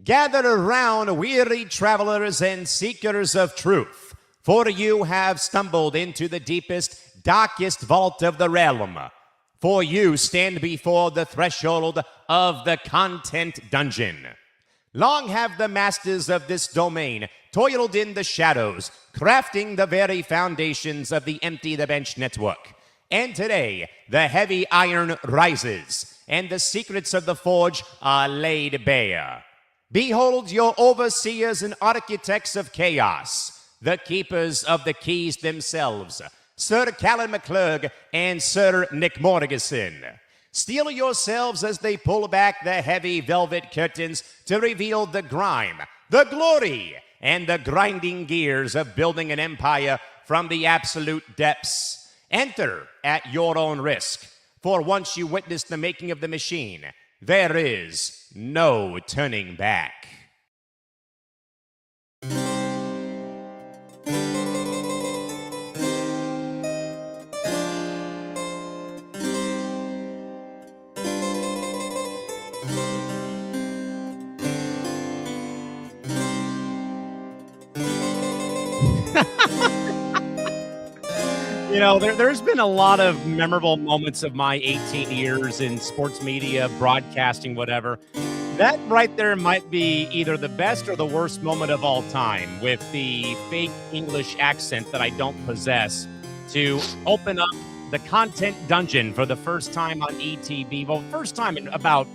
Gather around, weary travelers and seekers of truth, for you have stumbled into the deepest, darkest vault of the realm. For you stand before the threshold of the content dungeon. Long have the masters of this domain toiled in the shadows, crafting the very foundations of the Empty the Bench network. And today, the heavy iron rises, and the secrets of the forge are laid bare. Behold your overseers and architects of chaos, the keepers of the keys themselves, Sir Callan McClurg and Sir Nick Morgasen. Steel yourselves as they pull back the heavy velvet curtains to reveal the grime, the glory, and the grinding gears of building an empire from the absolute depths. Enter at your own risk, for once you witness the making of the machine, there is no turning back. You know, there's been a lot of memorable moments of my 18 years in sports media, broadcasting, whatever. That right there might be either the best or the worst moment of all time, with the fake English accent that I don't possess, to open up the content dungeon for the first time on ETB. Well, first time in about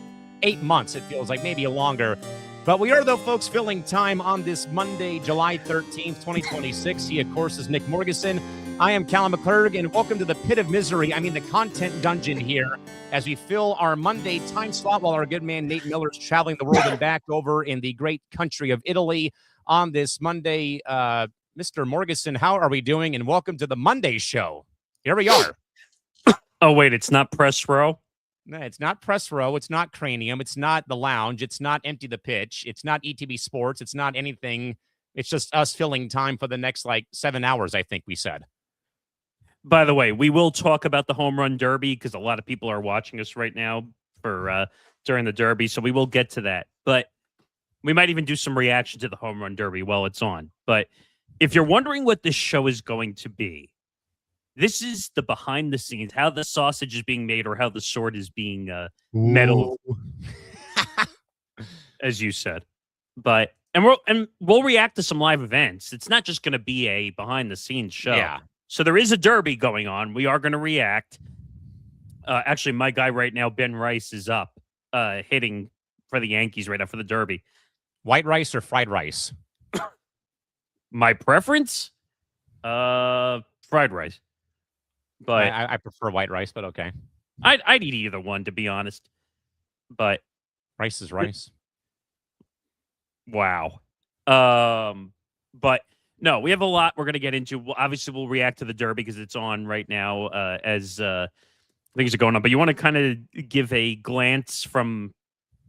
8 months, it feels like, maybe longer. But we are, though, folks, filling time on this Monday, July 13th, 2026. He, of course, is Nick Morgasen. I am Callan McClurg, and welcome to the pit of misery. I mean, the content dungeon here, as we fill our Monday time slot while our good man Nate Miller is traveling the world and back over in the great country of Italy on this Monday. Mr. Morgasen, how are we doing? And welcome to the Monday show. Here we are. Oh, wait, it's not press row? No, it's not press row. It's not cranium. It's not the lounge. It's not empty the pitch. It's not ETB sports. It's not anything. It's just us filling time for the next, 7 hours, I think we said. By the way, we will talk about the home run derby because a lot of people are watching us right now for during the derby, so we will get to that. But we might even do some reaction to the home run derby while it's on. But if you're wondering what this show is going to be, this is the behind the scenes, how the sausage is being made or how the sword is being meddled, as you said. But we'll react to some live events. It's not just going to be a behind the scenes show. Yeah. So there is a derby going on. We are going to react. Actually, my guy right now, Ben Rice, is up hitting for the Yankees right now for the derby. White rice or fried rice? My preference? Fried rice. But I prefer white rice, but okay. I'd eat either one, to be honest. But rice is rice. Wow. But no, we have a lot we're going to get into. Obviously, we'll react to the derby because it's on right now as things are going on. But you want to kind of give a glance from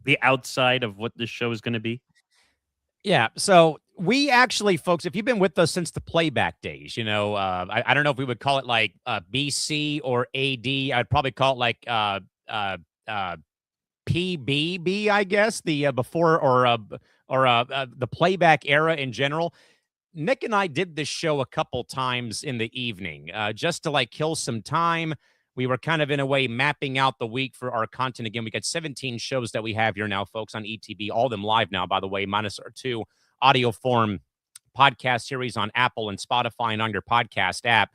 the outside of what this show is going to be? Yeah. So we actually, folks, if you've been with us since the playback days, I don't know if we would call it BC or AD. I'd probably call it PBB, I guess, the before or the playback era in general. Nick and I did this show a couple times in the evening just to kill some time. We were kind of in a way mapping out the week for our content. Again, we got 17 shows that we have here now, folks, on ETB, all of them live now, by the way, minus our 2 audio form podcast series on Apple and Spotify and on your podcast app.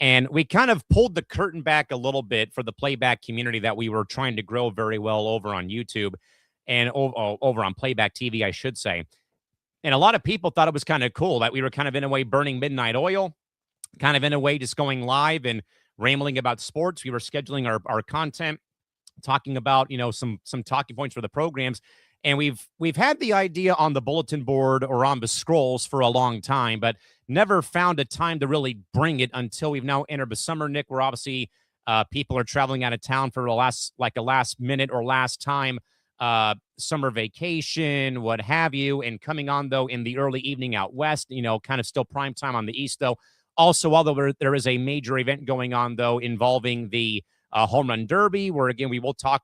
And we kind of pulled the curtain back a little bit for the playback community that we were trying to grow very well over on YouTube and over on Playback TV, I should say. And a lot of people thought it was kind of cool that we were kind of in a way burning midnight oil, kind of in a way just going live and rambling about sports. We were scheduling our content, talking about, some talking points for the programs. And we've had the idea on the bulletin board or on the scrolls for a long time, but never found a time to really bring it until we've now entered the summer, Nick, where obviously people are traveling out of town for a last minute or last time summer vacation, what have you, and coming on, though, in the early evening out west, kind of still prime time on the east, though. Also, although there is a major event going on, though, involving the home run derby, where again we will talk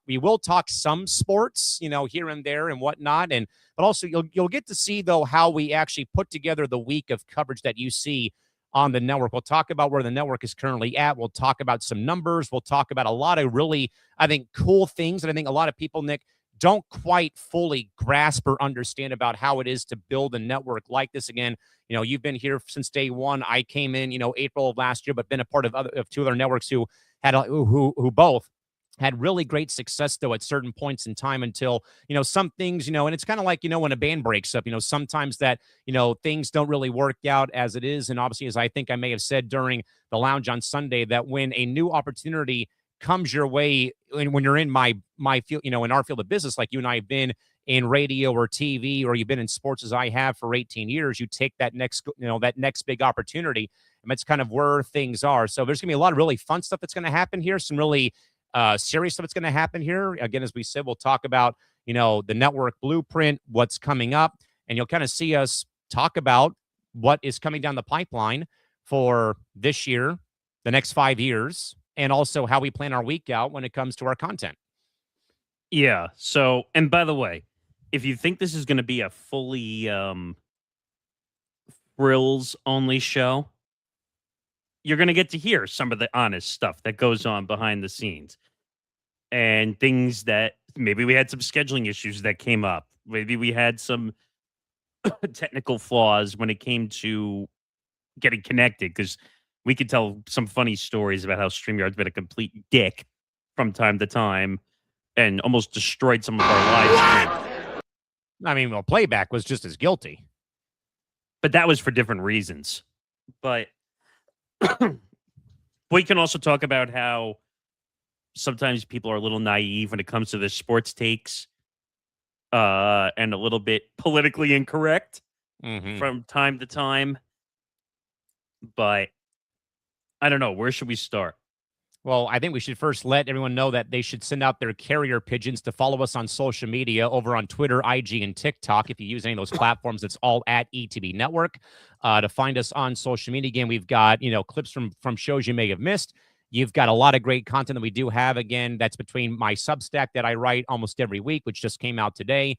some sports, here and there and whatnot, but also you'll get to see though how we actually put together the week of coverage that you see on the network. We'll talk about where the network is currently at. We'll talk about some numbers. We'll talk about a lot of really, I think, cool things that I think a lot of people, Nick, don't quite fully grasp or understand about how it is to build a network like this. Again, you've been here since day one. I came in, April of last year, but been a part of two other networks who both had really great success though at certain points in time until, some things, and it's kind of like, when a band breaks up, sometimes that, things don't really work out as it is. And obviously, as I think I may have said during the lounge on Sunday, that when a new opportunity comes your way, when you're in my field, in our field of business, like you and I have been in radio or TV, or you've been in sports as I have for 18 years, you take that next big opportunity. And that's kind of where things are. So there's gonna be a lot of really fun stuff that's going to happen here. Some really serious stuff that's going to happen here. Again, as we said, we'll talk about, the network blueprint, what's coming up, and you'll kind of see us talk about what is coming down the pipeline for this year, the next 5 years, and also how we plan our week out when it comes to our content. Yeah. So, and by the way, if you think this is going to be a fully thrills only show, you're going to get to hear some of the honest stuff that goes on behind the scenes and things that maybe we had some scheduling issues that came up. Maybe we had some technical flaws when it came to getting connected, because we could tell some funny stories about how StreamYard's been a complete dick from time to time and almost destroyed some of our live streams. I mean, well, playback was just as guilty. But that was for different reasons. But we can also talk about how sometimes people are a little naive when it comes to the sports takes and a little bit politically incorrect from time to time. But I don't know. Where should we start? Well, I think we should first let everyone know that they should send out their carrier pigeons to follow us on social media over on Twitter, IG, and TikTok. If you use any of those platforms, it's all at ETB Network. To find us on social media, again, we've got, clips from shows you may have missed. You've got a lot of great content that we do have. Again, that's between my Substack that I write almost every week, which just came out today.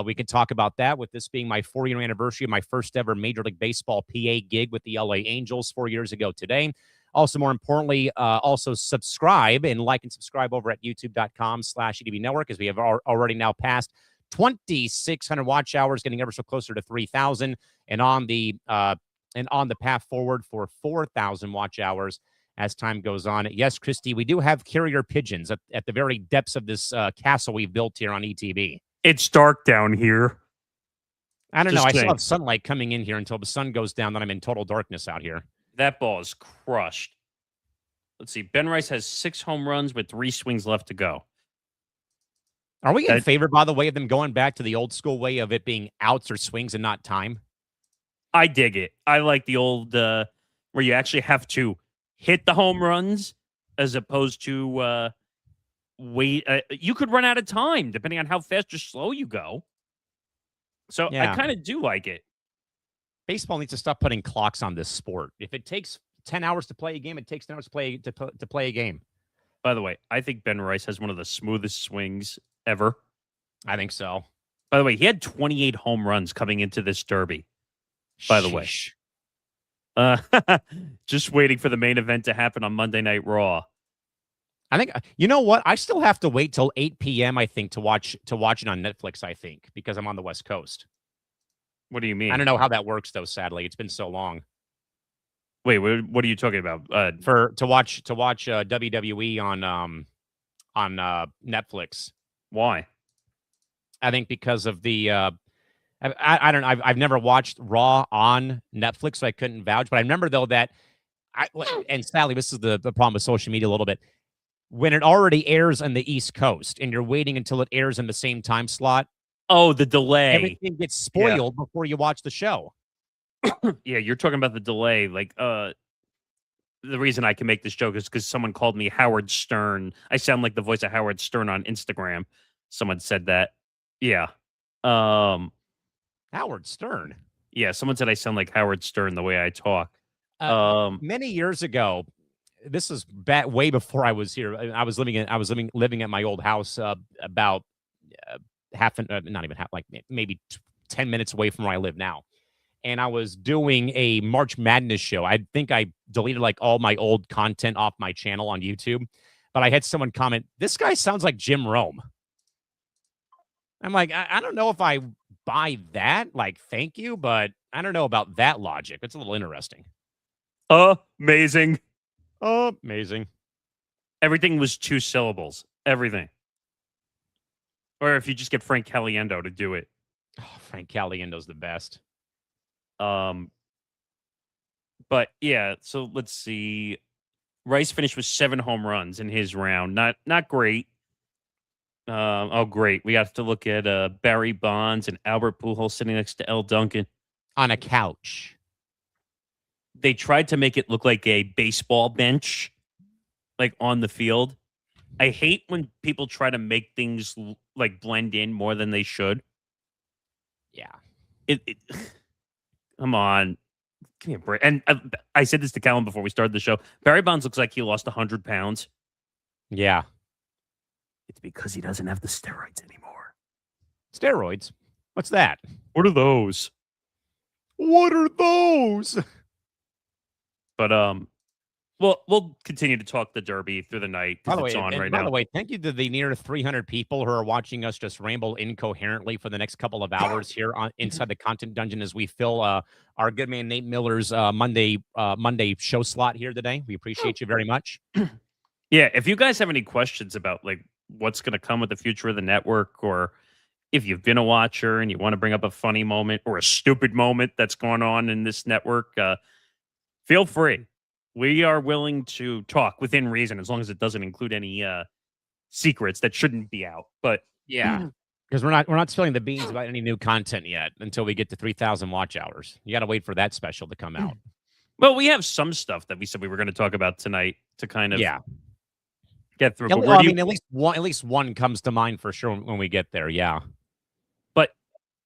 We can talk about that with this being my 4-year anniversary of my first ever Major League Baseball PA gig with the LA Angels 4 years ago today. Also, more importantly, also subscribe and like and subscribe over at youtube.com/ETB Network, as we have already now passed 2,600 watch hours, getting ever so closer to 3,000, and on the path forward for 4,000 watch hours as time goes on. Yes, Christy, we do have carrier pigeons at the very depths of this castle we've built here on ETB. It's dark down here. I don't know. I still have sunlight coming in here until the sun goes down. Then I'm in total darkness out here. That ball is crushed. Let's see. Ben Rice has 6 home runs with 3 swings left to go. Are we in favor, by the way, of them going back to the old school way of it being outs or swings and not time? I dig it. I like the old where you actually have to hit the home runs as opposed to wait. You could run out of time depending on how fast or slow you go. So yeah. I kind of do like it. Baseball needs to stop putting clocks on this sport. If it takes 10 hours to play a game, it takes 10 hours to play a game. By the way, I think Ben Rice has one of the smoothest swings ever. I think so. By the way, he had 28 home runs coming into this derby. By the way, just waiting for the main event to happen on Monday Night Raw. I think, you know what? I still have to wait till 8 p.m. I think to watch it on Netflix. I think because I'm on the West Coast. What do you mean? I don't know how that works though. Sadly, it's been so long. Wait, what are you talking about? To watch WWE on Netflix. Why? I think because of the I don't know. I've never watched Raw on Netflix, so I couldn't vouch. But I remember though that and sadly, this is the problem with social media a little bit. When it already airs on the East Coast and you're waiting until it airs in the same time slot. Oh, the delay. Everything gets spoiled before you watch the show. Yeah, you're talking about the delay. Like, the reason I can make this joke is because someone called me Howard Stern. I sound like the voice of Howard Stern on Instagram. Someone said that. Yeah. Howard Stern? Yeah, someone said I sound like Howard Stern the way I talk. Many years ago, this is back way before I was here. I was living at my old house about not even half, like maybe 10 minutes away from where I live now. And I was doing a March Madness show. I think I deleted like all my old content off my channel on YouTube, but I had someone comment, "This guy sounds like Jim Rome." I'm like, I don't know if I buy that. Like, thank you, but I don't know about that logic. It's a little interesting. Amazing. Amazing. Everything was 2 syllables. Everything. Or if you just get Frank Caliendo to do it. Oh, Frank Caliendo's the best. But yeah, so let's see. Rice finished with 7 home runs in his round. Not great. Great. We got to look at Barry Bonds and Albert Pujols sitting next to L. Duncan on a couch. They tried to make it look like a baseball bench, like on the field. I hate when people try to make things like blend in more than they should. Yeah. Come on. Give me a break. And I said this to Callan before we started the show. Barry Bonds looks like he lost 100 pounds. Yeah. It's because he doesn't have the steroids anymore. Steroids? What's that? What are those? What are those? But we'll continue to talk the Derby through the night because it's on right now. By the way, thank you to the near 300 people who are watching us just ramble incoherently for the next couple of hours here on inside the content dungeon as we fill our good man Nate Miller's Monday show slot here today. We appreciate you very much. Yeah, if you guys have any questions about like what's going to come with the future of the network, or if you've been a watcher and you want to bring up a funny moment or a stupid moment that's going on in this network, feel free. We are willing to talk within reason, as long as it doesn't include any secrets that shouldn't be out. But yeah, because we're not spilling the beans about any new content yet until we get to 3,000 watch hours. You got to wait for that special to come out. Well, we have some stuff that we said we were going to talk about tonight to kind of get through. But I mean, at least one comes to mind for sure when we get there. Yeah. But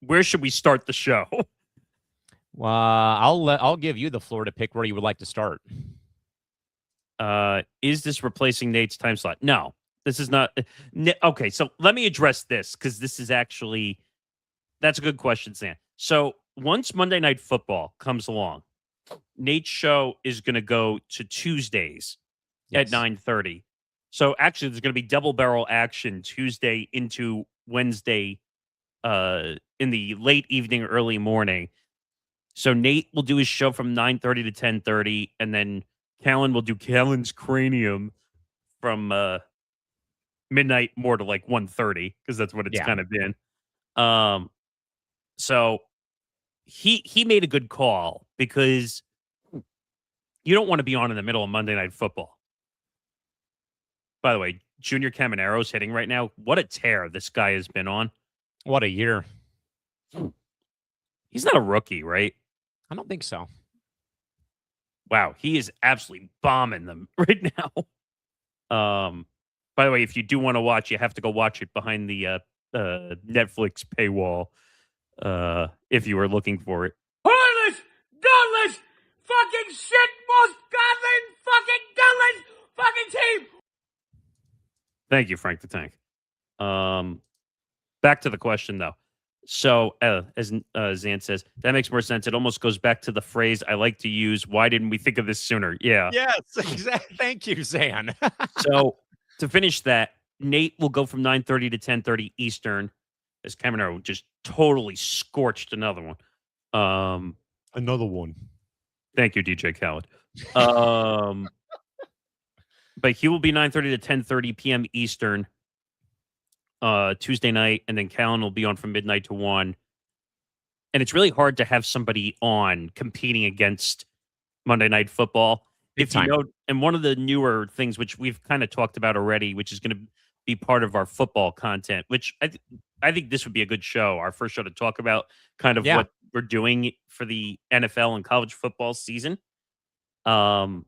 where should we start the show? I'll give you the floor to pick where you would like to start. Is this replacing Nate's time slot? No, this is not. Okay, so let me address this because this is actually that's a good question, Sam. So once Monday Night Football comes along, Nate's show is going to go to Tuesdays at 9:30. So actually, there's going to be double barrel action Tuesday into Wednesday, in the late evening, early morning. So Nate will do his show from 9:30 to 10:30, and then Callan will do Callan's Cranium from midnight more to like 1:30 because that's what it's kind of been. So he made a good call because you don't want to be on in the middle of Monday Night Football. By the way, Junior Camanero's hitting right now. What a tear this guy has been on. What a year. He's not a rookie, right? I don't think so. Wow, he is absolutely bombing them right now. By the way, if you do want to watch, you have to go watch it behind the Netflix paywall. If you were looking for it. Heartless, gutless, fucking shit, most godless, fucking gutless, fucking team. Thank you, Frank the Tank. Back to the question though. So, as Zan says, that makes more sense. It almost goes back to the phrase I like to use, why didn't we think of this sooner? Yeah. Yes, exactly. Thank you, Zan. So, to finish that, Nate will go from 9:30 to 10:30 Eastern, as Cameron just totally scorched another one. Another one. Thank you, DJ Khaled. But he will be 9:30 to 10:30 p.m. Eastern. Tuesday night, and then Callan will be on from midnight to 1. And it's really hard to have somebody on competing against Monday Night Football. If you know, and one of the newer things, which we've kind of talked about already, which is going to be part of our football content, which I think this would be a good show, our first show to talk about kind of what we're doing for the NFL and college football season. We're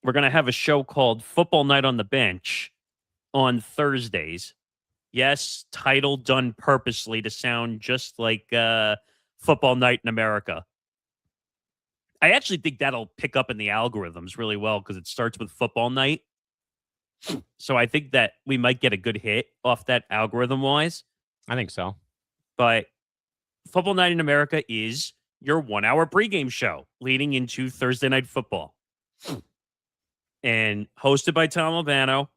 going to have a show called Football Night on the Bench on Thursdays. Yes, title done purposely to sound just like Football Night in America. I actually think that'll pick up in the algorithms really well because it starts with football night. So I think that we might get a good hit off that algorithm wise. I think so. But Football Night in America is your 1 hour pregame show leading into Thursday Night Football. And hosted by Tom Albano,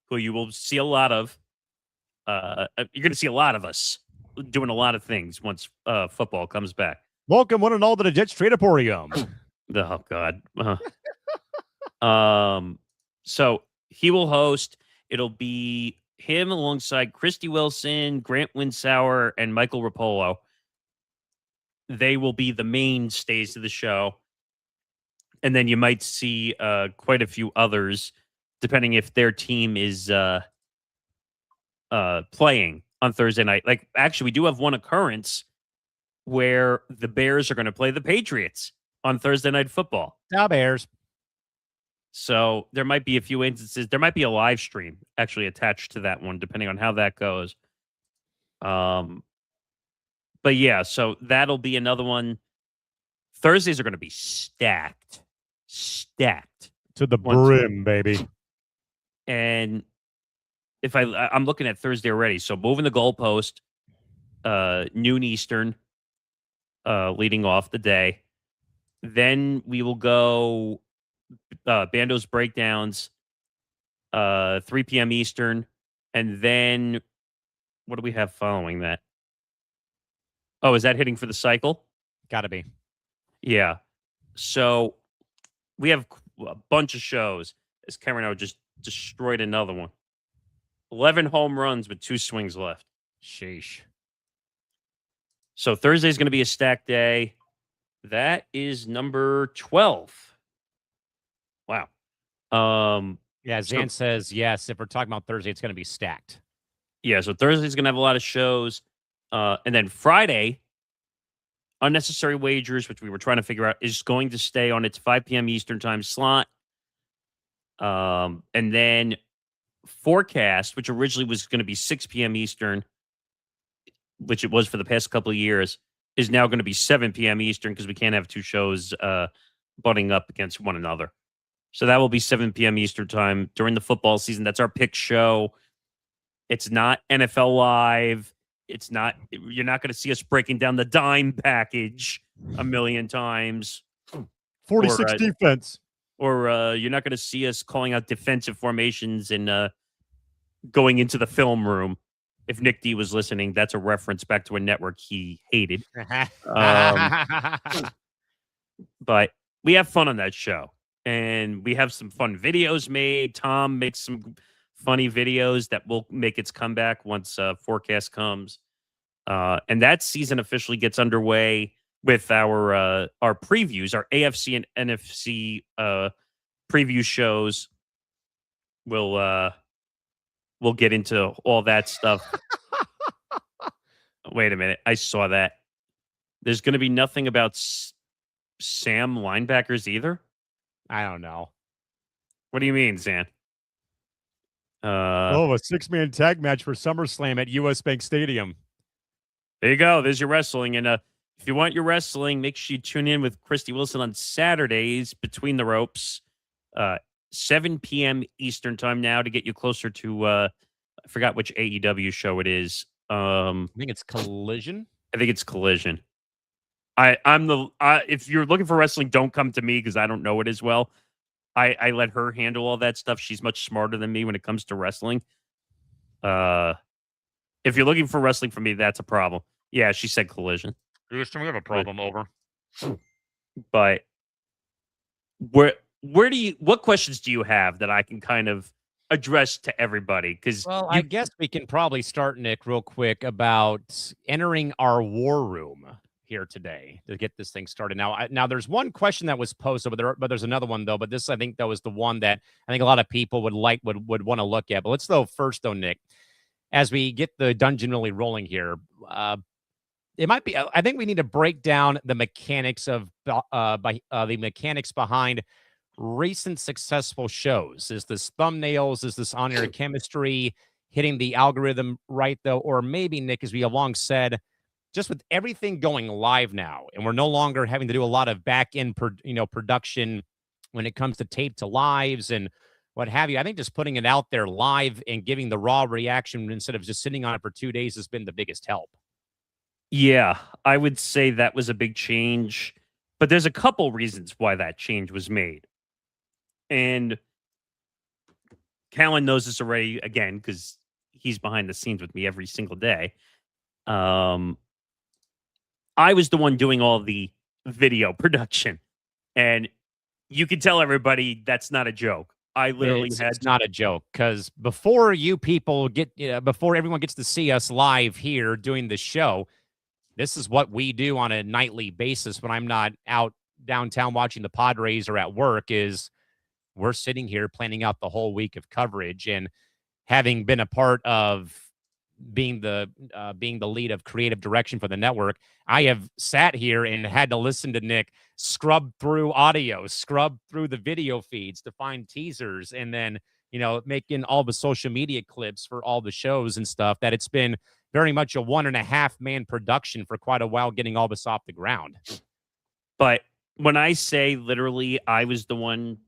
who you will see a lot of. You're going to see a lot of us doing a lot of things once football comes back. Welcome, one and all, to the Jet Straight Emporium. Oh, God. So he will host. It'll be him alongside Christy Wilson, Grant Winsauer, and Michael Rapolo. They will be the mainstays of the show. And then you might see quite a few others, depending if their team is playing on Thursday night. Like, actually, we do have one occurrence where the Bears are going to play the Patriots on Thursday Night Football. Now Bears. So there might be a few instances. There might be a live stream actually attached to that one, depending on how that goes. But yeah, so that'll be another one. Thursdays are going to be stacked To the brim, baby. And if I'm looking at Thursday already, so moving the goalpost, noon Eastern, leading off the day. Then we will go Bando's Breakdowns, 3 p.m. Eastern. And then what do we have following that? Oh, is that hitting for the cycle? Gotta be. Yeah. So we have a bunch of shows as Cameron just destroyed another one. 11 home runs with 2 swings left. Sheesh. So Thursday's going to be a stacked day. That is number 12. Wow. Yeah, Zan says yes. If we're talking about Thursday, it's going to be stacked. Yeah, so Thursday's going to have a lot of shows. And then Friday, Unnecessary Wagers, which we were trying to figure out, is going to stay on its 5 p.m. Eastern time slot. And then Forecast, which originally was going to be 6 p.m. Eastern, which it was for the past couple of years, is now going to be 7 p.m. Eastern because we can't have 2 shows butting up against one another. So that will be 7 p.m. Eastern time during the football season. That's our pick show. It's not NFL Live. It's not, you're not going to see us breaking down the dime package a million times. 46 defense. Or you're not going to see us calling out defensive formations and going into the film room. If Nick D was listening, that's a reference back to a network he hated. But we have fun on that show. And we have some fun videos made. Tom makes some funny videos that will make its comeback once Forecast comes. And that season officially gets underway with our previews, our AFC and NFC preview shows. We'll get into all that stuff. Wait a minute. I saw that. There's going to be nothing about Sam linebackers either? I don't know. What do you mean, Zan? A 6-man tag match for SummerSlam at US Bank Stadium. There you go. There's your wrestling. And if you want your wrestling, make sure you tune in with Christy Wilson on Saturdays between the ropes. 7 p.m. Eastern time now to get you closer to, I forgot which AEW show it is. I think it's Collision. If you're looking for wrestling, don't come to me because I don't know it as well. I let her handle all that stuff. She's much smarter than me when it comes to wrestling. If you're looking for wrestling from me, that's a problem. Yeah, she said Collision. We have a problem over. But what questions do you have that I can kind of address to everybody? Because I guess we can probably start, Nick, real quick about entering our war room here today to get this thing started. Now there's one question that was posted, but there's another one though. But this, I think, though, is the one that I think a lot of people would want to look at. But let's though first, though, Nick, as we get the dungeon really rolling here, it might be. I think we need to break down the mechanics of the mechanics behind recent successful shows. Is this thumbnails? Is this on-air chemistry hitting the algorithm right, though? Or maybe, Nick, as we have long said, just with everything going live now, and we're no longer having to do a lot of back end, production when it comes to tape to lives and what have you. I think just putting it out there live and giving the raw reaction instead of just sitting on it for 2 days has been the biggest help. Yeah, I would say that was a big change, but there's a couple reasons why that change was made. And Callan knows this already, again, because he's behind the scenes with me every single day. I was the one doing all the video production, and you can tell everybody that's not a joke. I literally It's not a joke, because before you people before everyone gets to see us live here doing the show, this is what we do on a nightly basis when I'm not out downtown watching the Padres or at work. Is we're sitting here planning out the whole week of coverage, and having been a part of being the lead of creative direction for the network, I have sat here and had to listen to Nick scrub through audio, scrub through the video feeds to find teasers, and then making all the social media clips for all the shows and stuff. That it's been very much a 1.5-man production for quite a while getting all this off the ground. But when I say literally, I was the one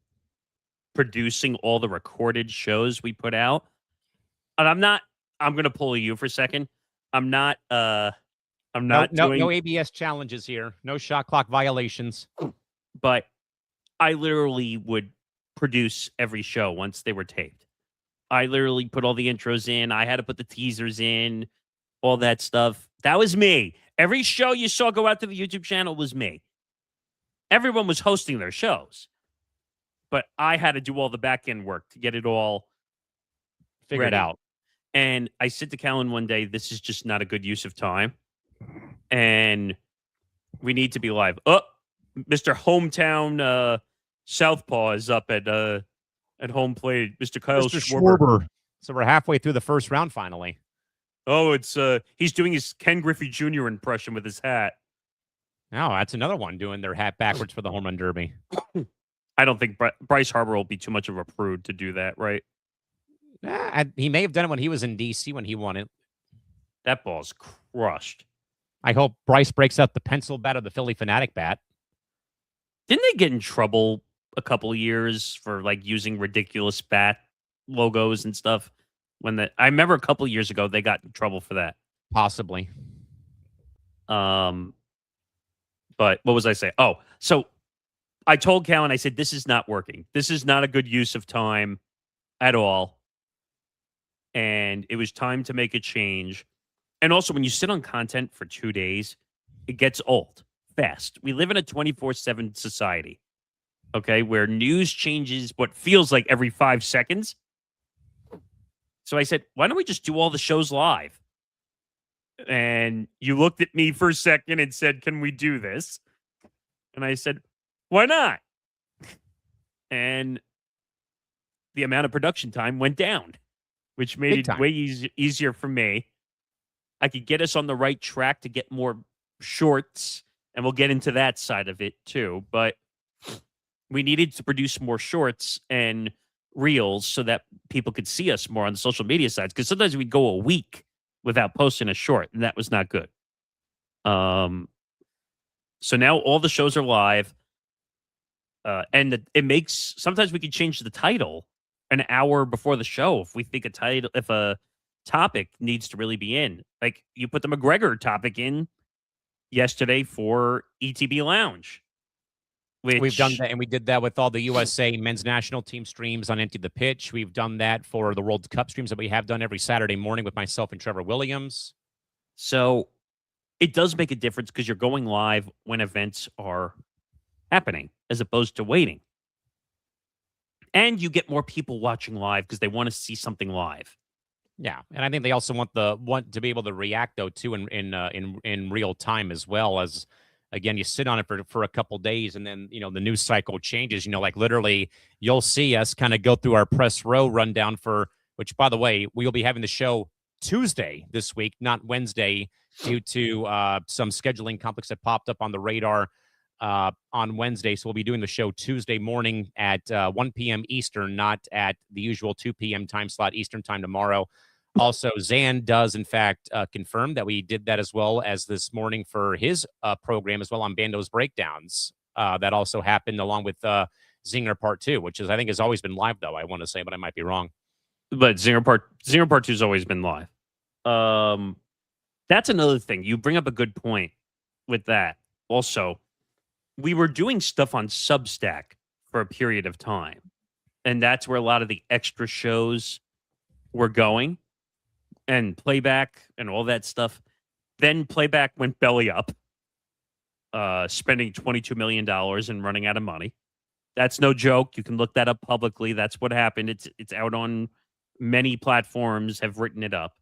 producing all the recorded shows we put out, and I'm going to pull you for a second. I'm not doing no ABS challenges here. No shot clock violations. But I literally would produce every show once they were taped. I literally put all the intros in. I had to put the teasers in, all that stuff. That was me. Every show you saw go out to the YouTube channel was me. Everyone was hosting their shows, but I had to do all the back end work to get it all figured out. And I said to Callan one day, this is just not a good use of time. And we need to be live. Oh, Mr. Hometown Southpaw is up at home plate. Mr. Kyle Schwarber. So we're halfway through the first round finally. Oh, it's he's doing his Ken Griffey Jr. impression with his hat. No, that's another one doing their hat backwards for the home run derby. I don't think Bryce Harper will be too much of a prude to do that, right? He may have done it when he was in D.C. when he won it. That ball's crushed. I hope Bryce breaks out the pencil bat of the Philly Fanatic bat. Didn't they get in trouble a couple of years for like using ridiculous bat logos and stuff? I remember a couple of years ago they got in trouble for that. Possibly. But what was I saying? Oh, so I told Callan, I said, this is not working. This is not a good use of time at all. And it was time to make a change. And also, when you sit on content for 2 days, it gets old fast. We live in a 24/7 society, okay, where news changes what feels like every 5 seconds. So I said, why don't we just do all the shows live? And you looked at me for a second and said, can we do this? And I said, why not? And the amount of production time went down, which made it way easier for me. I could get us on the right track to get more shorts, and we'll get into that side of it too. But we needed to produce more shorts and reels so that people could see us more on the social media sites, because sometimes we'd go a week without posting a short, and that was not good. So now all the shows are live, and it makes, sometimes we can change the title an hour before the show if we think if a topic needs to really be in. Like you put the McGregor topic in yesterday for ETB Lounge. We've done that, and we did that with all the USA men's national team streams on Empty the Pitch. We've done that for the World Cup streams that we have done every Saturday morning with myself and Trevor Williams. So it does make a difference because you're going live when events are happening as opposed to waiting. And you get more people watching live because they want to see something live. Yeah, and I think they also want to be able to react though too in real time, as well as, again, you sit on it for a couple days, and then the news cycle changes. Like literally, you'll see us kind of go through our press row rundown which, by the way, we will be having the show Tuesday this week, not Wednesday, due to some scheduling conflicts that popped up on the radar on Wednesday. So we'll be doing the show Tuesday morning at 1 p.m. Eastern, not at the usual 2 p.m. time slot Eastern time tomorrow. Also, Zan does, in fact, confirm that we did that as well as this morning for his program as well on Bando's Breakdowns. That also happened along with Zinger Part 2, which is, I think, has always been live, though, I want to say, but I might be wrong. But Zinger Part 2 has always been live. That's another thing. You bring up a good point with that. Also, we were doing stuff on Substack for a period of time, and that's where a lot of the extra shows were going, and playback and all that stuff. Then playback went belly up, spending $22 million and running out of money. That's no joke. You can look that up publicly. That's what happened. It's out on many platforms have written it up.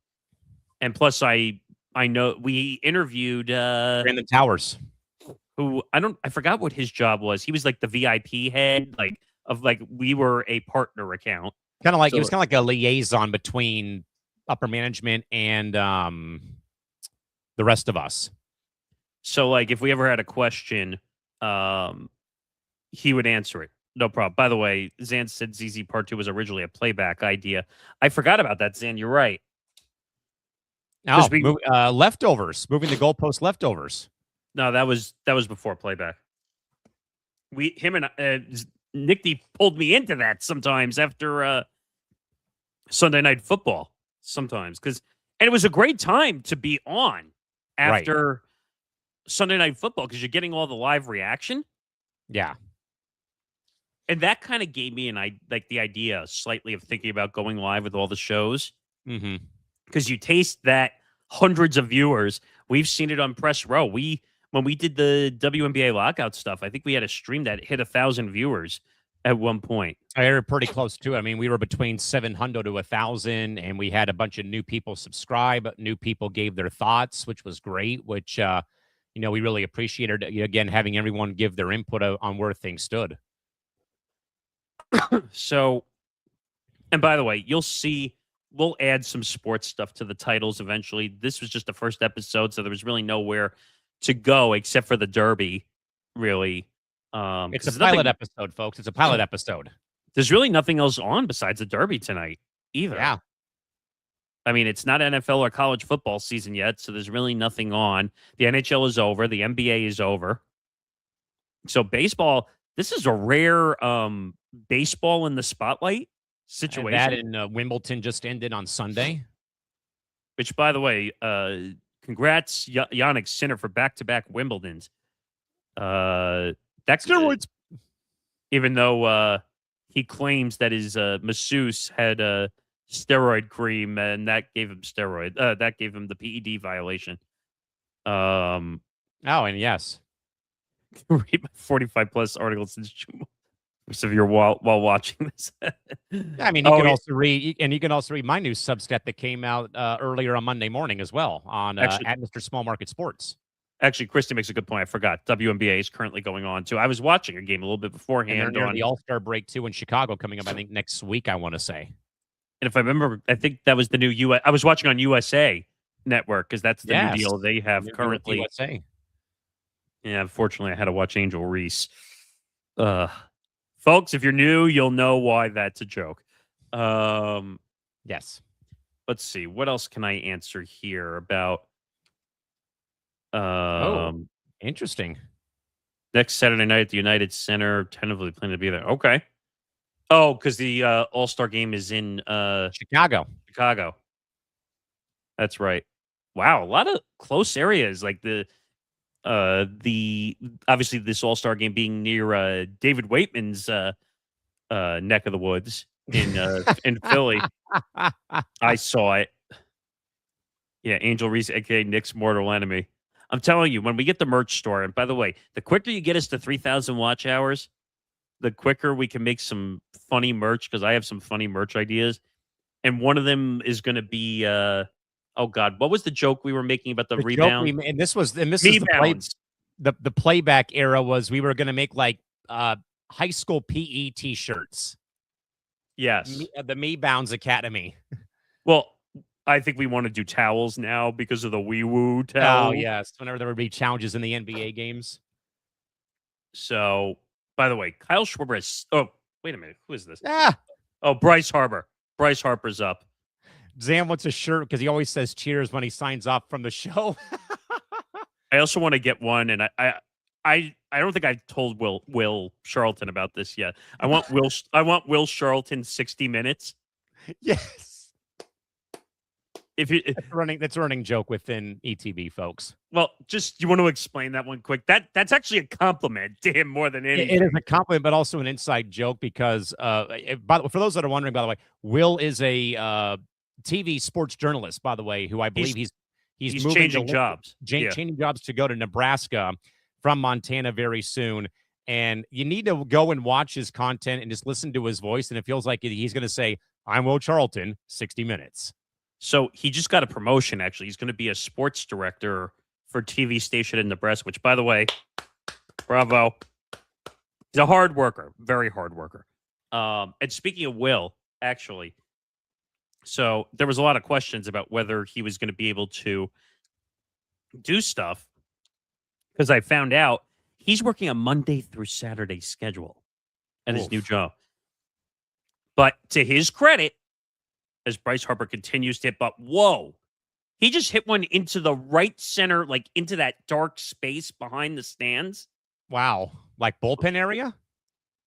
And plus, I know we interviewed Brandon Towers, who I forgot what his job was. He was like the VIP head, we were a partner account. Kind of like, he was kind of like a liaison between upper management and the rest of us. So, like, if we ever had a question, he would answer it. No problem. By the way, Zan said ZZ Part 2 was originally a playback idea. I forgot about that, Zan. You're right. Oh, leftovers. Moving the goalpost leftovers. No, that was before playback. Him and Nick D pulled me into that sometimes after Sunday Night Football. Sometimes, and it was a great time to be on after Sunday Night Football because you're getting all the live reaction. Yeah. And that kind of gave me the idea slightly of thinking about going live with all the shows. Mm-hmm. Because you taste that hundreds of viewers. We've seen it on Press Row. When we did the WNBA lockout stuff, I think we had a stream that hit 1,000 viewers at one point. I heard pretty close to it. I mean, we were between 700 to 1,000, and we had a bunch of new people subscribe. New people gave their thoughts, which was great, which, we really appreciated, again, having everyone give their input on where things stood. So, and by the way, you'll see, we'll add some sports stuff to the titles eventually. This was just the first episode, so there was really nowhere to go except for the Derby, really. It's a pilot episode, folks. It's a pilot episode. There's really nothing else on besides the Derby tonight, either. Yeah. I mean, it's not NFL or college football season yet, so there's really nothing on. The NHL is over. The NBA is over. So baseball, this is a rare baseball in the spotlight situation. And that in Wimbledon just ended on Sunday. Which, by the way, congrats, Yannick Sinner, for back-to-back Wimbledons. Steroids. Even though he claims that his masseuse had a steroid cream and that gave him that gave him the PED violation. And yes. Read my 45 plus articles since June. If you're while watching this. I mean, you can also read, and you can also read my new Substack that came out earlier on Monday morning as well on at Mr. Small Market Sports. Actually, Christy makes a good point. I forgot. WNBA is currently going on too. I was watching a game a little bit beforehand on the All-Star break too in Chicago coming up, I think, next week, I want to say. And if I remember, I think that was the new I was watching on USA Network because that's the new deal they have currently. USA. Yeah, unfortunately, I had to watch Angel Reese. Folks, if you're new, you'll know why that's a joke. Yes. Let's see. What else can I answer here about? Interesting. Next Saturday night at the United Center, tentatively planning to be there. Okay. Oh, because the All-Star game is in Chicago. That's right. Wow, a lot of close areas. Like the obviously this All-Star game being near David Waitman's neck of the woods in Philly. I saw it. Yeah, Angel Reese, aka Nick's mortal enemy. I'm telling you, when we get the merch store, and by the way, the quicker you get us to 3,000 watch hours, the quicker we can make some funny merch, because I have some funny merch ideas. And one of them is going to be, oh God, what was the joke we were making about the rebound? This is the playback era was we were going to make like high school PE t-shirts. Yes. The Me Bounds Academy. Well, I think we want to do towels now because of the wee woo towel. Oh, yes. Whenever there would be challenges in the NBA games. So, by the way, Kyle Schwarber is... Oh, wait a minute. Who is this? Ah. Oh, Bryce Harper. Bryce Harper's up. Zan wants a shirt because he always says cheers when he signs off from the show. I also want to get one, and I don't think I've told Will Charlton about this yet. I want Will Charlton 60 minutes. Yes. If you That's a running joke within ETB, folks. Well, just you want to explain that one quick. That's actually a compliment to him more than anything. It is a compliment, but also an inside joke because, for those that are wondering, by the way, Will is a TV sports journalist, by the way, who I believe he's moving changing jobs. Changing jobs to go to Nebraska from Montana very soon. And you need to go and watch his content and just listen to his voice. And it feels like he's going to say, I'm Will Charlton, 60 minutes. So he just got a promotion, actually. He's going to be a sports director for TV station in Nebraska, which, by the way, bravo. He's a hard worker, very hard worker. And speaking of Will, actually, so there was a lot of questions about whether he was going to be able to do stuff, because I found out he's working a Monday through Saturday schedule at his new job. But to his credit, as Bryce Harper continues to hit, but whoa, he just hit one into the right center, like into that dark space behind the stands. Wow. Like bullpen area?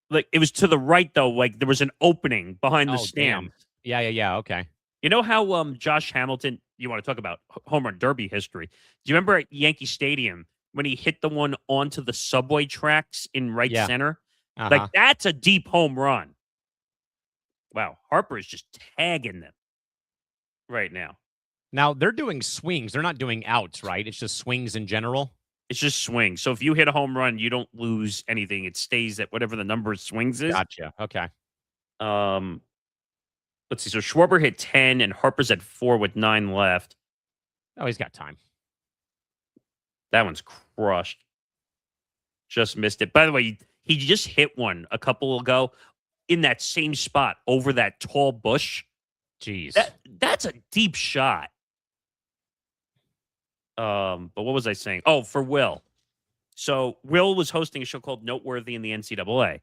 Like it was to the right, though. Like there was an opening behind the stand. Yeah. Okay. You know how Josh Hamilton, you want to talk about home run derby history. Do you remember at Yankee Stadium when he hit the one onto the subway tracks in right center? Like that's a deep home run. Wow, Harper is just tagging them right now. Now, they're doing swings. They're not doing outs, right? It's just swings in general? It's just swings. So if you hit a home run, you don't lose anything. It stays at whatever the number of swings is. Gotcha. Okay. Let's see. So Schwarber hit 10, and Harper's at 4 with 9 left. Oh, he's got time. That one's crushed. Just missed it. By the way, he just hit one a couple ago in that same spot over that tall bush. Jeez. That's a deep shot. But what was I saying? Oh, for Will. So Will was hosting a show called Noteworthy in the NCAA.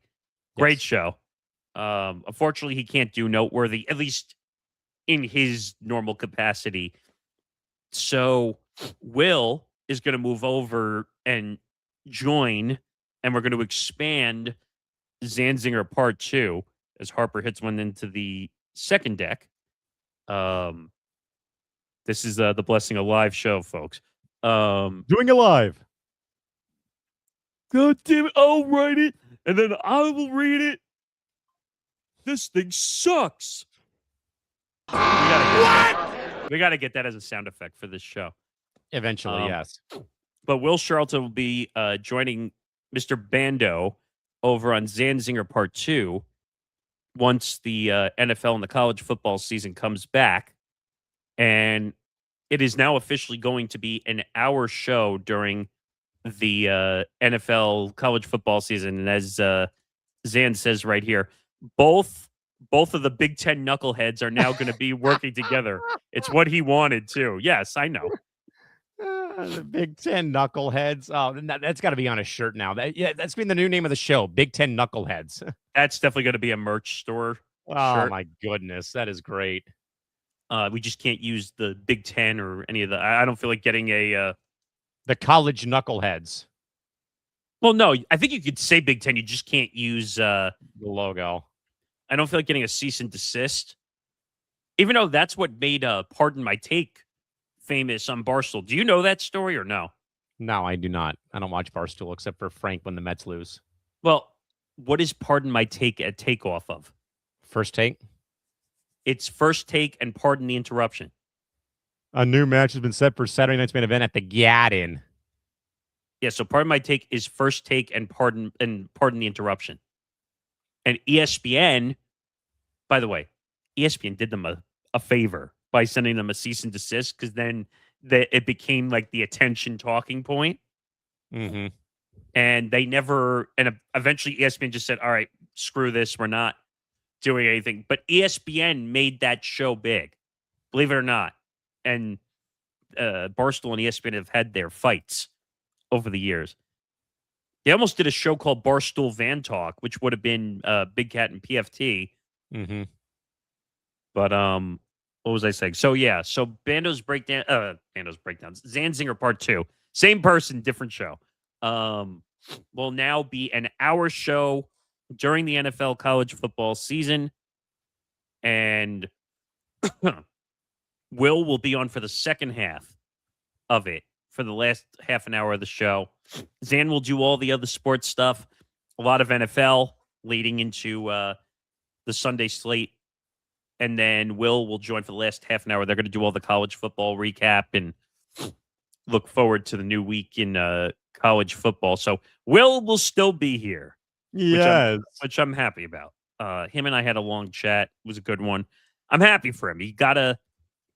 Great show. Unfortunately, he can't do Noteworthy, at least in his normal capacity. So Will is going to move over and join, and we're going to expand Zanzinger Part 2 as Harper hits one into the second deck. This is the Blessing of Live show, folks. Doing it live. God damn it, I'll write it, and then I will read it. This thing sucks. We gotta get that as a sound effect for this show. Eventually, yes. But Will Charlton will be joining Mr. Bando over on Zanzinger Part 2 once the NFL and the college football season comes back. And it is now officially going to be an hour show during the NFL college football season. And as Zan says right here, both of the Big Ten knuckleheads are now going to be working together. It's what he wanted, too. Yes, I know. The Big Ten knuckleheads. Oh, that's got to be on a shirt now. That's been the new name of the show, Big Ten knuckleheads. That's definitely going to be a merch store. Oh, shirt. My goodness. That is great. We just can't use the Big Ten or any of the. I don't feel like getting a. The college knuckleheads. Well, no, I think you could say Big Ten. You just can't use the logo. I don't feel like getting a cease and desist, even though that's what made Pardon My Take famous on Barstool. Do you know that story or no? No, I do not. I don't watch Barstool except for Frank when the Mets lose. Well, what is Pardon My Take a takeoff of? First Take? It's First Take and Pardon the Interruption. A new match has been set for Saturday night's main event at the Garden. Yeah, so Pardon My Take is First Take and Pardon the Interruption. And ESPN, by the way, ESPN did them a favor by sending them a cease and desist, because then it became like the attention talking point. Mm-hmm. And they never, and eventually ESPN just said, all right, screw this. We're not doing anything. But ESPN made that show big, believe it or not. And Barstool and ESPN have had their fights over the years. They almost did a show called Barstool Van Talk, which would have been Big Cat and PFT. Mm-hmm. But what was I saying? So yeah, so Bando's breakdowns, Zanzinger Part 2. Same person, different show. Will now be an hour show during the NFL college football season. And Will be on for the second half of it for the last half an hour of the show. Zan will do all the other sports stuff, a lot of NFL leading into the Sunday slate. And then Will join for the last half an hour. They're going to do all the college football recap and look forward to the new week in college football. So Will still be here, which I'm happy about. Him and I had a long chat. It was a good one. I'm happy for him. He got a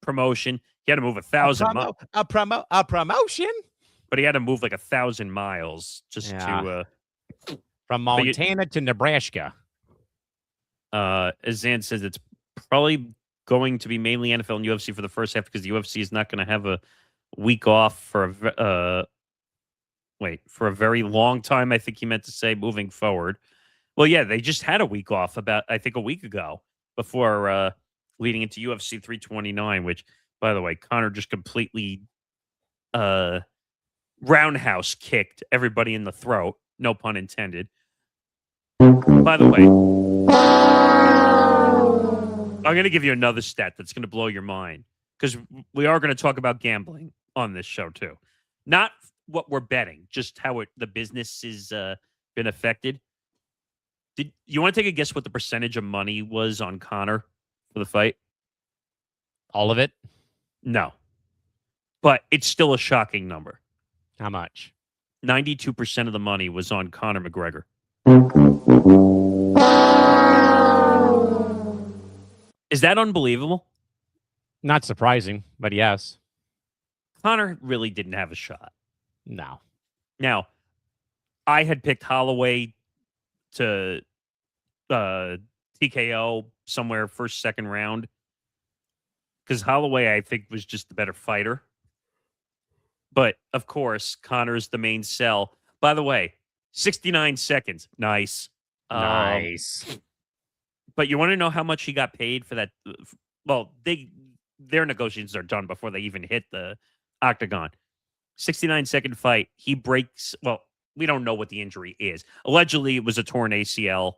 promotion. He had to move 1,000 miles. A promotion? But he had to move like 1,000 miles just to from Montana to Nebraska. As Zan says, it's probably going to be mainly NFL and UFC for the first half because the UFC is not going to have a week off for a very long time. I think he meant to say moving forward. Well, yeah, they just had a week off about, I think, a week ago before leading into UFC 329, which, by the way, Connor just completely roundhouse kicked everybody in the throat. No pun intended. By the way, I'm going to give you another stat that's going to blow your mind because we are going to talk about gambling on this show too. Not what we're betting, just how the business has been affected. Did you want to take a guess what the percentage of money was on Connor for the fight? All of it? No. But it's still a shocking number. How much? 92% of the money was on Conor McGregor. Is that unbelievable? Not surprising, but yes. Conor really didn't have a shot. No. Now, I had picked Holloway to TKO somewhere first, second round. Because Holloway, I think, was just the better fighter. But, of course, Conor's the main sell. By the way, 69 seconds. Nice. Nice. But you want to know how much he got paid for that? Well, their negotiations are done before they even hit the octagon. 69-second fight. He breaks. Well, we don't know what the injury is. Allegedly, it was a torn ACL.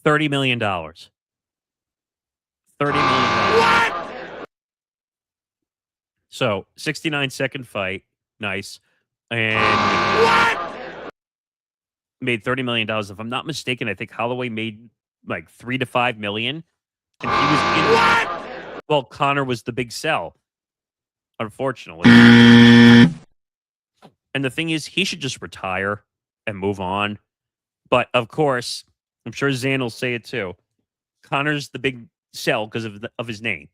$30 million. $30 million. What? So, 69-second fight. Nice. And What? made $30 million. If I'm not mistaken, I think Holloway made like $3 to $5 million. And he was in. What? Well, Conor was the big sell, unfortunately. And the thing is, he should just retire and move on. But of course, I'm sure Zan will say it too. Conor's the big sell because of his name,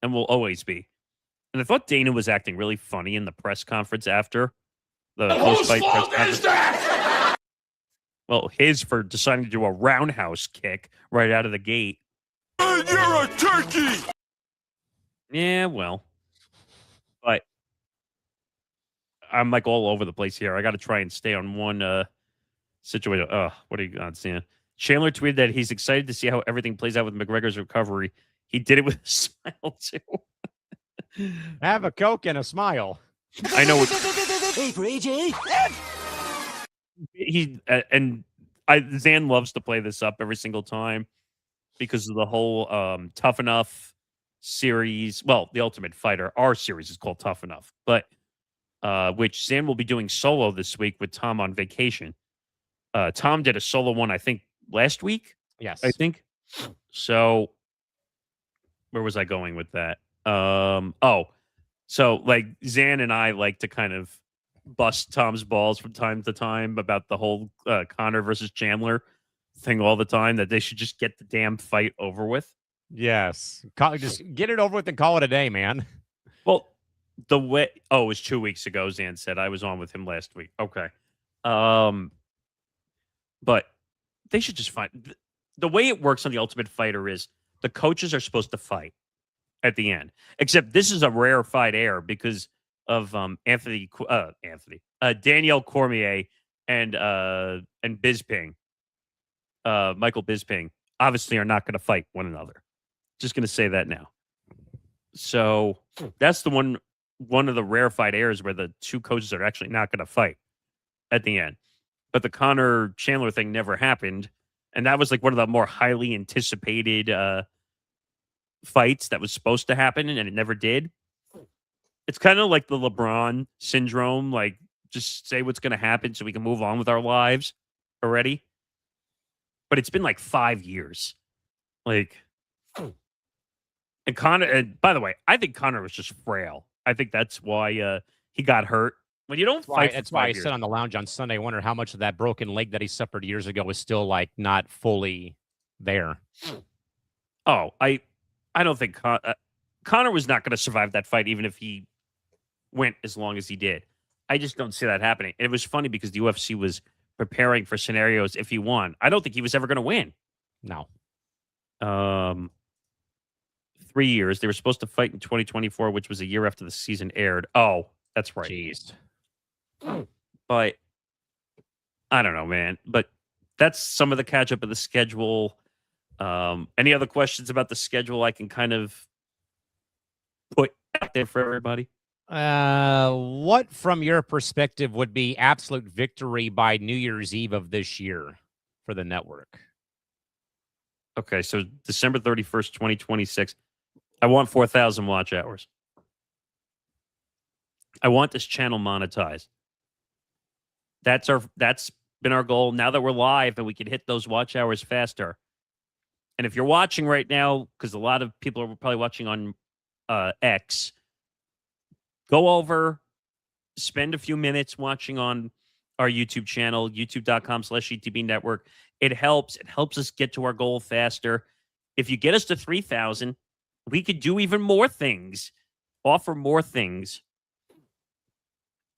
and will always be. And I thought Dana was acting really funny in the press conference after the post-fight press conference. That? Well, his for deciding to do a roundhouse kick right out of the gate. You're a turkey. Yeah, well, but I'm like all over the place here. I got to try and stay on one situation. What are you got, Sam? Chandler tweeted that he's excited to see how everything plays out with McGregor's recovery. He did it with a smile too. Have a Coke and a smile. I know. Hey, for AJ. Zan loves to play this up every single time because of the whole Tough Enough series. Well, the Ultimate Fighter, our series is called Tough Enough, but which Zan will be doing solo this week with Tom on vacation. Tom did a solo one, I think, last week. Yes. I think. So where was I going with that? So like Zan and I like to kind of bust Tom's balls from time to time about the whole Conor versus Chandler thing all the time, that they should just get the damn fight over with. Yes. Just get it over with and call it a day, man. Well, it was 2 weeks ago, Zan said. I was on with him last week. Okay. But they should just find the way it works on the Ultimate Fighter is the coaches are supposed to fight at the end. Except this is a rarefied air because of Danielle Cormier and Bisping, Michael Bisping, obviously are not going to fight one another. Just going to say that now. So that's the one of the rarefied airs where the two coaches are actually not going to fight at the end. But the Connor Chandler thing never happened. And that was like one of the more highly anticipated fights that was supposed to happen, and it never did. It's kind of like the LeBron syndrome, like just say what's going to happen so we can move on with our lives already. But it's been like 5 years. Like, and Connor, and by the way, I think Connor was just frail. I think that's why he got hurt. When you don't fight, That's for why 5 I years, said on the lounge on Sunday, I wonder how much of that broken leg that he suffered years ago is still like not fully there. Oh, I don't think Connor was not going to survive that fight, even if he went as long as he did. I just don't see that happening. And it was funny because the UFC was preparing for scenarios if he won. I don't think he was ever going to win. No. 3 years. They were supposed to fight in 2024, which was a year after the season aired. Oh, that's right. Jeez. But I don't know, man. But that's some of the catch up of the schedule. Any other questions about the schedule I can kind of put out there for everybody? What, from your perspective, would be absolute victory by New Year's Eve of this year for the network? Okay, so December 31st, 2026. I want 4,000 watch hours. I want this channel monetized. That's been our goal. Now that we're live and we can hit those watch hours faster. And if you're watching right now, because a lot of people are probably watching on X, go over, spend a few minutes watching on our YouTube channel, youtube.com/ETB network. It helps. It helps us get to our goal faster. If you get us to 3,000, we could do even more things, offer more things.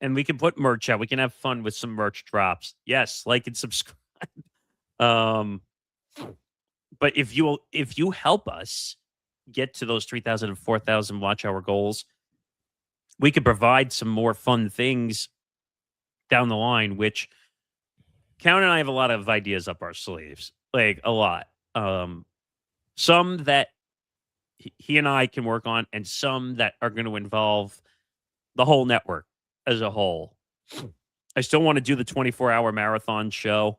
And we can put merch out. We can have fun with some merch drops. Yes, like and subscribe. But if you help us get to those 3,000 and 4,000 watch hour goals, we could provide some more fun things down the line, which Callan and I have a lot of ideas up our sleeves. Like a lot. Some that he and I can work on, and some that are going to involve the whole network as a whole. I still want to do the 24-hour marathon show.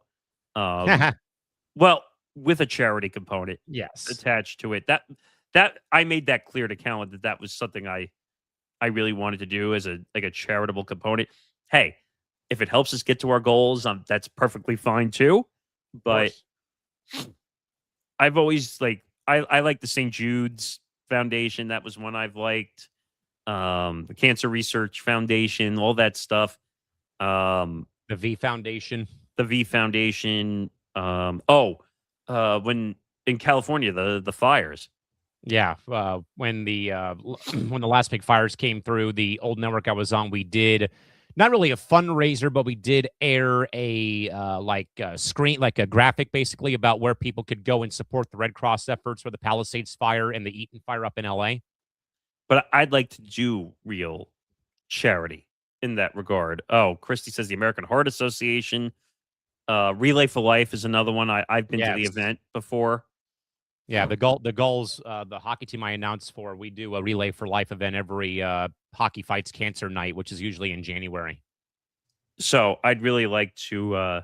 Well, with a charity component, yes, attached to it. That I made that clear to Callan that was something I really wanted to do as a charitable component. Hey, if it helps us get to our goals, that's perfectly fine too. But I've always I like the St. Jude's Foundation. That was one I've liked. The Cancer Research Foundation, all that stuff. The V Foundation. When in California, the fires. Yeah, when the last big fires came through, the old network I was on, we did not really a fundraiser, but we did air a screen, like a graphic, basically about where people could go and support the Red Cross efforts for the Palisades fire and the Eaton fire up in LA. But I'd like to do real charity in that regard. Oh, Christy says the American Heart Association. Relay for Life is another one. I've been to the event before. Yeah, the Gulls, the hockey team I announced for, we do a Relay for Life event every Hockey Fights Cancer Night, which is usually in January. So I'd really like to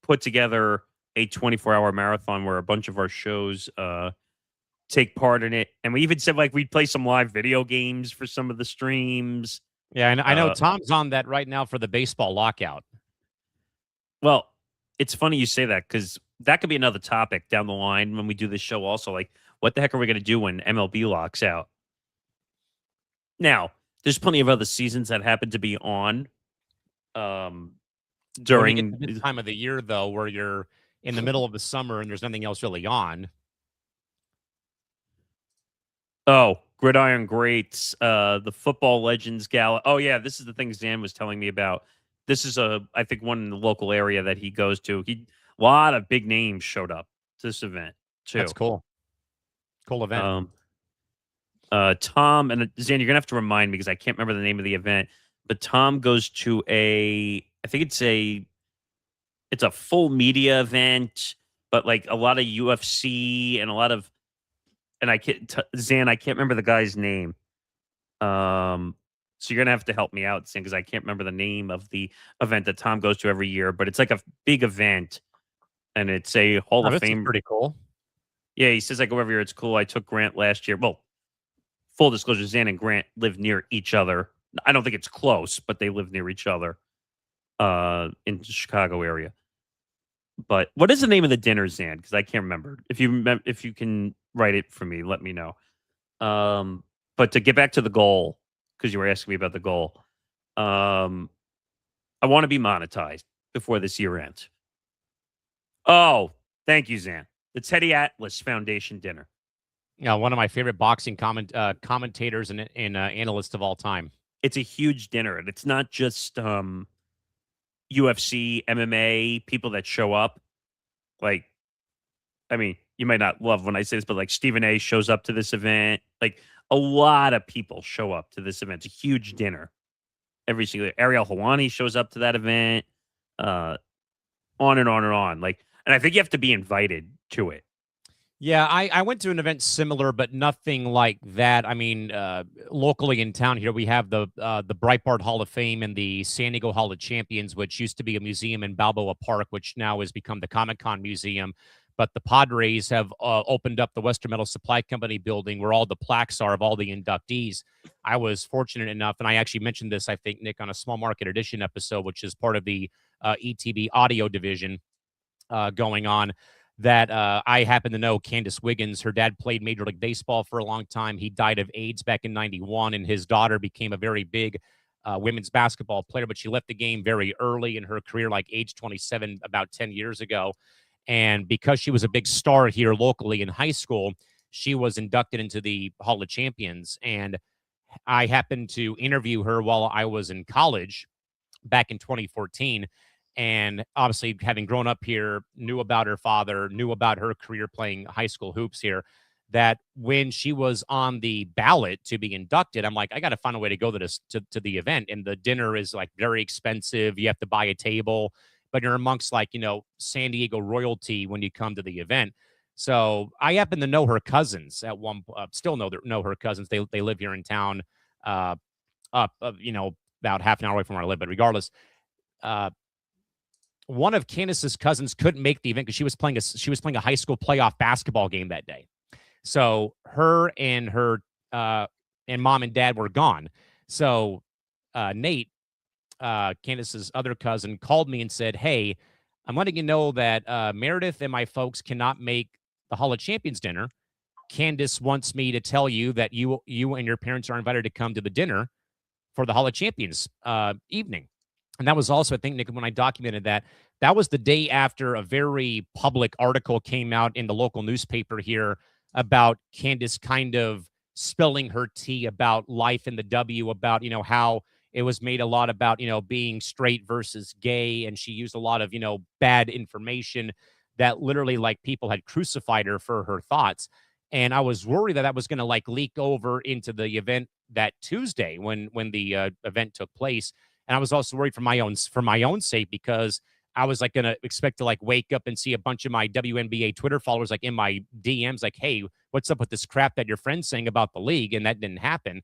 put together a 24-hour marathon where a bunch of our shows take part in it. And we even said we'd play some live video games for some of the streams. Yeah, and I know Tom's on that right now for the baseball lockout. Well, it's funny you say that because that could be another topic down the line when we do this show also. Like, what the heck are we going to do when MLB locks out? Now, there's plenty of other seasons that happen to be on during this time of the year, though, where you're in the middle of the summer and there's nothing else really on. Oh, Gridiron Greats, the Football Legends Gala. Oh, yeah, this is the thing Zan was telling me about. This is I think one in the local area that he goes to. A lot of big names showed up to this event, too. That's cool. Cool event. Tom, and Zan, you're going to have to remind me because I can't remember the name of the event, but Tom goes to I think it's a full media event, but like a lot of UFC and a lot of and I can't Zan, I can't remember the guy's name. So you're gonna have to help me out, Zan, because I can't remember the name of the event that Tom goes to every year. But it's like a big event, and it's a Hall Oh, of this is Fame. pretty cool. Yeah, he says I go every year. It's cool. I took Grant last year. Well, full disclosure, Zan and Grant live near each other. I don't think it's close, but they live near each other in the Chicago area. But what is the name of the dinner, Zan? Because I can't remember. If you can write it for me, let me know. But to get back to the goal, because you were asking me about the goal, I want to be monetized before this year ends. Oh, thank you, Zan. The Teddy Atlas Foundation dinner. Yeah, one of my favorite boxing commentators and analysts of all time. It's a huge dinner, and it's not just UFC, MMA, people that show up. Like, I mean, you might not love when I say this, but like Stephen A shows up to this event. Like, a lot of people show up to this event. It's a huge dinner. Every single Ariel Helwani shows up to that event. On and on and on. Like, and I think you have to be invited to it. Yeah, I went to an event similar, but nothing like that. I mean, locally in town here, we have the Breitbart Hall of Fame and the San Diego Hall of Champions, which used to be a museum in Balboa Park, which now has become the Comic-Con Museum. But the Padres have opened up the Western Metal Supply Company building where all the plaques are of all the inductees. I was fortunate enough, and I actually mentioned this, I think, Nick, on a Small Market Edition episode, which is part of the ETB audio division going on, that I happen to know Candace Wiggins. Her dad played Major League Baseball for a long time. He died of AIDS back in 91, and his daughter became a very big women's basketball player, but she left the game very early in her career, like age 27, about 10 years ago. And because she was a big star here locally in high school, she was inducted into the Hall of Champions. And I happened to interview her while I was in college back in 2014. And obviously, having grown up here, knew about her father, knew about her career playing high school hoops here, that when she was on the ballot to be inducted, I'm like, I got to find a way to go to this to the event. And the dinner is like very expensive. You have to buy a table, but you're amongst like, San Diego royalty when you come to the event. So I happen to know her cousins at one, still know her cousins. They live here in town, about half an hour away from where I live. But regardless, one of Candace's cousins couldn't make the event because she was playing a high school playoff basketball game that day. So her and mom and dad were gone. So Nate, Candace's other cousin, called me and said, "Hey, I'm letting you know that Meredith and my folks cannot make the Hall of Champions dinner. Candace wants me to tell you that you and your parents are invited to come to the dinner for the Hall of Champions evening." And that was also, I think, Nick, when I documented that was the day after a very public article came out in the local newspaper here about Candace kind of spilling her tea about life in the W, about, how it was made a lot about, being straight versus gay. And she used a lot of, bad information that literally like people had crucified her for her thoughts. And I was worried that was going to like leak over into the event that Tuesday when the event took place. And I was also worried for my own sake, because I was like going to expect to like wake up and see a bunch of my WNBA Twitter followers like in my DMs, like, "Hey, what's up with this crap that your friend's saying about the league?" And that didn't happen.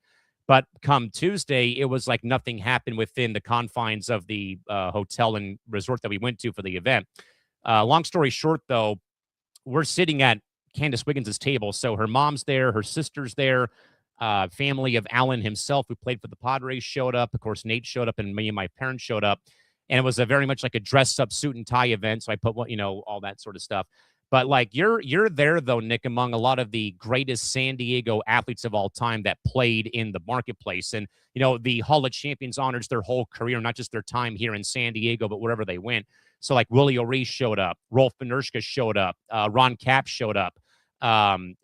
But come Tuesday, it was like nothing happened within the confines of the hotel and resort that we went to for the event. Long story short, though, we're sitting at Candace Wiggins' table. So her mom's there, her sister's there, family of Allen himself, who played for the Padres, showed up. Of course, Nate showed up, and me and my parents showed up. And it was a very much like a dress-up suit and tie event. So I put, all that sort of stuff. But like you're there though, Nick, among a lot of the greatest San Diego athletes of all time that played in the marketplace. And the Hall of Champions honors their whole career, not just their time here in San Diego, but wherever they went. So like Willie O'Ree showed up, Rolf Benershka showed up, Ron Kapp showed up,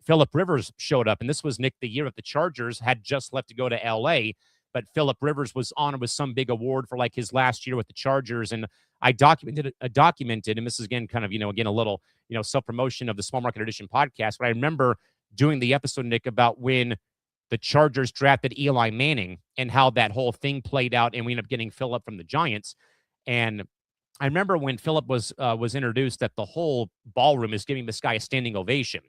Phillip Rivers showed up. And this was, Nick, the year that the Chargers had just left to go to LA. But Phillip Rivers was honored with some big award for like his last year with the Chargers. And I documented, and this is again, kind of, again, a little, self-promotion of the Small Market Edition podcast. But I remember doing the episode, Nick, about when the Chargers drafted Eli Manning and how that whole thing played out. And we ended up getting Phillip from the Giants. And I remember when Phillip was introduced, that the whole ballroom is giving this guy a standing ovation.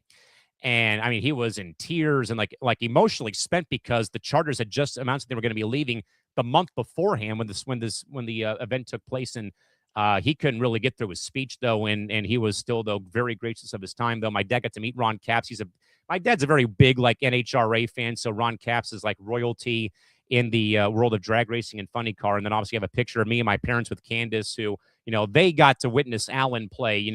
And I mean, he was in tears and like emotionally spent because the Chargers had just announced they were going to be leaving the month beforehand when the event took place, and he couldn't really get through his speech though, and he was still though very gracious of his time though. My dad got to meet Ron Capps. My dad's a very big like NHRA fan, so Ron Capps is like royalty in the world of drag racing and funny car. And then obviously I have a picture of me and my parents with Candace, who they got to witness Alan play.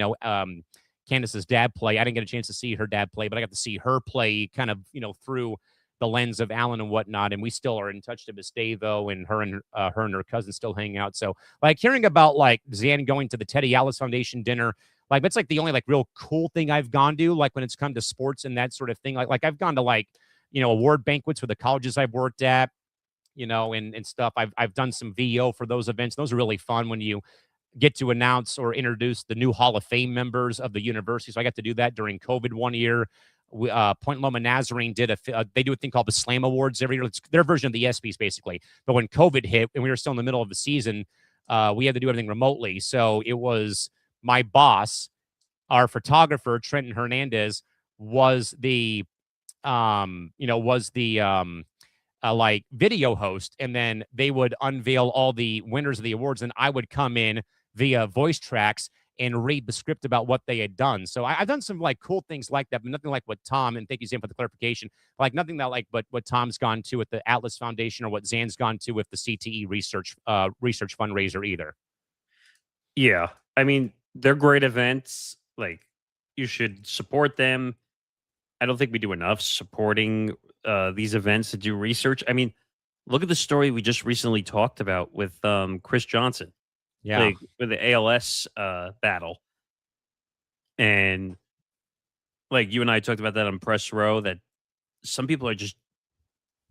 Candace's dad play. I didn't get a chance to see her dad play, but I got to see her play kind of, through the lens of Alan and whatnot. And we still are in touch to this day, though. And her and her cousin still hang out. So like hearing about like Zan going to the Teddy Alice Foundation dinner, like that's like the only like real cool thing I've gone to, like when it's come to sports and that sort of thing. Like I've gone to like, award banquets for the colleges I've worked at, and stuff. I've done some VO for those events. Those are really fun when you get to announce or introduce the new Hall of Fame members of the university. So I got to do that during COVID one year. Point Loma Nazarene did they do a thing called the Slam Awards every year. It's their version of the ESPYs, basically. But when COVID hit and we were still in the middle of the season, we had to do everything remotely. So it was my boss, our photographer, Trenton Hernandez, was the like video host, and then they would unveil all the winners of the awards, and I would come in via voice tracks and read the script about what they had done. So I've done some like cool things like that, but nothing like what Tom, and thank you, Zan, for the clarification, like nothing that like what Tom's gone to with the Atlas Foundation or what Zan's gone to with the CTE research fundraiser either. Yeah. I mean, they're great events. Like, you should support them. I don't think we do enough supporting these events to do research. I mean, look at the story we just recently talked about with Chris Johnson. Yeah. Like with the ALS battle. And like you and I talked about that on Press Row, that some people are just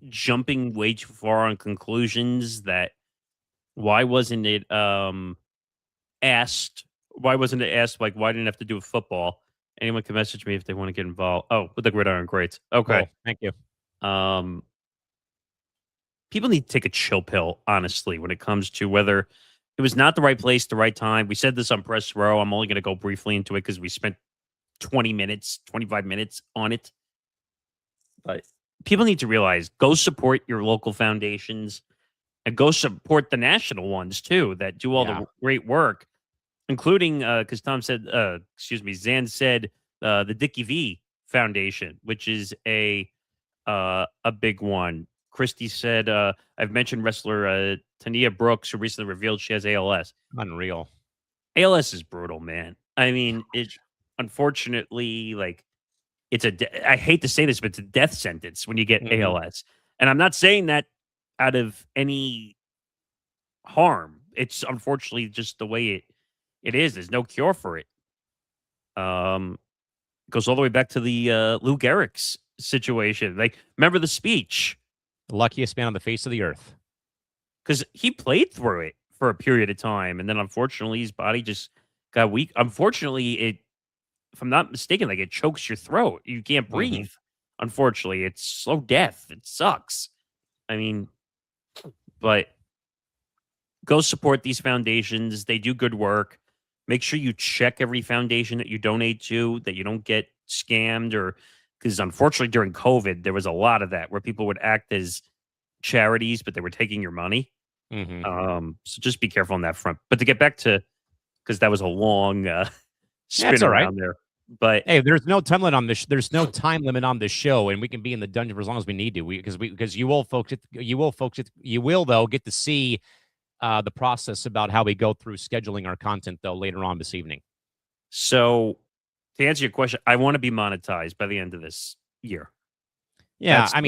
jumping way too far on conclusions. That why wasn't it asked? Why wasn't it asked, like, why didn't it have to do with football? Anyone can message me if they want to get involved. Oh, with the gridiron greats. Okay. Cool. Thank you. People need to take a chill pill, honestly, when it comes to whether it was not the right place, the right time. We said this on Press Row. I'm only going to go briefly into it because we spent 20 minutes, 25 minutes on it. But people need to realize, go support your local foundations and go support the national ones too that do all the great work, including, because Tom said, Zan said the Dickie V Foundation, which is a big one. Christy said, I've mentioned wrestler Tania Brooks, who recently revealed she has ALS. Unreal. ALS is brutal, man. I mean, it unfortunately, like, I hate to say this, but it's a death sentence when you get ALS. And I'm not saying that out of any harm. It's unfortunately just the way it is. There's no cure for it. Goes all the way back to the Lou Gehrig's situation. Like, remember the speech? The luckiest man on the face of the earth. Because he played through it for a period of time, and then unfortunately his body just got weak. Unfortunately, if I'm not mistaken, like, it chokes your throat. You can't breathe. Unfortunately, it's slow death. It sucks. I mean, but go support these foundations. They do good work. Make sure you check every foundation that you donate to, that you don't get scammed, or because unfortunately during COVID, there was a lot of that where people would act as charities, but they were taking your money. So just be careful on that front. But to get back to, because that was a long spin around there. But hey, there's no time limit on this. There's no time limit on this show, and we can be in the dungeon for as long as we need to. Because you will though get to see the process about how we go through scheduling our content though later on this evening. So to answer your question, I want to be monetized by the end of this year. Yeah, I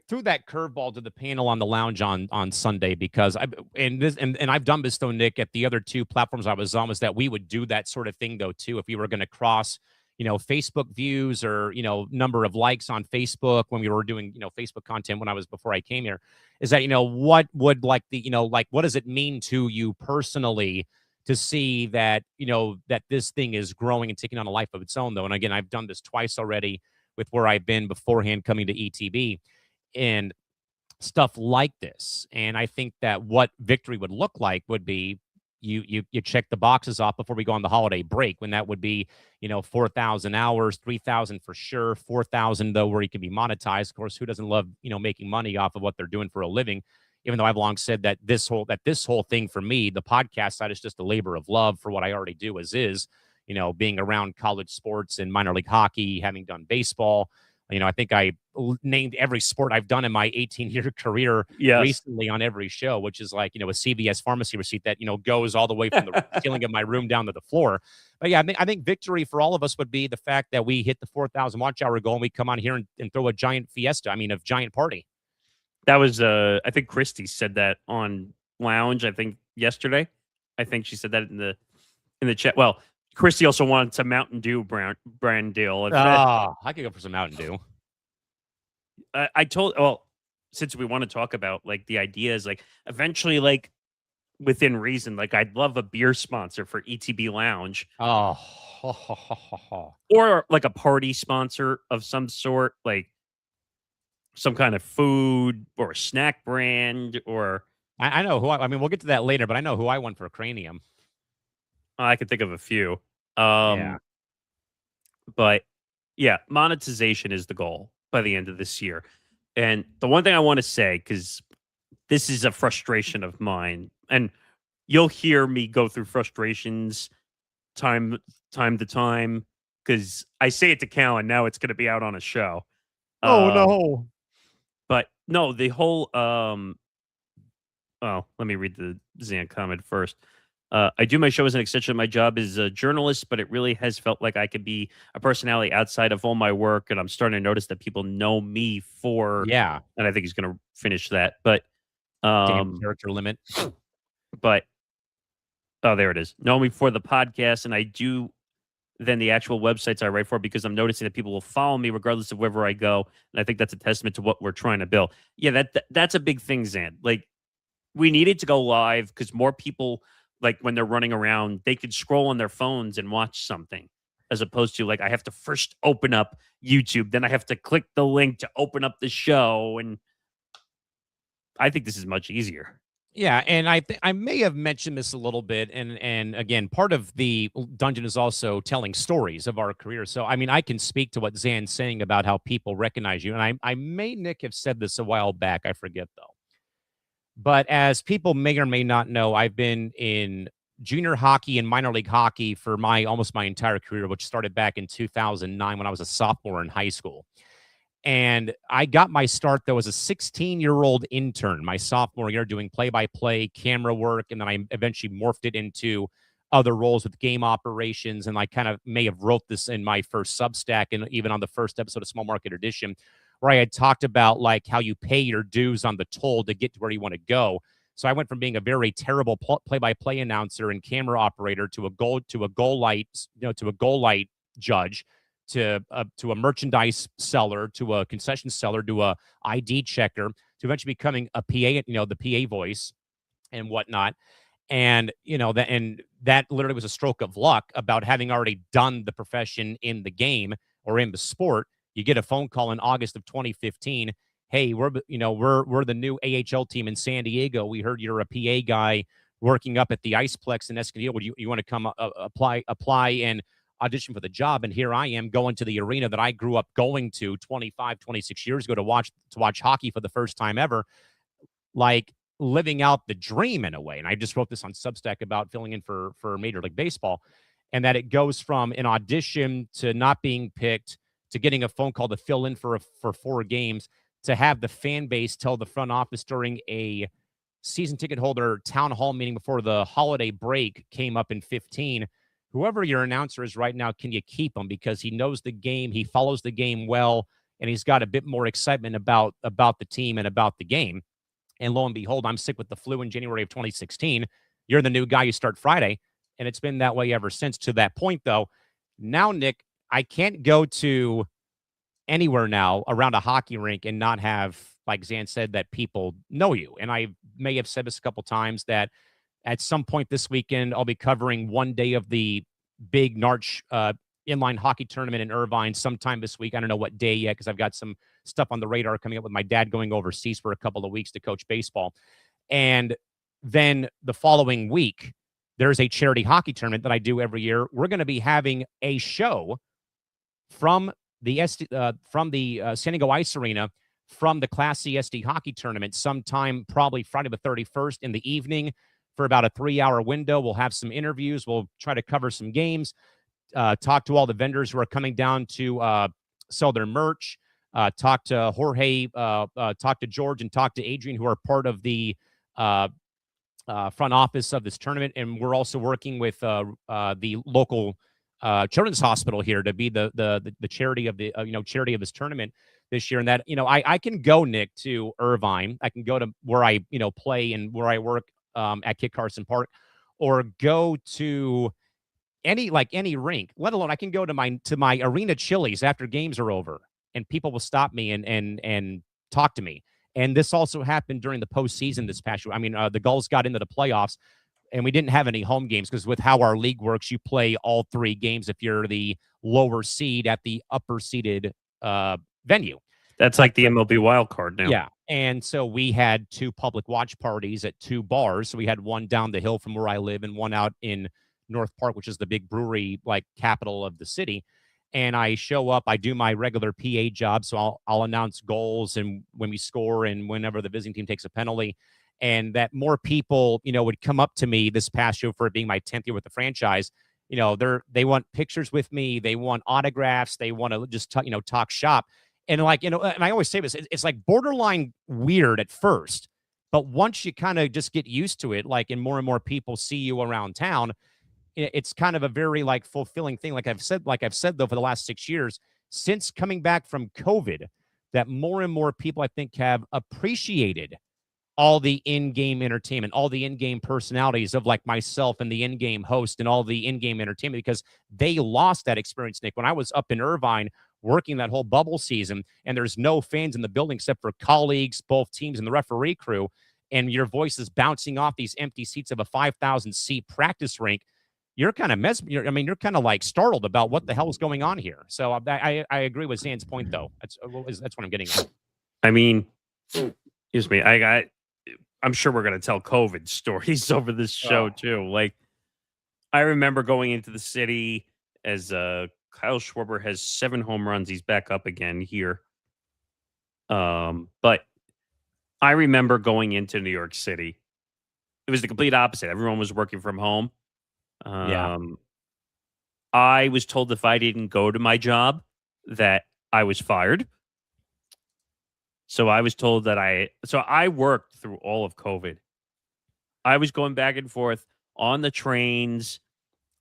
threw that curveball to the panel on the lounge on Sunday because I've done this though, Nick, at the other two platforms I was on, was that we would do that sort of thing though too if we were going to cross, Facebook views or number of likes on Facebook when we were doing Facebook content before I came here, is that what would what does it mean to you personally to see that that this thing is growing and taking on a life of its own though. And again, I've done this twice already with where I've been beforehand coming to ETB and stuff like this. And I think that what victory would look like would be, you check the boxes off before we go on the holiday break, when that would be, 4,000 hours, 3,000 for sure, 4,000 though where you can be monetized. Of course, who doesn't love, making money off of what they're doing for a living? Even though I've long said that this whole thing for me, the podcast side, is just a labor of love for what I already do as is, being around college sports and minor league hockey, having done baseball. I think I named every sport I've done in my 18-year career Yes. recently on every show, which is like, a CVS pharmacy receipt that, goes all the way from the ceiling of my room down to the floor. But yeah, I think victory for all of us would be the fact that we hit the 4,000 watch hour goal and we come on here and throw a giant fiesta. A giant party. That was, I think Christy said that on Lounge, I think yesterday. I think she said that in the chat. Well, Christy also wanted some Mountain Dew brand deal. I could go for some Mountain Dew. Since we want to talk about like the ideas, like eventually, like within reason, like I'd love a beer sponsor for ETB Lounge. Oh, or like a party sponsor of some sort, like some kind of food or a snack brand, or I know who we'll get to that later, but I know who I want for Cranium. I could think of a few. Yeah. But yeah, monetization is the goal by the end of this year. And the one thing I want to say, because this is a frustration of mine, and you'll hear me go through frustrations time to time, because I say it to Callan, now it's going to be out on a show. No. But no, the whole let me read the Zan comment first. I do my show as an extension of my job as a journalist, but it really has felt like I could be a personality outside of all my work, and I'm starting to notice that people know me for. Yeah. And I think he's going to finish that, but Damn character limit. But there it is. Know me for the podcast, and I do then the actual websites I write for, because I'm noticing that people will follow me regardless of wherever I go, and I think that's a testament to what we're trying to build. Yeah, that's a big thing, Zan. Like, we needed to go live because more people, like when they're running around, they could scroll on their phones and watch something, as opposed to like I have to first open up YouTube, then I have to click the link to open up the show, and I think this is much easier. Yeah, and I may have mentioned this a little bit, and again, part of the dungeon is also telling stories of our career. So I can speak to what Zan's saying about how people recognize you, and I may, Nick, have said this a while back. I forget though. But as people may or may not know, I've been in junior hockey and minor league hockey for almost my entire career, which started back in 2009 when I was a sophomore in high school. And I got my start, though, as a 16-year-old intern, my sophomore year, doing play-by-play camera work. And then I eventually morphed it into other roles with game operations. And I kind of may have wrote this in my first Substack, and even on the first episode of Small Market Edition, where I had talked about like how you pay your dues on the toll to get to where you want to go. So I went from being a very terrible play-by-play announcer and camera operator to a goal light judge, to a merchandise seller, to a concession seller, to a ID checker, to eventually becoming a PA, the PA voice and whatnot. And that literally was a stroke of luck about having already done the profession in the game or in the sport. You get a phone call in August of 2015. Hey, we're the new AHL team in San Diego. We heard you're a PA guy working up at the Iceplex in Escondido. Would you want to come apply and audition for the job? And here I am going to the arena that I grew up going to 25, 26 years ago to watch hockey for the first time ever, like living out the dream in a way. And I just wrote this on Substack about filling in for Major League Baseball, and that it goes from an audition to not being picked to getting a phone call to fill in for 4 games, to have the fan base tell the front office during a season ticket holder town hall meeting before the holiday break came up in 15. Whoever your announcer is right now, can you keep him? Because he knows the game, he follows the game well, and he's got a bit more excitement about the team and about the game. And lo and behold, I'm sick with the flu in January of 2016. You're the new guy, you start Friday. And it's been that way ever since. To that point, though, now, Nick, I can't go to anywhere now around a hockey rink and not have, like Zan said, that people know you. And I may have said this a couple times that at some point this weekend, I'll be covering one day of the big Narch inline hockey tournament in Irvine sometime this week. I don't know what day yet, because I've got some stuff on the radar coming up with my dad going overseas for a couple of weeks to coach baseball. And then the following week, there's a charity hockey tournament that I do every year. We're going to be having a show from the San Diego Ice Arena from the Class C SD hockey tournament sometime probably Friday the 31st in the evening for about a 3-hour window. We'll have some interviews. We'll try to cover some games, talk to all the vendors who are coming down to sell their merch, talk to Jorge, talk to George, and talk to Adrian, who are part of the front office of this tournament. And we're also working with the local children's hospital here to be the charity of the charity of this tournament this year. And that, I can go, Nick, to Irvine. I can go to where I play and where I work at Kit Carson Park, or go to any rink, let alone I can go to my arena Chili's after games are over, and people will stop me and talk to me. And this also happened during the postseason this past year. I mean, the Gulls got into the playoffs, and we didn't have any home games because with how our league works, you play all 3 games if you're the lower seed at the upper seeded venue. That's like the MLB wild card now. Yeah. And so we had 2 public watch parties at 2 bars. So we had one down the hill from where I live and one out in North Park, which is the big brewery, capital of the city. And I show up, I do my regular PA job. So I'll announce goals and when we score and whenever the visiting team takes a penalty. And that more people, would come up to me this past year for it being my 10th year with the franchise. They want pictures with me. They want autographs. They want to just, talk shop. And and I always say this, it's like borderline weird at first, but once you kind of just get used to it, and more and more people see you around town, it's kind of a very fulfilling thing. Like I've said though, for the last 6 years since coming back from COVID, that more and more people I think have appreciated all the in-game entertainment, all the in-game personalities of myself and the in-game host and all the in-game entertainment, because they lost that experience, Nick. When I was up in Irvine working that whole bubble season and there's no fans in the building except for colleagues, both teams, and the referee crew, and your voice is bouncing off these empty seats of a 5,000 seat practice rink, you're kind of you're kind of startled about what the hell is going on here. So I agree with Zan's point, though. That's what I'm getting at. I mean, excuse me, I'm sure we're going to tell COVID stories over this show too. I remember going into the city as Kyle Schwarber has 7 home runs. He's back up again here. But I remember going into New York City. It was the complete opposite. Everyone was working from home. I was told if I didn't go to my job that I was fired. So I was told that I worked through all of COVID. I was going back and forth on the trains.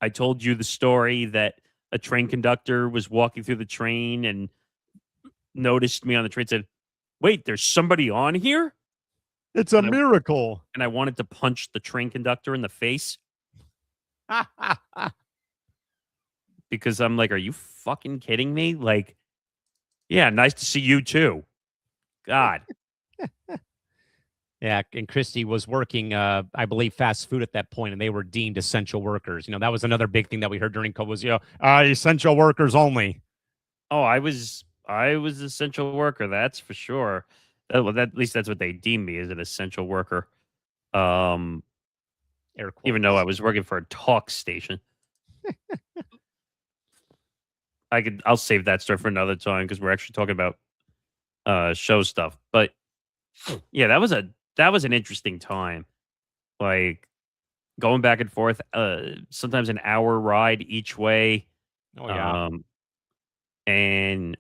I told you the story that a train conductor was walking through the train and noticed me on the train, said, "Wait, there's somebody on here?" It's a miracle. And I wanted to punch the train conductor in the face. Because I'm like, are you fucking kidding me? Yeah, nice to see you too. God. Yeah, and Christie was working, I believe, fast food at that point, and they were deemed essential workers. That was another big thing that we heard during COVID was, essential workers only. Oh, I was essential worker, that's for sure. At least that's what they deemed me, as an essential worker. Even though I was working for a talk station. I'll save that story for another time because we're actually talking about show stuff. But yeah, that was an interesting time. Going back and forth, sometimes an hour ride each way. Oh yeah. And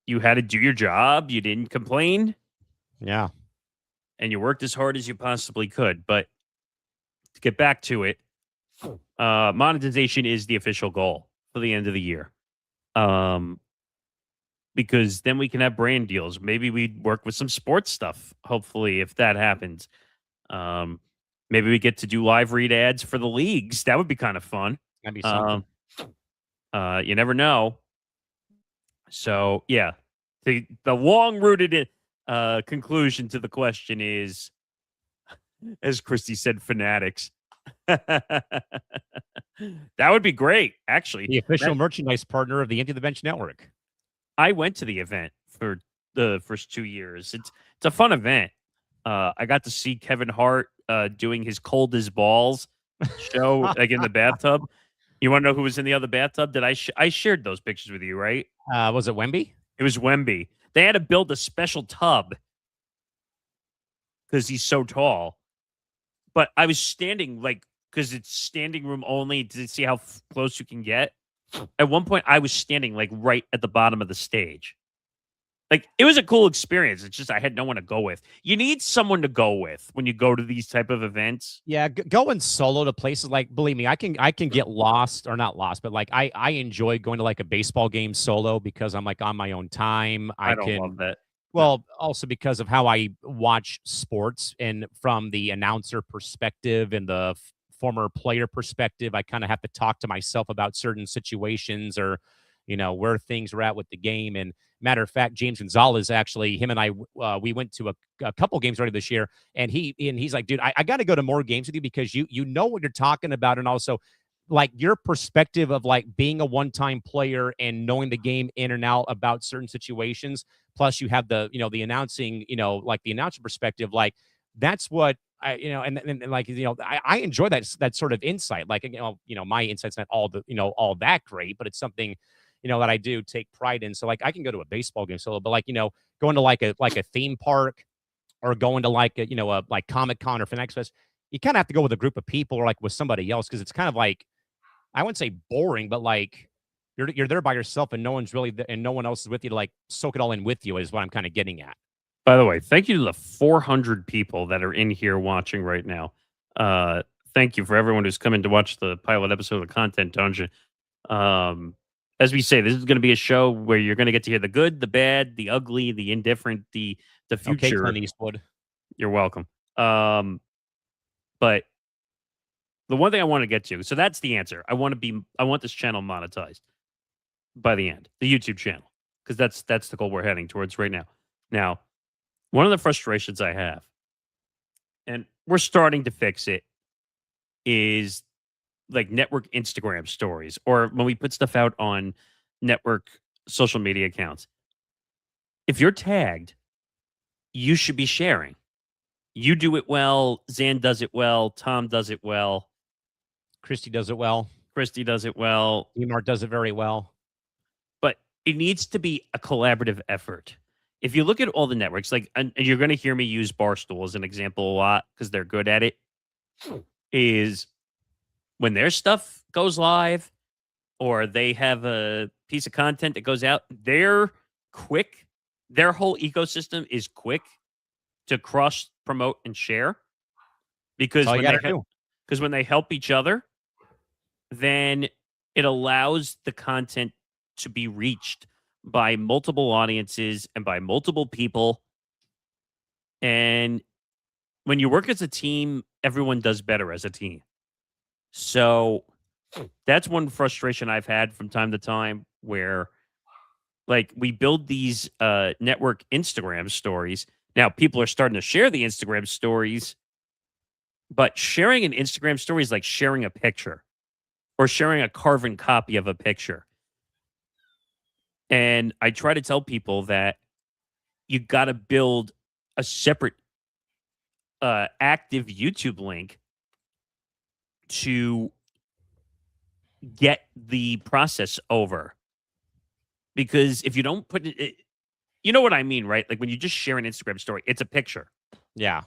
you had to do your job. You didn't complain. Yeah. And you worked as hard as you possibly could. But to get back to it, monetization is the official goal for the end of the year. Because then we can have brand deals. Maybe we work with some sports stuff, hopefully, if that happens. Maybe we get to do live read ads for the leagues. That would be kind of fun. That'd be something. You never know. So, yeah. The long-rooted conclusion to the question is, as Christy said, fanatics. That would be great, actually. The official merchandise partner of the Empty the Bench Network. I went to the event for the first 2 years. It's a fun event. I got to see Kevin Hart doing his Cold as Balls show, like in the bathtub. You want to know who was in the other bathtub? Did I shared those pictures with you, right? Was it Wemby? It was Wemby. They had to build a special tub because he's so tall. But I was standing because it's standing room only to see how close you can get. At one point, I was standing like right at the bottom of the stage. Like, it was a cool experience. It's just I had no one to go with. You need someone to go with when you go to these type of events. Yeah, going solo to places like, believe me, I can get lost, or not lost, but like I enjoy going to like a baseball game solo because I'm like on my own time. I don't love that. Well, also because of how I watch sports and from the announcer perspective and the former player perspective, I kind of have to talk to myself about certain situations or, where things are at with the game. And matter of fact, James Gonzalez, actually, him and I, we went to a couple games already this year, and he's like, dude, I got to go to more games with you because you know what you're talking about, and also like your perspective of like being a one-time player and knowing the game in and out about certain situations. Plus, you have the the announcing, like the announcer perspective, like that's what I, and like I enjoy that sort of insight. Like my insight's not all all that great, but it's something that I do take pride in. So like I can go to a baseball game solo, but like going to like a theme park or going to like a like Comic Con or Fanatics Fest, you kind of have to go with a group of people or like with somebody else because it's kind of like I wouldn't say boring, but like you're there by yourself and no one's really and no one else is with you to like soak it all in with you is what I'm kind of getting at. By the way, thank you to the 400 people that are in here watching right now. Thank you for everyone who's coming to watch the pilot episode of the Content Dungeon. As we say, this is going to be a show where you're going to get to hear the good, the bad, the ugly, the indifferent, the future. Okay, Clint Eastwood. You're welcome. But the one thing I want to get to, so that's the answer. I want this channel monetized by the end, the YouTube channel, because that's the goal we're heading towards right now. Now, one of the frustrations I have, and we're starting to fix it, is like network Instagram stories or when we put stuff out on network social media accounts. If you're tagged, you should be sharing. You do it well. Zan does it well. Tom does it well. Christy does it well. Christy does it well. Emart does it very well. But it needs to be a collaborative effort. If you look at all the networks, like, and you're going to hear me use Barstool as an example a lot because they're good at it, is when their stuff goes live or they have a piece of content that goes out, they're quick. Their whole ecosystem is quick to cross promote and share because when they help each other, then it allows the content to be reached by multiple audiences and by multiple people. And when you work as a team, everyone does better as a team. So that's one frustration I've had from time to time where like we build these network Instagram stories. Now people are starting to share the Instagram stories, but sharing an Instagram story is like sharing a picture or sharing a carbon copy of a picture. And I try to tell people that you got to build a separate active YouTube link to get the process over. Because if you don't put it, you know what I mean, right? Like when you just share an Instagram story, it's a picture. Yeah.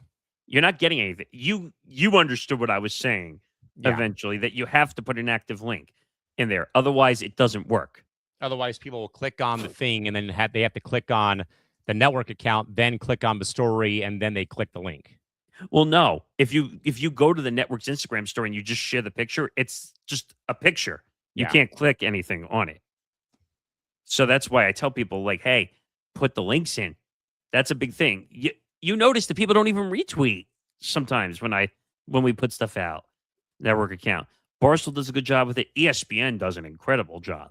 You're not getting anything. You understood what I was saying eventually, that you have to put an active link in there. Otherwise, it doesn't work. Otherwise, people will click on the thing and then they have to click on the network account, then click on the story, and then they click the link. Well, no. If you go to the network's Instagram story and you just share the picture, it's just a picture. You can't click anything on it. So that's why I tell people, like, hey, put the links in. That's a big thing. You notice that people don't even retweet sometimes when we put stuff out. Network account. Barstool does a good job with it. ESPN does an incredible job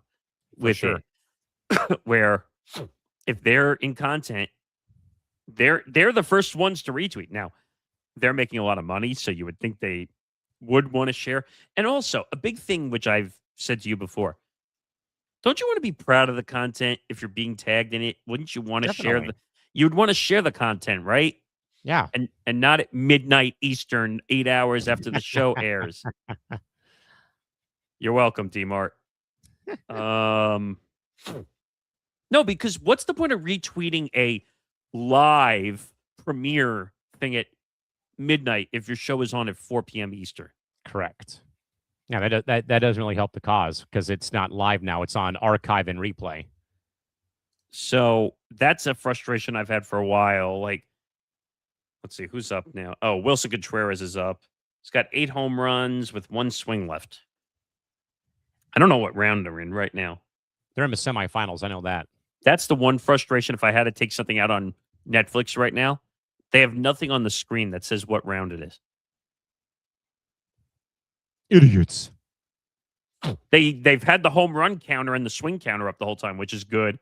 with it. Where if they're in content, they're the first ones to retweet. Now, they're making a lot of money, so you would think they would want to share. And also, a big thing which I've said to you before, don't you want to be proud of the content if you're being tagged in it? Wouldn't you want to share you'd want to share the content, right? Yeah. and not at midnight Eastern, 8 hours after the show airs. You're welcome, D-Mart. No, because what's the point of retweeting a live premiere thing at midnight if your show is on at 4 p.m. Eastern? Correct. Yeah, that doesn't really help the cause because it's not live now. It's on archive and replay. So that's a frustration I've had for a while. Like, let's see, who's up now? Oh, Wilson Contreras is up. He's got 8 home runs with 1 swing left. I don't know what round they're in right now. They're in the semifinals. I know that. That's the one frustration if I had to take something out on Netflix right now. They have nothing on the screen that says what round it is. Idiots. They've had the home run counter and the swing counter up the whole time, which is good.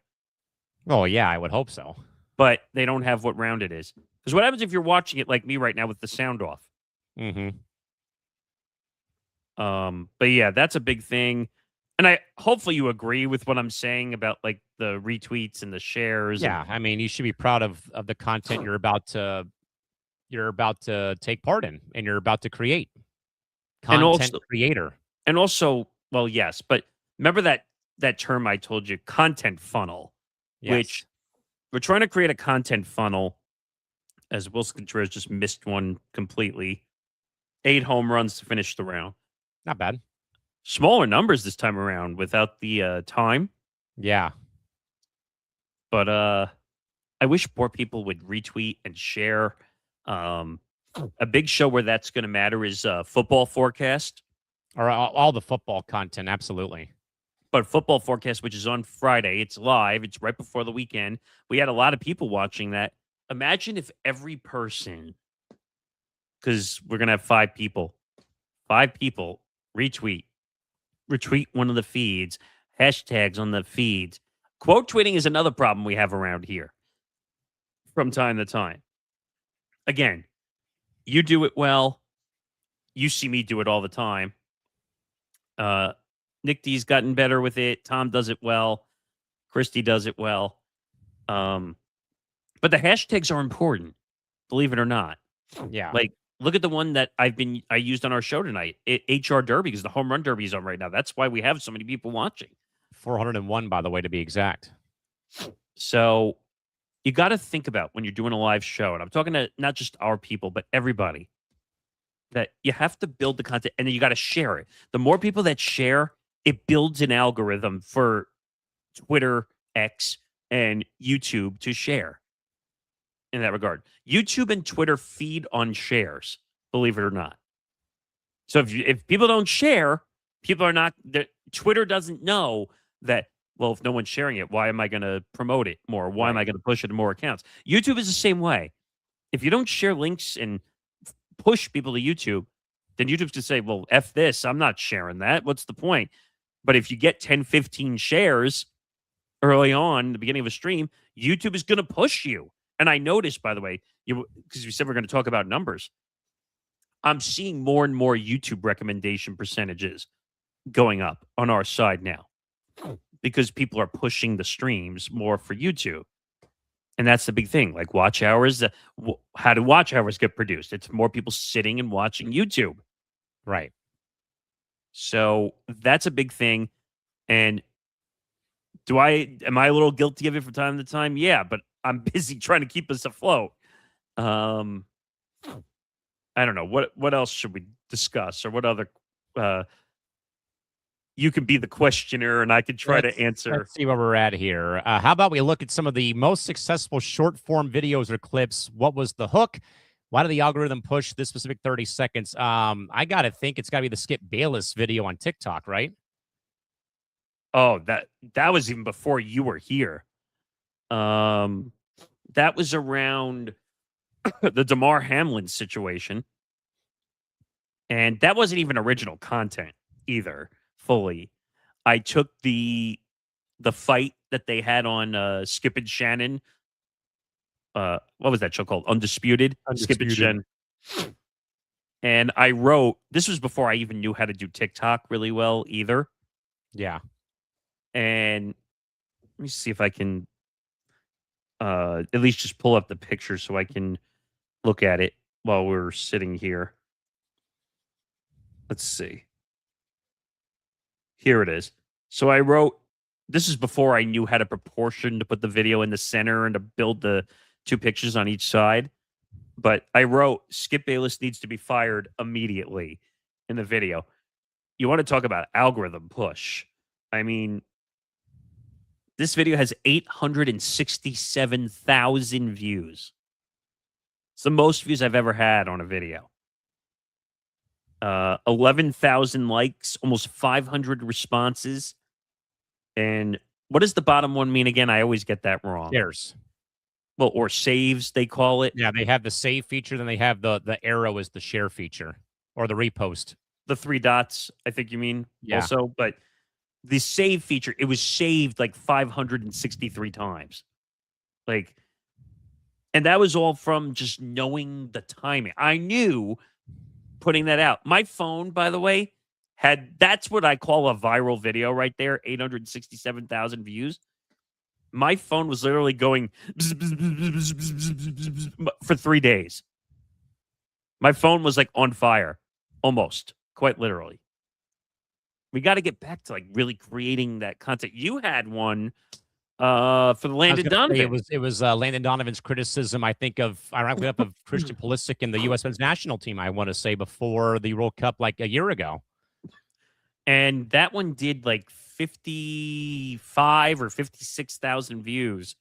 Oh, yeah, I would hope so. But they don't have what round it is. Because what happens if you're watching it like me right now with the sound off? Mm-hmm. But yeah, that's a big thing. And hopefully you agree with what I'm saying about like the retweets and the shares. Yeah, I mean, you should be proud of the content you're about to take part in and you're about to create. Content creator. And also, well, yes, but remember that term I told you, content funnel, Yes. which we're trying to create a content funnel, as Wilson Contreras just missed one completely. 8 home runs to finish the round. Not bad. Smaller numbers this time around without the time. Yeah. But I wish more people would retweet and share. A big show where that's going to matter is Football Forecast. Or all the football content, absolutely. But Football Forecast, which is on Friday, it's live. It's right before the weekend. We had a lot of people watching that. Imagine if every person, because we're going to have 5 people retweet one of the feeds, hashtags on the feeds. Quote tweeting is another problem we have around here from time to time. Again, you do it well. You see me do it all the time. Nick D's gotten better with it. Tom does it well. Christy does it well. But the hashtags are important, believe it or not. Yeah. Like, look at the one that I used on our show tonight, HR Derby, because the home run derby is on right now. That's why we have so many people watching. 401, by the way, to be exact. So you got to think about when you're doing a live show, and I'm talking to not just our people, but everybody, that you have to build the content and then you got to share it. The more people that share, it builds an algorithm for Twitter, X, and YouTube to share in that regard. YouTube and Twitter feed on shares, believe it or not. So if people don't share, people are not, Twitter doesn't know that, well, if no one's sharing it, why am I going to promote it more? Why am I going to push it to more accounts? YouTube is the same way. If you don't share links and push people to YouTube, then YouTube's going to say, well, F this, I'm not sharing that. What's the point? But if you get 10, 15 shares early on, the beginning of a stream, YouTube is going to push you. And I noticed, by the way, because we said we're going to talk about numbers, I'm seeing more and more YouTube recommendation percentages going up on our side now because people are pushing the streams more for YouTube. And that's the big thing. Like watch hours, how do watch hours get produced? It's more people sitting and watching YouTube. Right. So that's a big thing. And am I a little guilty of it from time to time? Yeah, but I'm busy trying to keep us afloat. I don't know. What else should we discuss, or what other you can be the questioner and I can try to answer. Let's see where we're at here. How about we look at some of the most successful short form videos or clips? What was the hook? Why did the algorithm push this specific 30 seconds? I got to think it's got to be the Skip Bayless video on TikTok, right? Oh, that was even before you were here. That was around the Damar Hamlin situation. And that wasn't even original content either, fully. I took the fight that they had on Skip and Shannon. What was that show called? Undisputed. Skip and Shannon. And I wrote, this was before I even knew how to do TikTok really well either. Yeah. And let me see if I can at least just pull up the picture so I can look at it while we're sitting here. Let's see. Here it is. So I wrote, this is before I knew how to proportion to put the video in the center and to build the two pictures on each side. But I wrote, Skip Bayless needs to be fired immediately in the video. You want to talk about algorithm push. I mean, this video has 867,000 views. It's the most views I've ever had on a video. 11,000 likes, almost 500 responses. And what does the bottom one mean again? I always get that wrong. Shares. Well, or saves, they call it. Yeah, they have the save feature, then they have the arrow as the share feature or the repost. The 3 dots, I think you mean also. But the save feature, it was saved like 563 times. Like, and that was all from just knowing the timing. I knew putting that out. My phone, by the way, that's what I call a viral video right there, 867,000 views. My phone was literally going for 3 days. My phone was like on fire, almost, quite literally. We got to get back to like really creating that content. You had one for the Landon Donovan. It was Landon Donovan's criticism, I think, ironically of Christian Pulisic in the U.S. men's national team, I want to say, before the World Cup like a year ago. And that one did like 55 or 56,000 views.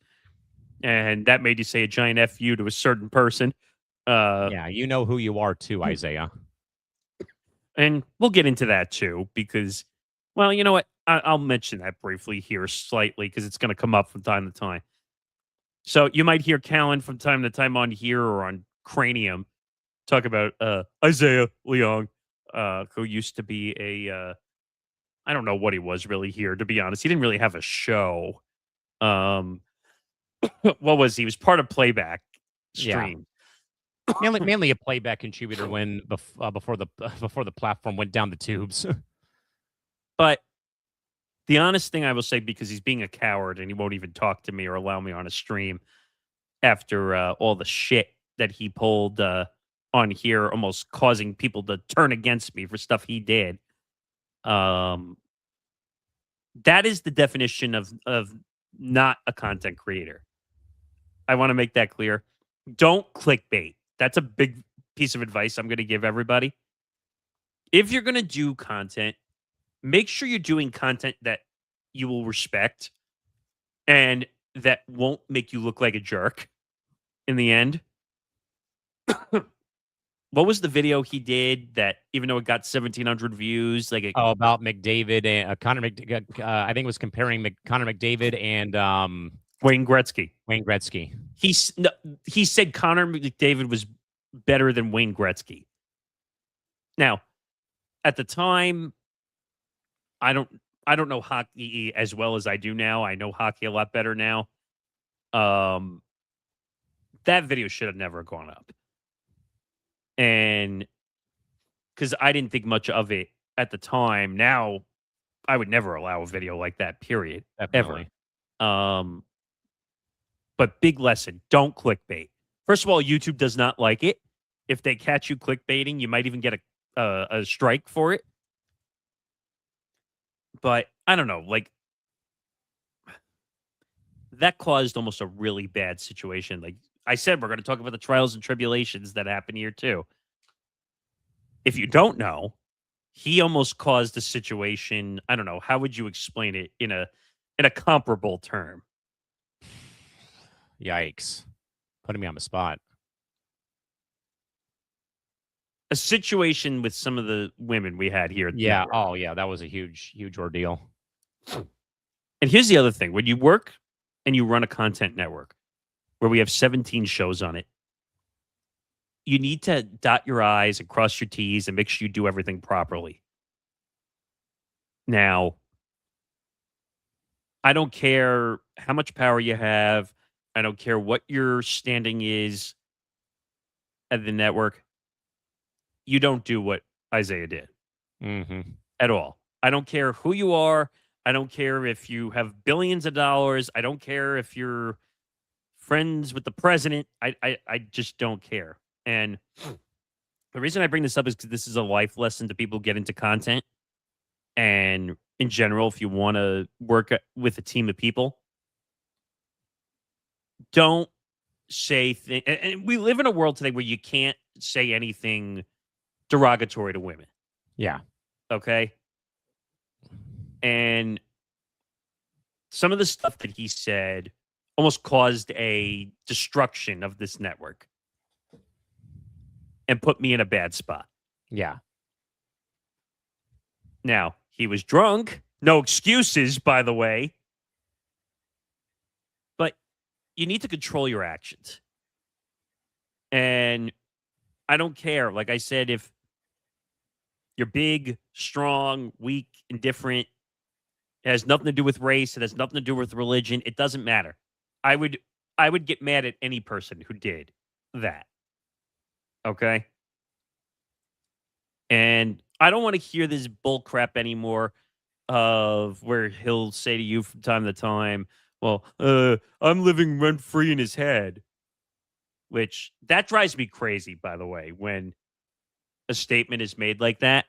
And that made you say a giant FU to a certain person. Yeah, you know who you are too, Isaiah. And we'll get into that too, because, well, you know what? I'll mention that briefly here slightly because it's going to come up from time to time. So you might hear Callan from time to time on here or on Cranium talk about Isaiah Leong, who used to be a, I don't know what he was really here, to be honest. He didn't really have a show. What was he? He was part of Playback Stream. Yeah. mainly a playback contributor when before the platform went down the tubes. But the honest thing I will say, because he's being a coward and he won't even talk to me or allow me on a stream after all the shit that he pulled on here, almost causing people to turn against me for stuff he did. That is the definition of not a content creator. I want to make that clear. Don't clickbait. That's a big piece of advice I'm going to give everybody. If you're going to do content, make sure you're doing content that you will respect and that won't make you look like a jerk in the end. What was the video he did that, even though it got 1,700 views, like about McDavid and Connor I think it was comparing Connor McDavid and Wayne Gretzky. Wayne Gretzky. He said Connor McDavid was better than Wayne Gretzky. Now, at the time, I don't know hockey as well as I do now. I know hockey a lot better now. That video should have never gone up. And because I didn't think much of it at the time. Now, I would never allow a video like that, period. Definitely. Ever. But big lesson, don't clickbait. First of all, YouTube does not like it. If they catch you clickbaiting, you might even get a strike for it. But I don't know, like, that caused almost a really bad situation. Like I said, we're going to talk about the trials and tribulations that happen here too. If you don't know, he almost caused a situation. I don't know. How would you explain it in a comparable term? Yikes. Putting me on the spot. A situation with some of the women we had here. Yeah. Oh, yeah. That was a huge, huge ordeal. And here's the other thing. When you work and you run a content network where we have 17 shows on it, you need to dot your I's and cross your T's and make sure you do everything properly. Now, I don't care how much power you have. I don't care what your standing is at the network. You don't do what Isaiah did at all. I don't care who you are. I don't care if you have billions of dollars. I don't care if you're friends with the president. I just don't care. And the reason I bring this up is because this is a life lesson to people get into content. And in general, if you want to work with a team of people, don't say things. And we live in a world today where you can't say anything derogatory to women. Yeah. Okay. And some of the stuff that he said almost caused a destruction of this network and put me in a bad spot. Yeah. Now, he was drunk. No excuses, by the way. But you need to control your actions. And I don't care. Like I said, if you're big, strong, weak, indifferent, it has nothing to do with race, it has nothing to do with religion, it doesn't matter. I would get mad at any person who did that. Okay? And I don't want to hear this bull crap anymore of where he'll say to you from time to time, well, I'm living rent free in his head. Which that drives me crazy, by the way, when a statement is made like that.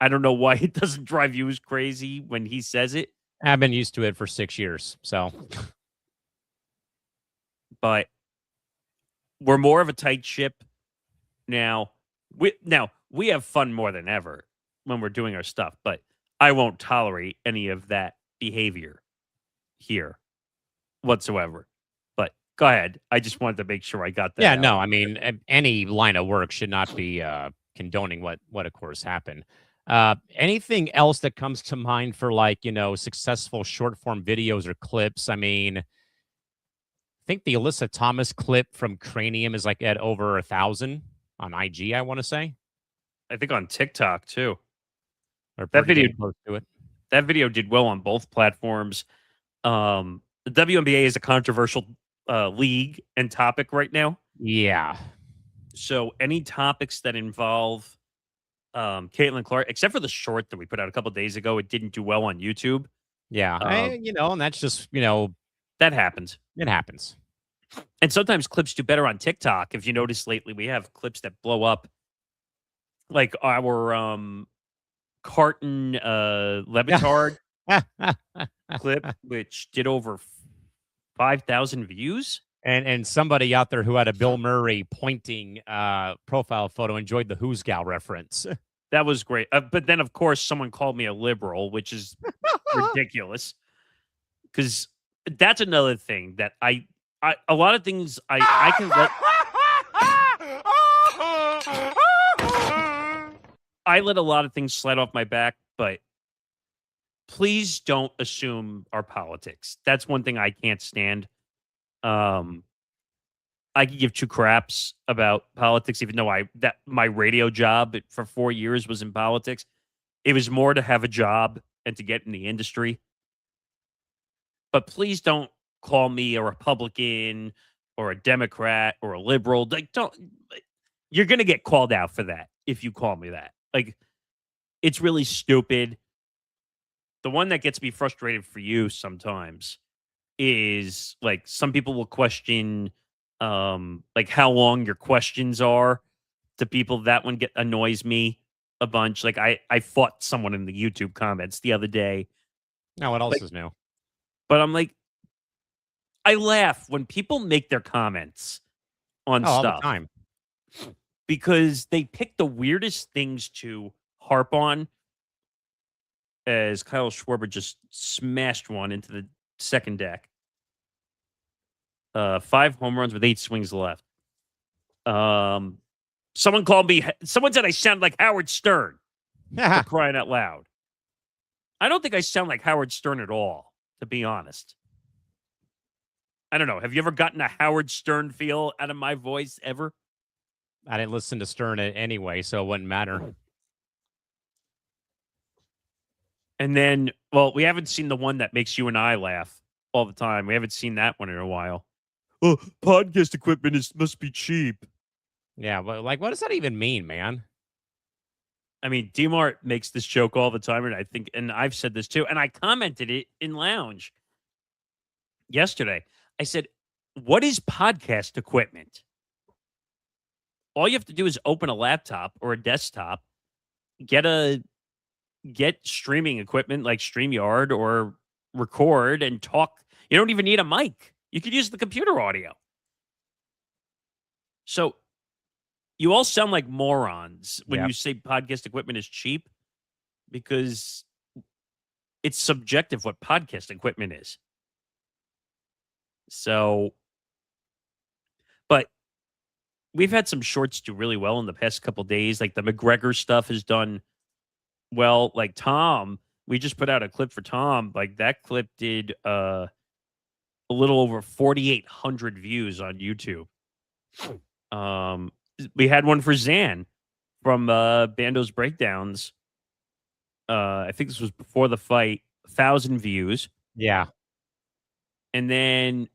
I don't know why it doesn't drive you as crazy when he says it. I've been used to it for 6 years, so. But we're more of a tight ship now. We have fun more than ever when we're doing our stuff, but I won't tolerate any of that behavior here whatsoever. But go ahead. I just wanted to make sure I got that. Yeah, out. no, I mean, any line of work should not be condoning what of course happened. Anything else that comes to mind for, like, successful short form videos or clips? I mean, I think the Alyssa Thomas clip from Cranium is like at over 1,000 on IG, I want to say. I think on TikTok too. Or That video close to it. That video did well on both platforms. The WNBA is a controversial league and topic right now. Yeah. So any topics that involve Caitlin Clark, except for the short that we put out a couple of days ago, it didn't do well on YouTube. Yeah. And that's just, That happens. it happens. And sometimes clips do better on TikTok. If you notice lately, we have clips that blow up. Like our Carton Levitard clip, which did over 5,000 views. And somebody out there who had a Bill Murray pointing profile photo enjoyed the Who's Gal reference. That was great. But then, of course, someone called me a liberal, which is ridiculous. Because that's another thing that I a lot of things I can let. I let a lot of things slide off my back, but please don't assume our politics. That's one thing I can't stand. I could give two craps about politics, even though my radio job for 4 years was in politics. It was more to have a job and to get in the industry. But please don't call me a Republican or a Democrat or a liberal. Like, you're going to get called out for that if you call me that. Like, it's really stupid. The one that gets me frustrated for you sometimes is, like, some people will question, like, how long your questions are to people. That one annoys me a bunch. Like, I fought someone in the YouTube comments the other day. Now, what else is new? But I'm like, I laugh when people make their comments on all stuff the time. because they pick the weirdest things to harp on. As Kyle Schwarber just smashed one into the second deck. 5 home runs with 8 swings left. Someone said I sound like Howard Stern. For crying out loud. I don't think I sound like Howard Stern at all, to be honest. I don't know. Have you ever gotten a Howard Stern feel out of my voice ever? I didn't listen to Stern anyway, so it wouldn't matter. And then, well, we haven't seen the one that makes you and I laugh all the time. We haven't seen that one in a while. Oh, podcast equipment must be cheap. Yeah, but like, what does that even mean, man? I mean, D-Mart makes this joke all the time, and I think, and I've said this too, and I commented it in Lounge yesterday. I said, what is podcast equipment? all you have to do is open a laptop or a desktop, get streaming equipment like StreamYard or record and talk. You don't even need a mic. You could use the computer audio. So you all sound like morons when you say podcast equipment is cheap, because it's subjective what podcast equipment is. So, but we've had some shorts do really well in the past couple days. Like the McGregor stuff has done well. Like Tom, we just put out a clip for Tom. Like that clip did a little over 4,800 views on YouTube. We had one for Zan from Bando's Breakdowns. I think this was before the fight. 1,000 views. Yeah. And then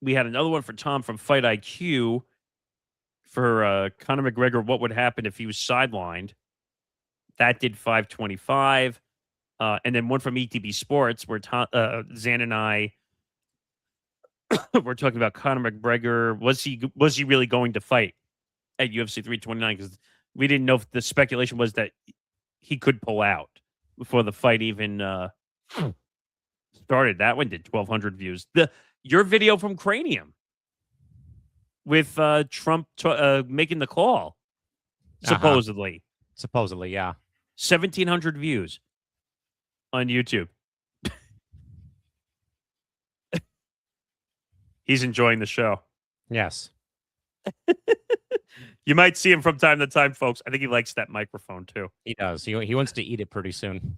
we had another one for Tom from Fight IQ for Conor McGregor. What would happen if he was sidelined? That did 525. And then one from ETB Sports where Zan and I were talking about Conor McGregor. Was he really going to fight at UFC 329? Because we didn't know if the speculation was that he could pull out before the fight even started. That one did 1,200 views. Your video from Cranium with Trump making the call, supposedly. Supposedly, yeah. 1,700 views on YouTube. He's enjoying the show. Yes. You might see him from time to time, folks. I think he likes that microphone, too. He does. He wants to eat it pretty soon.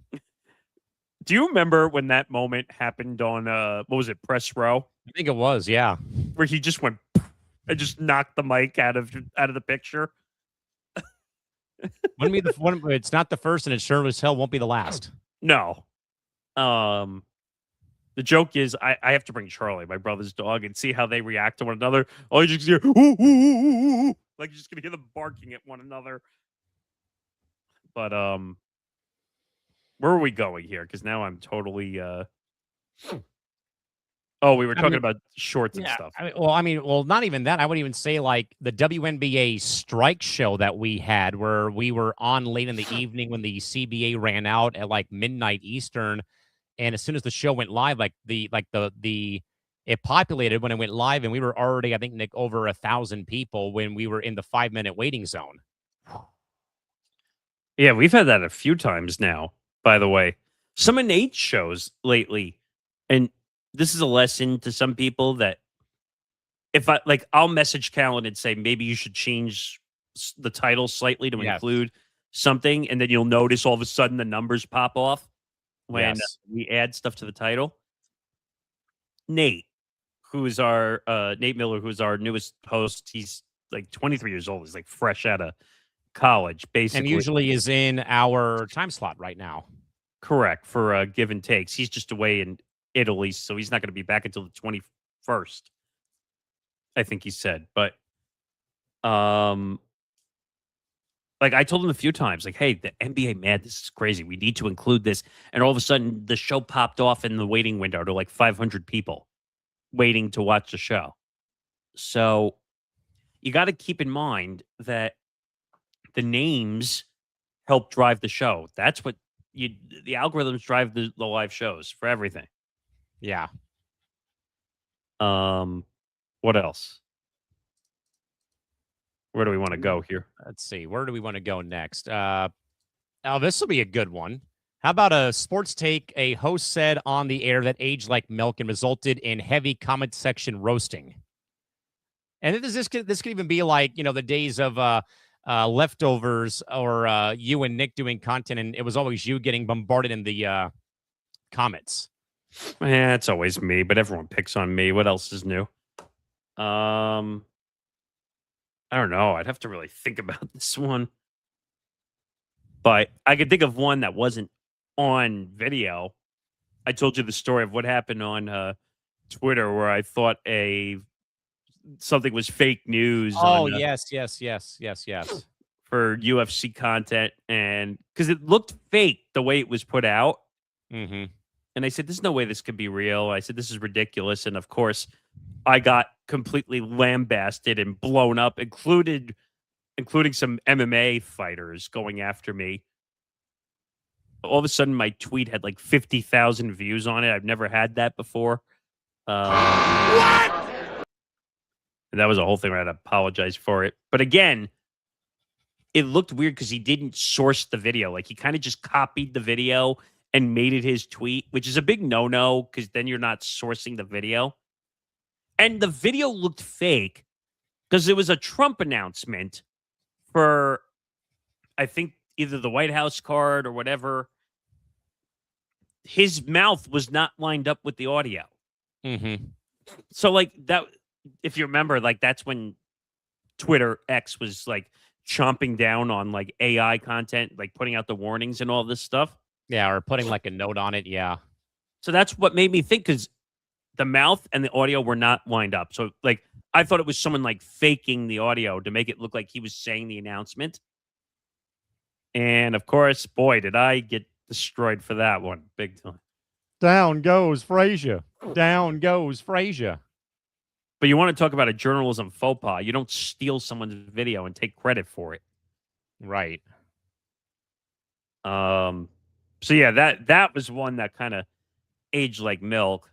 Do you remember when that moment happened on, what was it, Press Row? I think it was, yeah. Where he just went and just knocked the mic out of the picture? Wouldn't be the one. It's not the first, and it sure as hell won't be the last. No. The joke is I have to bring Charlie, my brother's dog, and see how they react to one another. Oh, you just hear, ooh, ooh, ooh, ooh. Like you're just gonna hear them barking at one another. But where are we going here? Because now I'm totally Oh, we were talking about shorts and stuff. Well, not even that. I would even say like the WNBA strike show that we had, where we were on late in the evening when the CBA ran out at like midnight Eastern, and as soon as the show went live, it populated when it went live, and we were already, I think, Nick, over 1,000 people when we were in the 5-minute waiting zone. Yeah, we've had that a few times now, by the way. Some of Nate's shows lately, and this is a lesson to some people that if I'll message Callan and say, maybe you should change the title slightly to include something, and then you'll notice all of a sudden the numbers pop off when we add stuff to the title. Nate, who's our Nate Miller, who's our newest host, he's like 23 years old. He's like fresh out of college, basically. And usually is in our time slot right now. Correct, for give and takes. He's just away in Italy, so he's not going to be back until the 21st, I think he said. But like I told him a few times, like, hey, the NBA Madness is crazy. We need to include this. And all of a sudden, the show popped off in the waiting window to like 500 people waiting to watch the show. So you got to keep in mind that the names help drive the show. That's what the algorithms drive the live shows for everything. Yeah. What else? Where do we want to go here? Let's see. Where do we want to go next? This will be a good one. How about a sports take? A host said on the air that aged like milk and resulted in heavy comment section roasting. And this could even be like, the days of leftovers or you and Nick doing content, and it was always you getting bombarded in the comments. Yeah, it's always me, but everyone picks on me. What else is new? I don't know. I'd have to really think about this one. But I could think of one that wasn't on video. I told you the story of what happened on Twitter where I thought something was fake news. Oh, yes. For UFC content, and because it looked fake the way it was put out. Mm-hmm. And I said, there's no way this could be real. I said, this is ridiculous. And of course, I got completely lambasted and blown up, included including some MMA fighters going after me. All of a sudden, my tweet had like 50,000 views on it. I've never had that before. What? And that was a whole thing where I had to apologize for it. But again, it looked weird because he didn't source the video. Like, he kind of just copied the video and made it his tweet, which is a big no-no because then you're not sourcing the video. And the video looked fake because it was a Trump announcement for, I think, either the White House card or whatever. His mouth was not lined up with the audio. Mm-hmm. So, like, that, if you remember, like, that's when Twitter X was, like, chomping down on, like, AI content, like, putting out the warnings and all this stuff. Yeah, or putting, like, a note on it, yeah. So that's what made me think, because the mouth and the audio were not lined up. So, like, I thought it was someone, like, faking the audio to make it look like he was saying the announcement. And, of course, boy, did I get destroyed for that one. Big time. Down goes Frazier. Down goes Frazier. But you want to talk about a journalism faux pas. You don't steal someone's video and take credit for it. Right. So, yeah, that was one that kind of aged like milk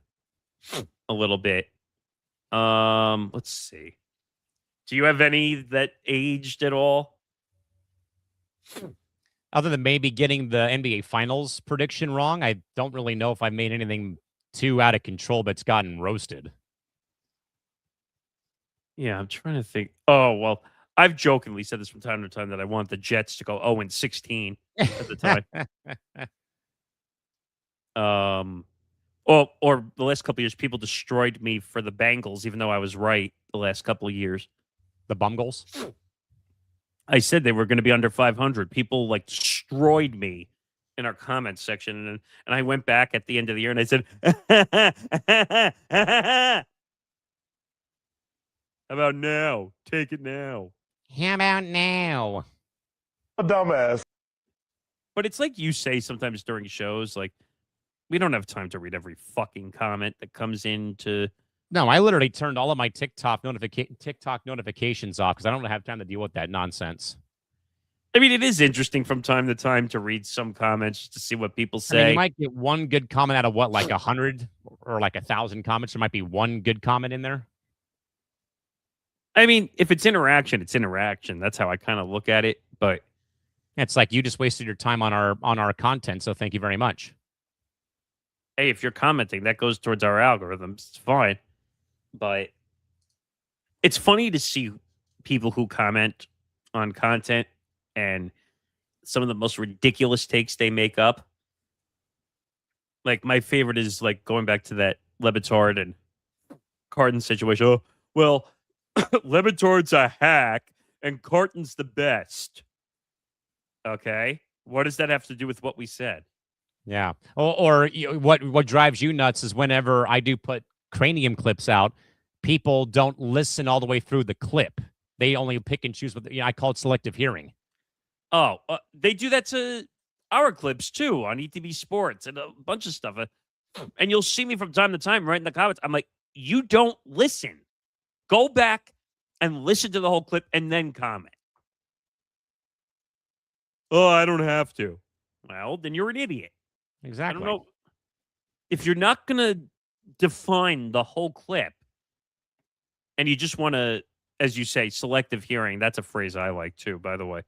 a little bit. Let's see. Do you have any that aged at all? Other than maybe getting the NBA Finals prediction wrong, I don't really know if I made anything too out of control that's gotten roasted. Yeah, I'm trying to think. Oh, well, I've jokingly said this from time to time that I want the Jets to go 0-16 at the time. Or the last couple of years, people destroyed me for the Bengals, even though I was right the last couple of years. The Bungles? I said they were going to be under 500. People like destroyed me in our comments section, and I went back at the end of the year and I said, "How about now? Take it now." How about now? A dumbass. But it's like you say sometimes during shows, like, we don't have time to read every fucking comment that comes into. No, I literally turned all of my TikTok notifications off because I don't have time to deal with that nonsense. I mean, it is interesting from time to time to read some comments to see what people say. I mean, you might get one good comment out of what, like 100 or like 1,000 comments. There might be one good comment in there. I mean, if it's interaction, it's interaction. That's how I kind of look at it. But it's like you just wasted your time on our content, so thank you very much. Hey, if you're commenting, that goes towards our algorithms. It's fine. But it's funny to see people who comment on content and some of the most ridiculous takes they make up. Like, my favorite is, like, going back to that Lebitard and Carton situation. Oh, well, Lebitard's a hack and Carton's the best. Okay? What does that have to do with what we said? Yeah. Or what drives you nuts is whenever I do put cranium clips out, people don't listen all the way through the clip. They only pick and choose what I call it selective hearing. Oh, they do that to our clips too on ETB Sports and a bunch of stuff. And you'll see me from time to time right in the comments. I'm like, you don't listen. Go back and listen to the whole clip and then comment. Oh, I don't have to. Well, then you're an idiot. Exactly. I don't know. If you're not going to define the whole clip and you just want to, as you say, selective hearing, that's a phrase I like too, by the way.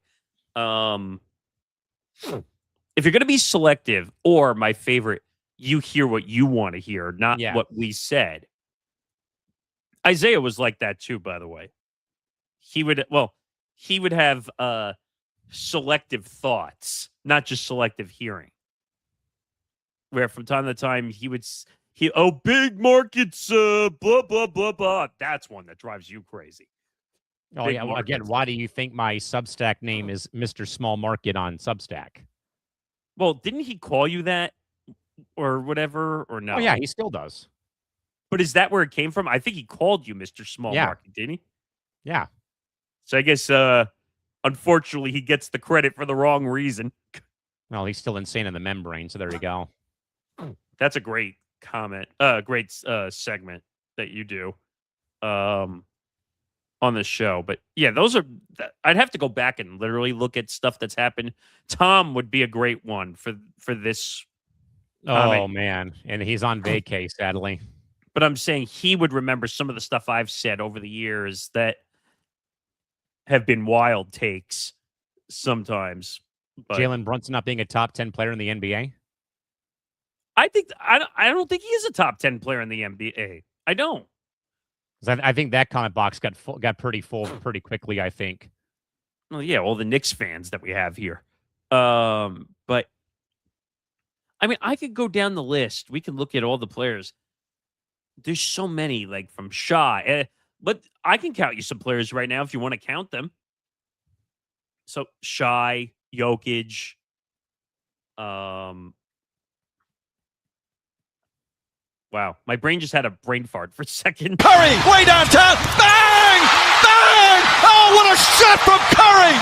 If you're going to be selective, or my favorite, you hear what you want to hear, not what we said. Isaiah was like that too, by the way. He would have selective thoughts, not just selective hearing. Where from time to time big markets, blah, blah, blah, blah. That's one that drives you crazy. Oh, Big yeah. Well, markets. again, why do you think my Substack name is Mr. Small Market on Substack? Well, didn't he call you that or whatever, or no? Oh, yeah, he still does. But is that where it came from? I think he called you Mr. Small Market, didn't he? Yeah. So I guess, unfortunately, he gets the credit for the wrong reason. Well, he's still insane in the membrane, so there you go. That's a great comment, great segment that you do. on the show. But yeah, those are. I'd have to go back and literally look at stuff that's happened. Tom would be a great one for this comment. Oh man, and he's on vacay, sadly. But I'm saying he would remember some of the stuff I've said over the years that have been wild takes sometimes. But Jalen Brunson not being a top 10 player in the NBA. I don't think he is a top 10 player in the NBA. I don't. I think that comment box got pretty full pretty quickly, I think. Well, yeah, all the Knicks fans that we have here. But I mean, I could go down the list. We can look at all the players. There's so many, like from Shaw. But I can count you some players right now if you want to count them. So Shai, Jokic, wow, my brain just had a brain fart for a second. Curry, way downtown, bang! Bang! Oh, what a shot from Curry!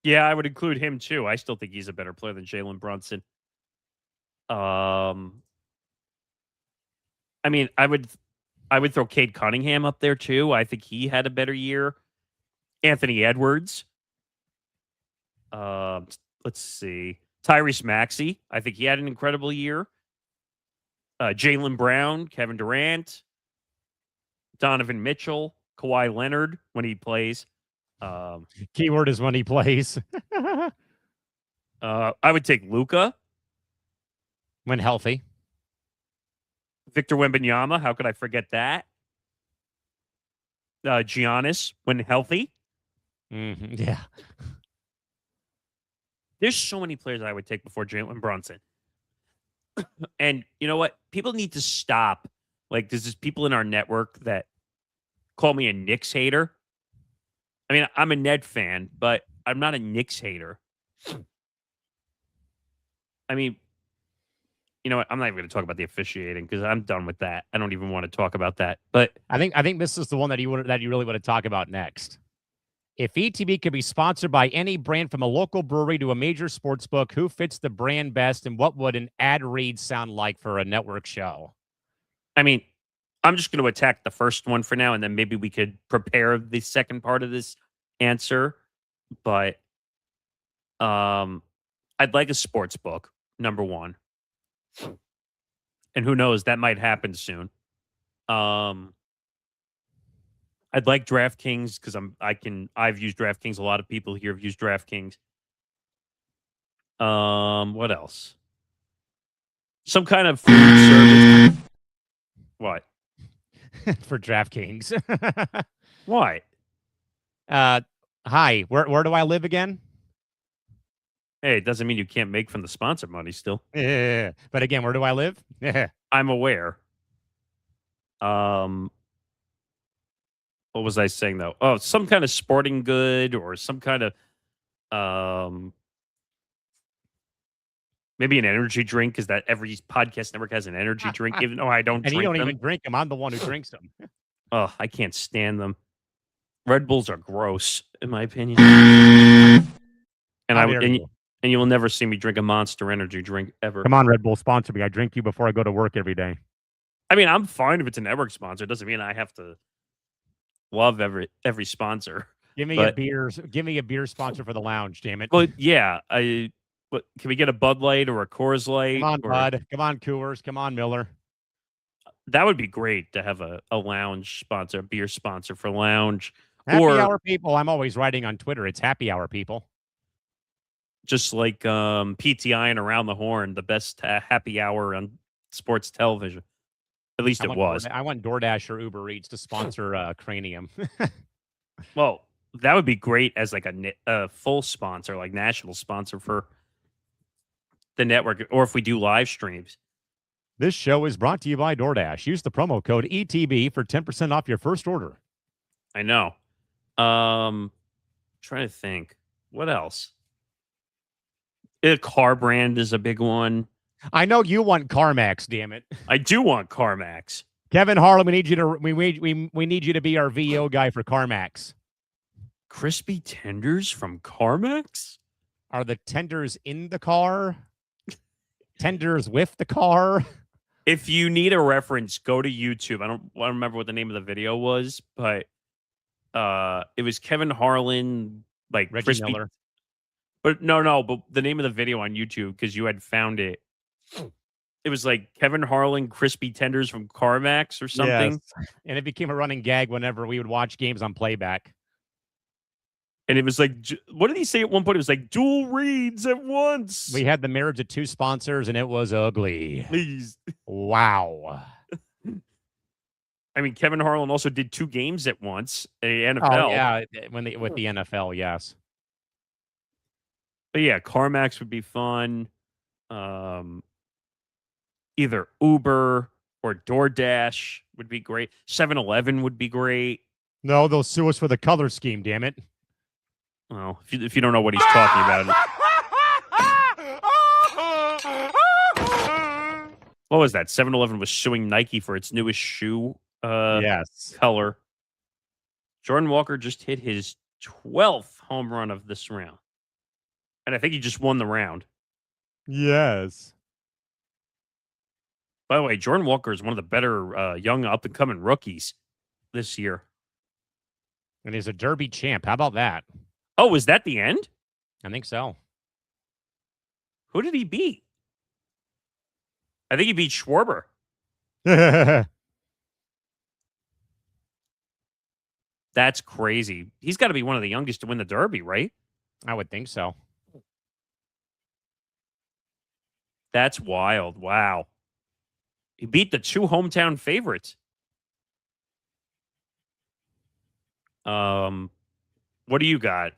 Yeah, I would include him too. I still think he's a better player than Jalen Brunson. I mean, I would throw Cade Cunningham up there too. I think he had a better year. Anthony Edwards. Let's see. Tyrese Maxey. I think he had an incredible year. Jaylen Brown, Kevin Durant, Donovan Mitchell, Kawhi Leonard when he plays. Keyword is when he plays. I would take Luka. When healthy. Victor Wembanyama. How could I forget that? Giannis when healthy. Yeah. There's so many players I would take before Jalen Brunson. And you know what? People need to stop. Like, there's just people in our network that call me a Knicks hater. I mean, I'm a Ned fan, but I'm not a Knicks hater. I mean, you know what? I'm not even going to talk about the officiating because I'm done with that. I don't even want to talk about that. But I think this is the one that you really want to talk about next. If ETB could be sponsored by any brand from a local brewery to a major sports book, who fits the brand best, and what would an ad read sound like for a network show? I mean, I'm just going to attack the first one for now, and then maybe we could prepare the second part of this answer. But I'd like a sports book, number one. And who knows, that might happen soon. I'd like DraftKings because I've used DraftKings. A lot of people here have used DraftKings. What else? Some kind of food service. What? For DraftKings. What? Hi, where do I live again? Hey, it doesn't mean you can't make from the sponsor money still. Yeah. But again, where do I live? I'm aware. What was I saying though? Oh, some kind of sporting good or some kind of maybe an energy drink, because that every podcast network has an energy drink, even though I don't and drink you don't them. even drink them. I'm the one who drinks them. Oh, I can't stand them. Red Bulls are gross, in my opinion. And you will never see me drink a Monster Energy drink ever. Come on, Red Bull, sponsor me. I drink you before I go to work every day. I mean, I'm fine if it's a network sponsor. It doesn't mean I have to love every sponsor. Give me a beer sponsor for the lounge, damn it. Well, yeah. Can we get a Bud Light or a Coors Light? Come on, Bud. Come on, Coors. Come on, Miller. That would be great to have a lounge sponsor, a beer sponsor for lounge. Happy hour people. I'm always writing on Twitter. It's happy hour people. Just like PTI and Around the Horn, the best happy hour on sports television. At least it was. I want DoorDash or Uber Eats to sponsor Cranium. Well, that would be great as like a full sponsor, like national sponsor for the network, or if we do live streams. This show is brought to you by DoorDash. Use the promo code ETB for 10% off your first order. I know. Trying to think. What else? A car brand is a big one. I know you want CarMax, damn it. I do want CarMax. Kevin Harlan, we need you to be our VO guy for CarMax. Crispy tenders from CarMax? Are the tenders in the car? Tenders with the car? If you need a reference, go to YouTube. I don't remember what the name of the video was, but It was Kevin Harlan, like Reggie crispy. Miller. But no. But the name of the video on YouTube, because you had found it. It was like Kevin Harlan crispy tenders from CarMax or something. Yes. And it became a running gag whenever we would watch games on playback. And it was like, what did he say at one point? It was like dual reads at once. We had the marriage of two sponsors, and it was ugly. Please. Wow. I mean, Kevin Harlan also did 2 games at once, a NFL. Oh, yeah, with the NFL, yes. But yeah, CarMax would be fun. Either Uber or DoorDash would be great. 7-Eleven would be great. No, they'll sue us for the color scheme, damn it. Well, if you don't know what he's talking about. What was that? 7-Eleven was suing Nike for its newest shoe Yes. color. Jordan Walker just hit his 12th home run of this round. And I think he just won the round. Yes. By the way, Jordan Walker is one of the better young up-and-coming rookies this year. And he's a Derby champ. How about that? Oh, was that the end? I think so. Who did he beat? I think he beat Schwarber. That's crazy. He's got to be one of the youngest to win the Derby, right? I would think so. That's wild. Wow. He beat the 2 hometown favorites. What do you got?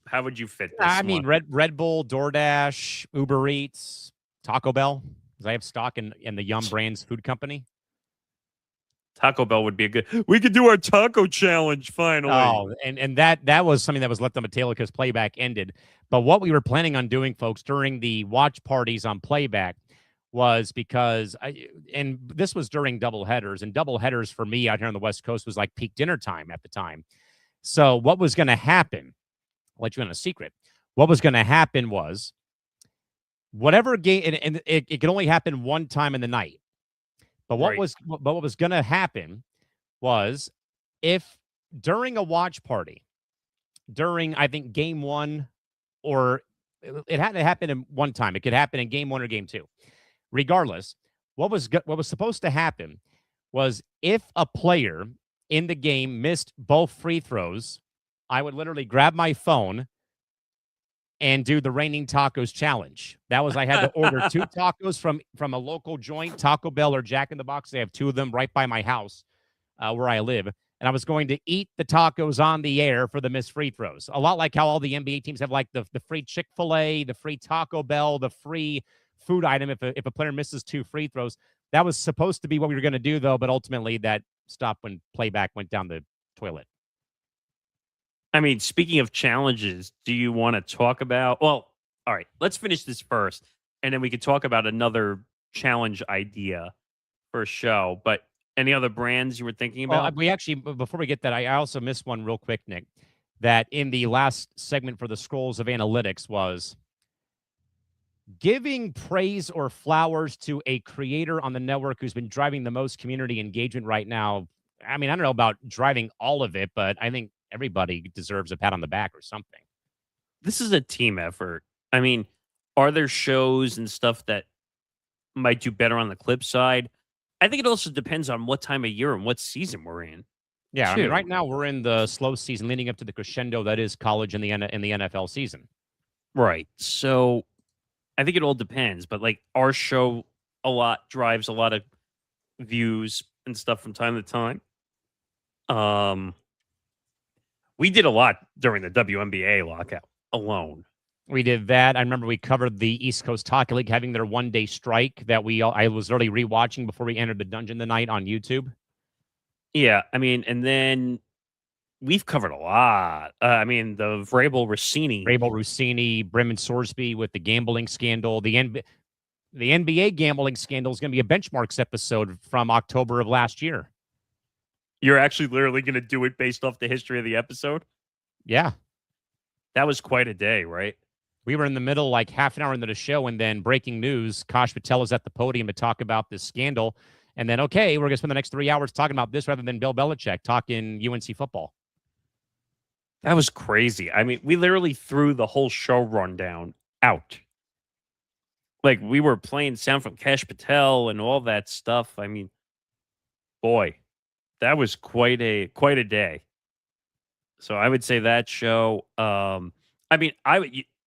How would you fit this? I mean, Red Bull, DoorDash, Uber Eats, Taco Bell, because I have stock in the Yum Brands food company. Taco Bell would be a good. We could do our taco challenge finally. Oh, and that was something that was left on the table because playback ended. But what we were planning on doing, folks, during the watch parties on playback was because and this was during double headers, and double headers for me out here on the West Coast was like peak dinner time at the time. So what was going to happen? I'll let you in a secret. What was going to happen was whatever game, and it could only happen one time in the night. But what was going to happen was if during a watch party, during I think game 1, or it had to happen in one time. It could happen in game 1 or game 2. Regardless, what was supposed to happen was if a player in the game missed both free throws, I would literally grab my phone and do the raining tacos challenge. That was I had to order 2 tacos from a local joint, Taco Bell or Jack in the Box. They have 2 of them right by my house where I live. And I was going to eat the tacos on the air for the missed free throws. A lot like how all the NBA teams have like the free Chick-fil-A, the free Taco Bell, the free food item if a player misses 2 free throws. That was supposed to be what we were going to do, though, but ultimately that stopped when playback went down the toilet. I mean, speaking of challenges, do you want to talk about... Well, all right, let's finish this first, and then we could talk about another challenge idea for a show. But any other brands you were thinking about? Well, we actually, before we get that, I also missed one real quick, Nick, that in the last segment for the Scrolls of Analytics was giving praise or flowers to a creator on the network who's been driving the most community engagement right now. I mean, I don't know about driving all of it, but I think everybody deserves a pat on the back or something. This is a team effort. I mean, are there shows and stuff that might do better on the clip side? I think it also depends on what time of year and what season we're in. Yeah, I mean, right now we're in the slow season leading up to the crescendo that is college and the NFL season. Right. So I think it all depends, but like our show drives a lot of views and stuff from time to time. We did a lot during the WNBA lockout alone. We did that. I remember we covered the East Coast Hockey League having their one-day strike that I was already rewatching before we entered the dungeon tonight on YouTube. Yeah, I mean, and then we've covered a lot. I mean, the Vrabel Rossini, Brim and Sorsby with the gambling scandal. The NBA gambling scandal is going to be a benchmarks episode from October of last year. You're actually literally going to do it based off the history of the episode? Yeah. That was quite a day, right? We were in the middle, like half an hour into the show, and then breaking news, Kosh Patel is at the podium to talk about this scandal. And then, okay, we're going to spend the next 3 hours talking about this rather than Bill Belichick talking UNC football. That was crazy. I mean, we literally threw the whole show rundown out. Like, we were playing sound from Cash Patel and all that stuff. I mean, boy, that was quite a day. So I would say that show. I mean,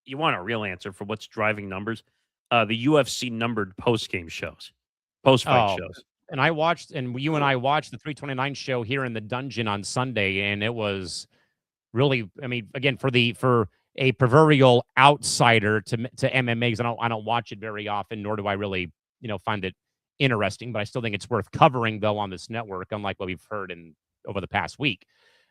you want a real answer for what's driving numbers? The UFC numbered post game shows, post fight Oh, shows. and I watched, and you and I watched the 329 show here in the dungeon on Sunday, and it was really, I mean, again, for a proverbial outsider to MMA, because I don't watch it very often, nor do I really, find it interesting. But I still think it's worth covering though on this network, unlike what we've heard in over the past week.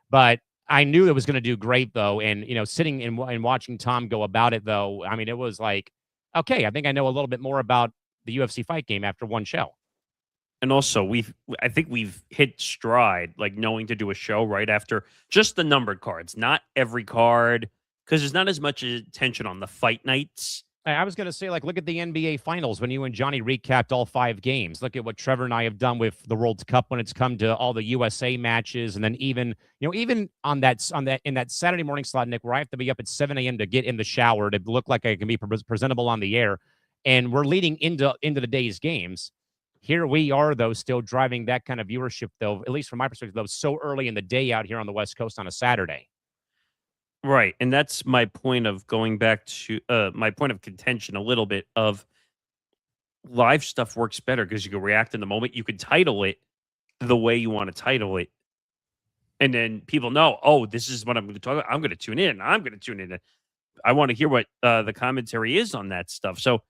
But I knew it was going to do great though, and sitting and watching Tom go about it though, I mean, it was like, okay, I think I know a little bit more about the UFC fight game after one show. And also, I think we've hit stride, like knowing to do a show right after just the numbered cards, not every card, because there's not as much attention on the fight nights. I was going to say, like, look at the NBA Finals when you and Johnny recapped all 5 games. Look at what Trevor and I have done with the World Cup when it's come to all the USA matches, and then even on that in that Saturday morning slot, Nick, where I have to be up at 7 a.m. to get in the shower to look like I can be presentable on the air, and we're leading into the day's games. Here we are, though, still driving that kind of viewership, though, at least from my perspective, though, so early in the day out here on the West Coast on a Saturday. Right. And that's my point of going back to my point of contention a little bit of live stuff works better because you can react in the moment. You can title it the way you want to title it. And then people know, oh, this is what I'm going to talk about. I'm going to tune in. I'm going to tune in. I want to hear what the commentary is on that stuff. So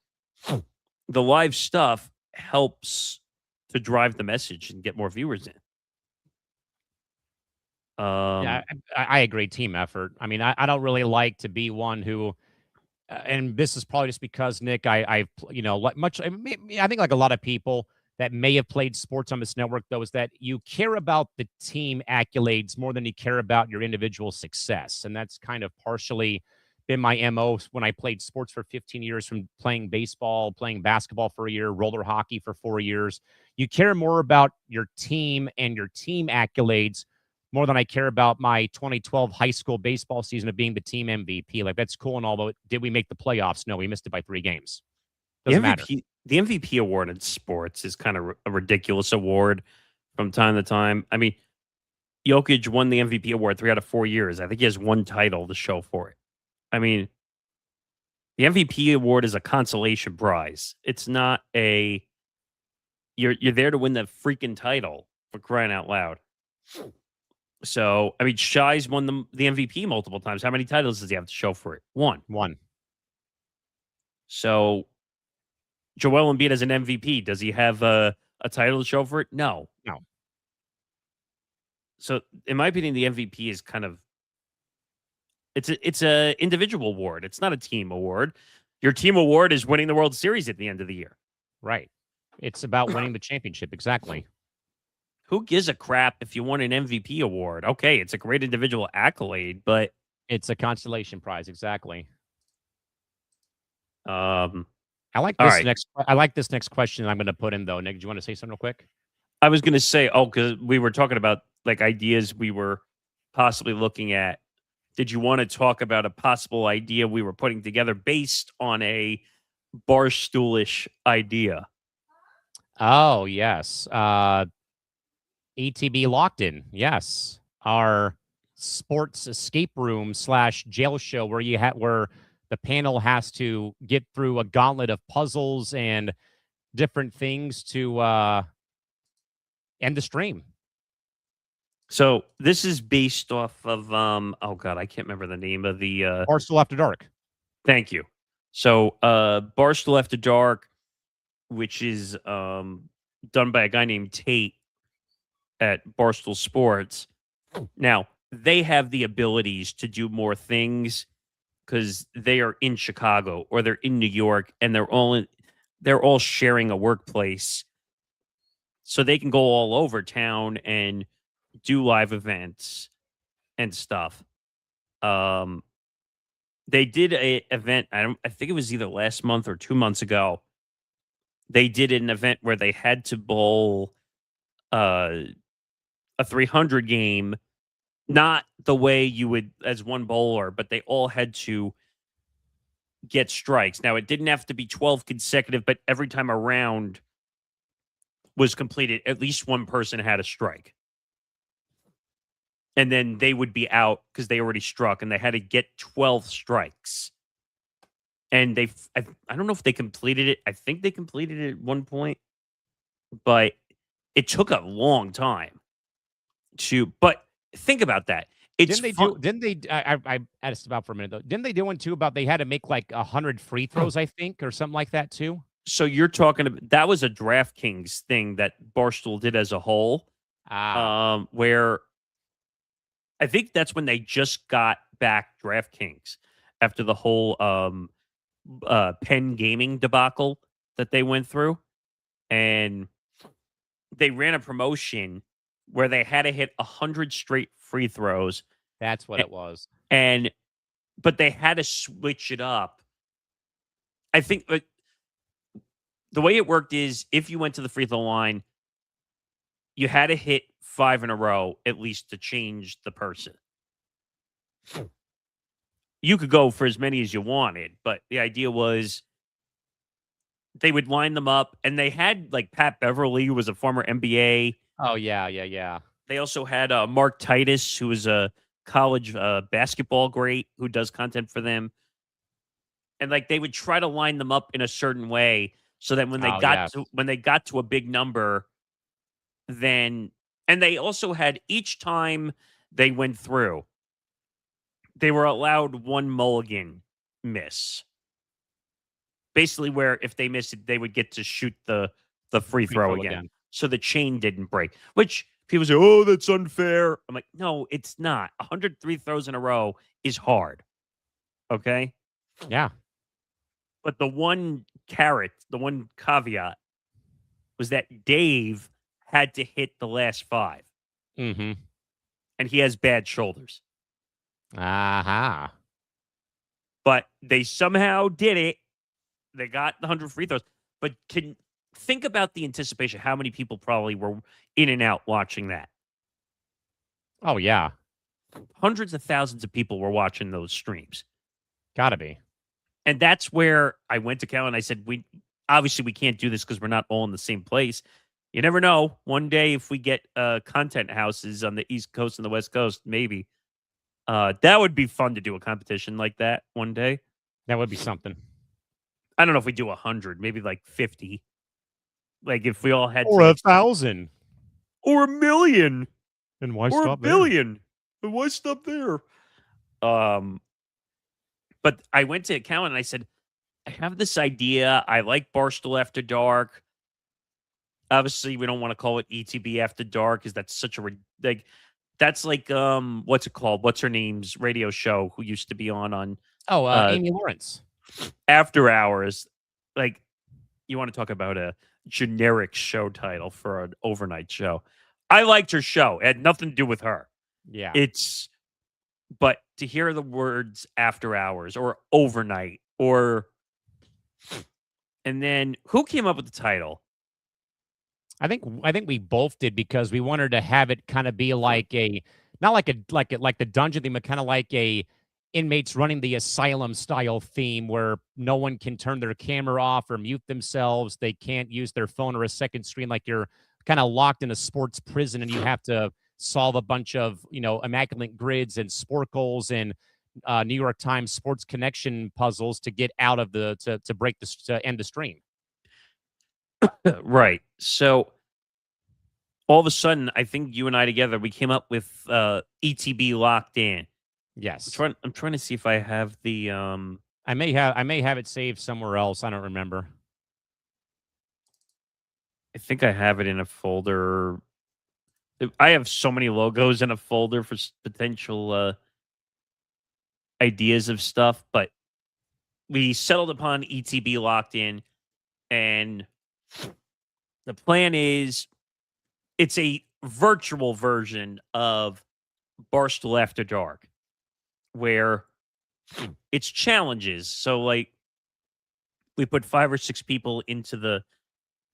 the live stuff helps to drive the message and get more viewers in. Yeah, I agree. Team effort. I mean, I don't really like to be one who, and this is probably just because Nick, I've like much. I think like a lot of people that may have played sports on this network, though, is that you care about the team accolades more than you care about your individual success, and that's kind of partially been my MO when I played sports for 15 years, from playing baseball, playing basketball for a year, roller hockey for 4 years. You care more about your team and your team accolades more than I care about my 2012 high school baseball season of being the team MVP. Like, that's cool and all, but did we make the playoffs? No, we missed it by 3 games. Doesn't matter. The MVP award in sports is kind of a ridiculous award from time to time. I mean, Jokic won the MVP award 3 out of 4 years. I think he has 1 title to show for it. I mean, the MVP award is a consolation prize. It's not a you're there to win the freaking title, for crying out loud. So, I mean, Shai's won the MVP multiple times. How many titles does he have to show for it? 1. So, Joel Embiid as an MVP, does he have a title to show for it? No. So, in my opinion, the MVP is kind of it's a individual award. It's not a team award. Your team award is winning the World Series at the end of the year. Right. It's about winning the championship. Exactly. Who gives a crap if you won an MVP award? Okay, it's a great individual accolade, but it's a consolation prize. Exactly. I like this next question I'm going to put in, though. Nick, do you want to say something real quick? I was going to say, because we were talking about like ideas we were possibly looking at. Did you want to talk about a possible idea we were putting together based on a barstoolish idea? Oh, yes. ETB Locked In. Yes. Our sports escape room / jail show where the panel has to get through a gauntlet of puzzles and different things to end the stream. So this is based off of oh god, I can't remember the name of the Barstool After Dark. Thank you. So Barstool After Dark, which is done by a guy named Tate at Barstool Sports. Now, they have the abilities to do more things because they are in Chicago or they're in New York, and they're all sharing a workplace. So they can go all over town and do live events and stuff. They did a event, I think it was either last month or 2 months ago. They did an event where they had to bowl a 300 game Not the way you would as one bowler, but they all had to get strikes. Now, it didn't have to be 12 consecutive, but every time a round was completed, at least one person had a strike. And then they would be out because they already struck, and they had to get 12 strikes. And I don't know if they completed it. I think they completed it at one point, but it took a long time but think about that. Didn't they? I asked about for a minute though. Didn't they do one too about they had to make like 100 free throws, I think, or something like that too? So you're talking about that was a DraftKings thing that Barstool did as a whole, where I think that's when they just got back DraftKings after the whole Penn Gaming debacle that they went through, and they ran a promotion where they had to hit 100 straight free throws. That's what it was. But they had to switch it up. I think the way it worked is if you went to the free throw line, you had to hit 5 in a row at least to change the person. You could go for as many as you wanted, but the idea was they would line them up, and they had like Pat Beverly, who was a former NBA. Oh, yeah. They also had Mark Titus, who was a college basketball great who does content for them. And like they would try to line them up in a certain way so that when they got to a big number, and they also had each time they went through, they were allowed one mulligan miss. Basically, where if they missed it, they would get to shoot the free throw again. So the chain didn't break, which people say, oh, that's unfair. I'm like, no, it's not. 103 throws in a row is hard. Okay? Yeah. But the one caveat was that Dave had to hit the last 5. Mm-hmm. And he has bad shoulders. Aha. But they somehow did it. They got the 100 free throws. But think about the anticipation. How many people probably were in and out watching that? Oh, yeah. Hundreds of thousands of people were watching those streams. Gotta be. And that's where I went to Callan. I said, we can't do this because we're not all in the same place. You never know. One day, if we get content houses on the East Coast and the West Coast, maybe. That would be fun to do a competition like that one day. That would be something. I don't know if we do 100, maybe like 50. Like if we all had or 1,000 or 1 million, and why or stop 1 billion, and why stop there? But I went to Callan and I said, I have this idea. I like Barstool After Dark. Obviously, we don't want to call it ETB After Dark because that's such a that's like what's it called? What's her name's radio show who used to be on Amy Lawrence. After Hours. Like, you want to talk about a generic show title for an overnight show. I liked her show. It had nothing to do with her. Yeah. But to hear the words After Hours or overnight and then who came up with the title? I think we both did because we wanted to have it kind of be like not like the dungeon theme, but kind of like a inmates running the asylum style theme where no one can turn their camera off or mute themselves. They can't use their phone or a second screen, like you're kind of locked in a sports prison and you have to solve a bunch of, immaculate grids and sport goals and New York Times Sports Connection puzzles to get out of to break to end the stream. Right. So all of a sudden, I think you and I together, we came up with ETB Locked In. Yes. I'm trying to see if I have the I may have it saved somewhere else. I don't remember. I think I have it in a folder. I have so many logos in a folder for potential ideas of stuff, but we settled upon ETB Locked In, and the plan is it's a virtual version of Barstool After Dark, where it's challenges. So, like, we put 5 or 6 people into the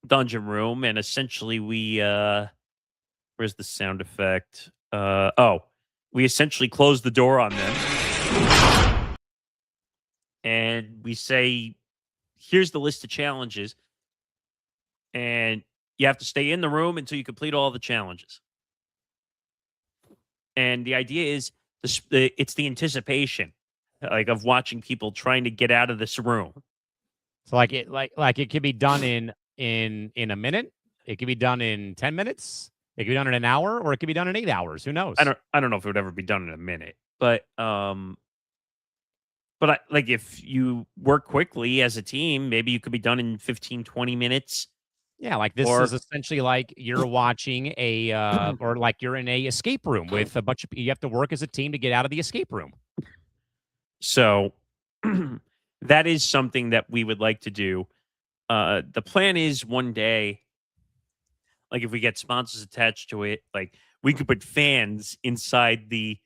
dungeon room, and essentially we where's the sound effect? we essentially close the door on them. And we say, here's the list of challenges. And you have to stay in the room until you complete all the challenges. And the idea is it's the anticipation, like, of watching people trying to get out of this room. So like it could be done in a minute. It could be done in 10 minutes. It could be done in an hour, or it could be done in 8 hours. Who knows? I don't know if it would ever be done in a minute, but like, if you work quickly as a team, maybe you could be done in 15, 20 minutes. Yeah, like this is essentially like you're watching a or like you're in a escape room with a bunch of you have to work as a team to get out of the escape room. So that is something that we would like to do. The plan is one day, like, if we get sponsors attached to it, like, we could put fans inside the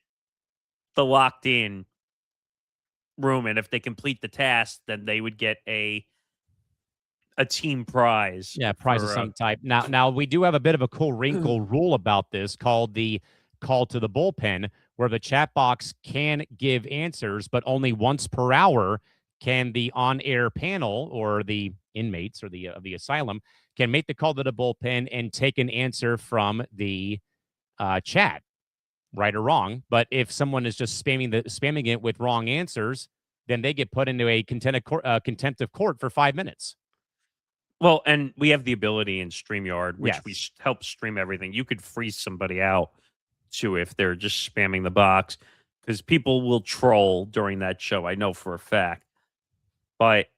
locked in room, and if they complete the task, then they would get a team prize. Yeah, prize of some type. Now we do have a bit of a cool wrinkle rule about this called the call to the bullpen, where the chat box can give answers, but only once per hour can the on-air panel or the inmates or the asylum can make the call to the bullpen and take an answer from the chat, right or wrong. But if someone is just spamming it with wrong answers, then they get put into a contempt of court for 5 minutes. Well, and we have the ability in StreamYard, which Yes. we help stream everything. You could freeze somebody out too if they're just spamming the box, because people will troll during that show. I know for a fact. But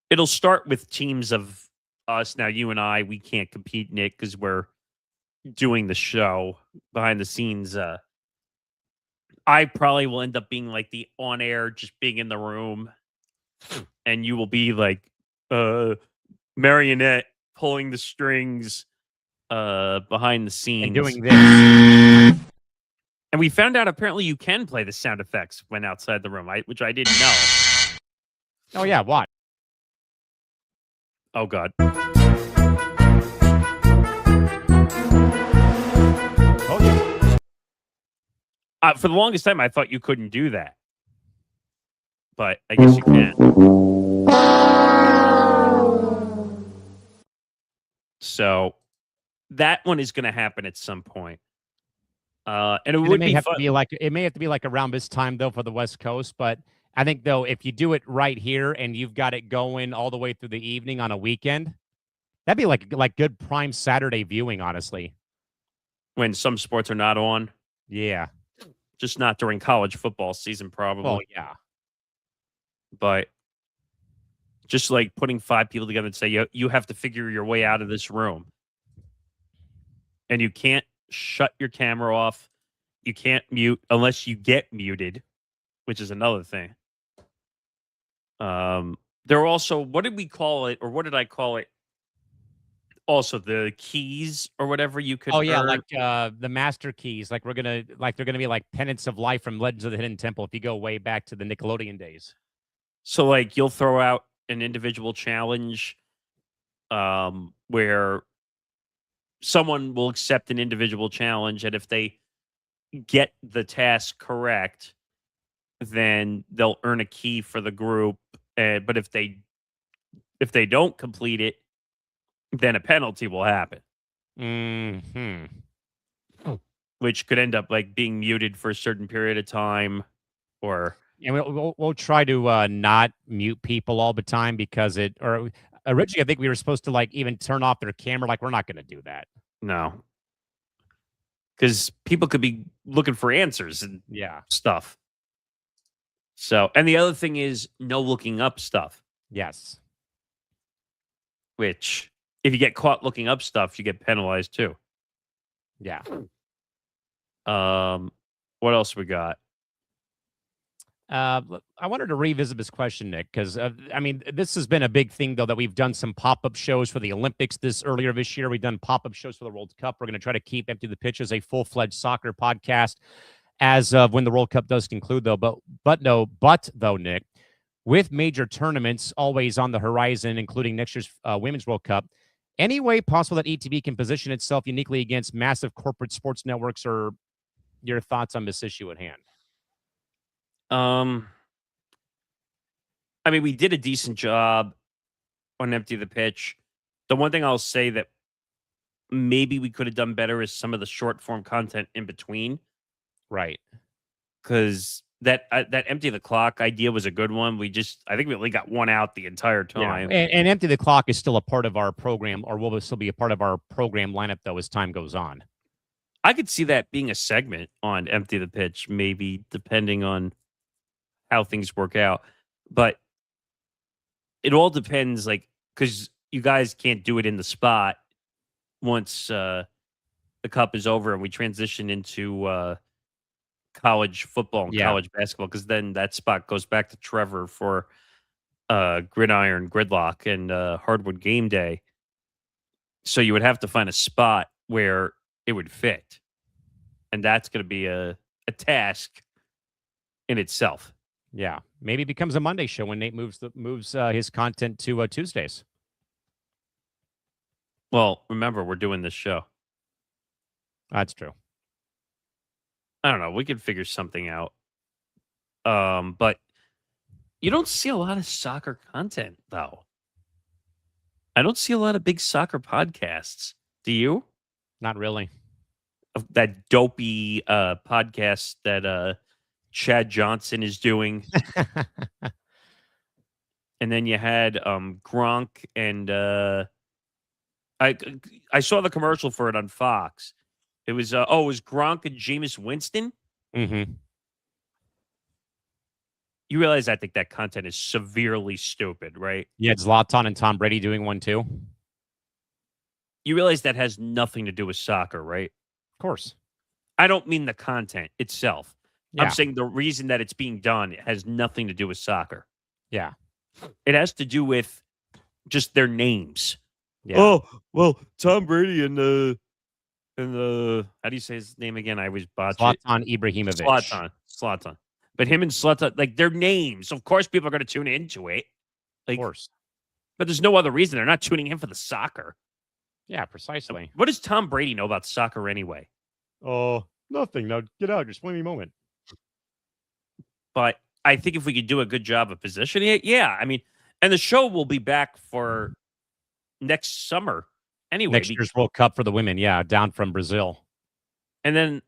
it'll start with teams of us. Now, you and I, we can't compete, Nick, because we're doing the show behind the scenes. I probably will end up being like the on air, just being in the room, and you will be like marionette pulling the strings behind the scenes And doing this. And we found out apparently you can play the sound effects when outside the room, which I didn't know. Oh yeah, why? Oh God. Oh yeah. For the longest time, I thought you couldn't do that, but I guess you can. So that one is going to happen at some point. And it would may be have fun. to be like it may have to be like around this time though for the West Coast, but I think though if you do it right here and you've got it going all the way through the evening on a weekend, that'd be like good prime Saturday viewing, honestly. When some sports are not on. Yeah. Just not during college football season, probably. Well, yeah. But just like putting 5 people together and say, you have to figure your way out of this room. And you can't shut your camera off. You can't mute unless you get muted, which is another thing. There are also, what did we call it, or what did I call it? Also, the keys or whatever you could. Oh yeah, earn. like the master keys. Like they're gonna be like penance of life from Legends of the Hidden Temple if you go way back to the Nickelodeon days. So like you'll throw out an individual challenge, where someone will accept an individual challenge, and if they get the task correct, then they'll earn a key for the group. But if they don't complete it, then a penalty will happen. Which could end up like being muted for a certain period of time, or and we'll try to not mute people all the time because originally I think we were supposed to like even turn off their camera. Like we're not going to do that. no, because people could be looking for answers and stuff. So, and the other thing is no looking up stuff. Yes. Which, if you get caught looking up stuff, you get penalized too. Yeah. What else we got? I wanted to revisit this question, Nick, because I mean, this has been a big thing though that we've done some pop-up shows for the Olympics earlier this year. We've done pop-up shows for the World Cup. We're going to try to keep Empty the Pitch as a full-fledged soccer podcast as of when the World Cup does conclude, though. But though, Nick, with major tournaments always on the horizon, including next year's Women's World Cup, any way possible that ETB can position itself uniquely against massive corporate sports networks or Your thoughts on this issue at hand? I mean, we did a decent job on Empty the Pitch. The one thing I'll say that maybe we could have done better is some of the short form content in between, Right. because that Empty the Clock idea was a good one. I think we only got one out the entire Yeah. time. And Empty the Clock is still a part of our program, or will still be a part of our program lineup, though, as time goes on. I could see that being a segment on Empty the Pitch, maybe, depending on how things work out. But it all depends, like, because you guys can't do it in the spot once the cup is over and we transition into college football and college basketball, because then that spot goes back to Trevor for Gridiron Gridlock and Hardwood Game Day. So you would have to find a spot where it would fit. And that's going to be a task in itself. Yeah. Maybe it becomes a Monday show when Nate moves his content to Tuesdays. Well, remember, we're doing this show. That's true. I don't know. We could figure something out. But you don't see a lot of soccer content, though. I don't see a lot of big soccer podcasts. Do you? Not really. Of that dopey podcast that Chad Johnson is doing. And then you had Gronk and I saw the commercial for it on Fox. It was it was Gronk and Jameis Winston. Mm-hmm. You realize I think that content is severely stupid, right? Yeah, Zlatan and Tom Brady doing one too. You realize that has nothing to do with soccer, right? Of course. I don't mean the content itself. Yeah. I'm saying the reason that it's being done has nothing to do with soccer. Yeah. It has to do with just their names. Yeah. Oh, well, Tom Brady and how do you say his name again? I always botch it. Zlatan Ibrahimovic. Zlatan. But him and Zlatan, like, their names. Of course, people are going to tune into it. Like, Of course. but there's no other reason. They're not tuning in for the soccer. Yeah, precisely. What does Tom Brady know about soccer anyway? Oh, nothing. Now get out. Just play me a moment. But I think if we could do a good job of positioning it, yeah. I mean, and the show will be back for next summer anyway. Next year's World Cup for the women, yeah, down from Brazil. And then,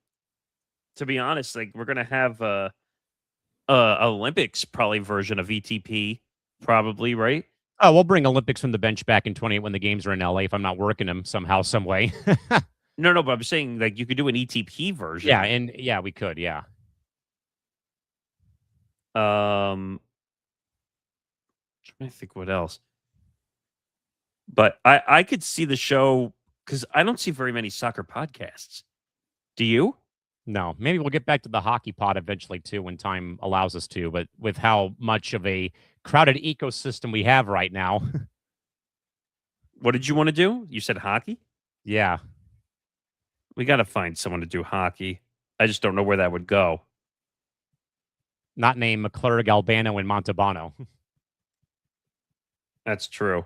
to be honest, like, we're gonna have a Olympics probably version of ETP, probably, right? Oh, we'll bring Olympics from the bench back in 28 when the games are in LA if I'm not working them somehow, some way. No, but I'm saying, like, you could do an ETP version. Yeah, and yeah, we could, yeah. Trying to think what else. But I could see the show, because I don't see very many soccer podcasts. Do you? No, maybe we'll get back to the hockey pod eventually too when time allows us to, but with how much of a crowded ecosystem we have right now. What did you want to do? You said hockey? Yeah. We got to find someone to do hockey. I just don't know where that would go. Not named McClure, Galbano, and Montalbano. That's true.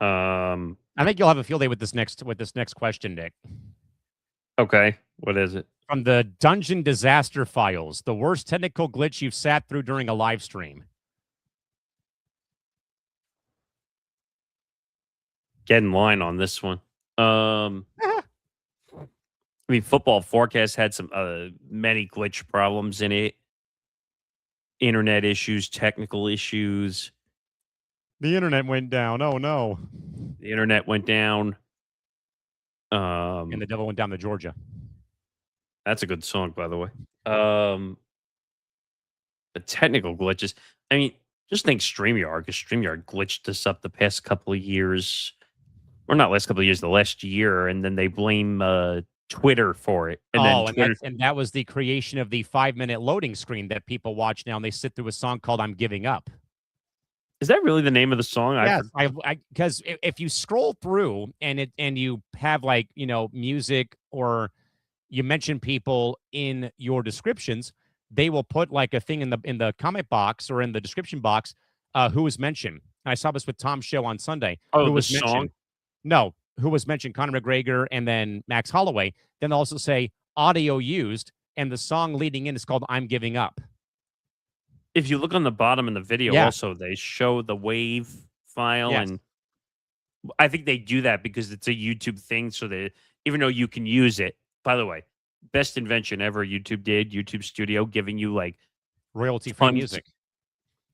I think you'll have a field day with this next question, Nick. Okay. What is it? From the Dungeon Disaster Files, the worst technical glitch you've sat through during a live stream. Get in line on this one. I mean, Football Forecast had some many glitch problems in it. Internet issues, technical issues. The internet went down. Oh, no. The internet went down. And the devil went down to Georgia. That's a good song, by the way. The technical glitches. I mean, just think StreamYard, because StreamYard glitched us up the past couple of years. Or not last couple of years, the last year. And then they blame Twitter for it. And that was the creation of the 5-minute loading screen that people watch now, and they sit through a song called I'm Giving Up. Is that really the name of the song? Yes, because if you scroll through and you have, like, music, or you mention people in your descriptions, they will put like a thing in the comment box or in the description box who was mentioned. And I saw this with Tom's show on Sunday. Oh, who the was song? mentioned? No, who was mentioned? Conor McGregor and then Max Holloway. Then they'll also say audio used, and the song leading in is called "I'm Giving Up." If you look on the bottom in the video, Yeah. also they show the wave file, Yes. and I think they do that because it's a YouTube thing. So that even though you can use it, by the way, best invention ever YouTube did, YouTube Studio, giving you like Royalty-free tons music.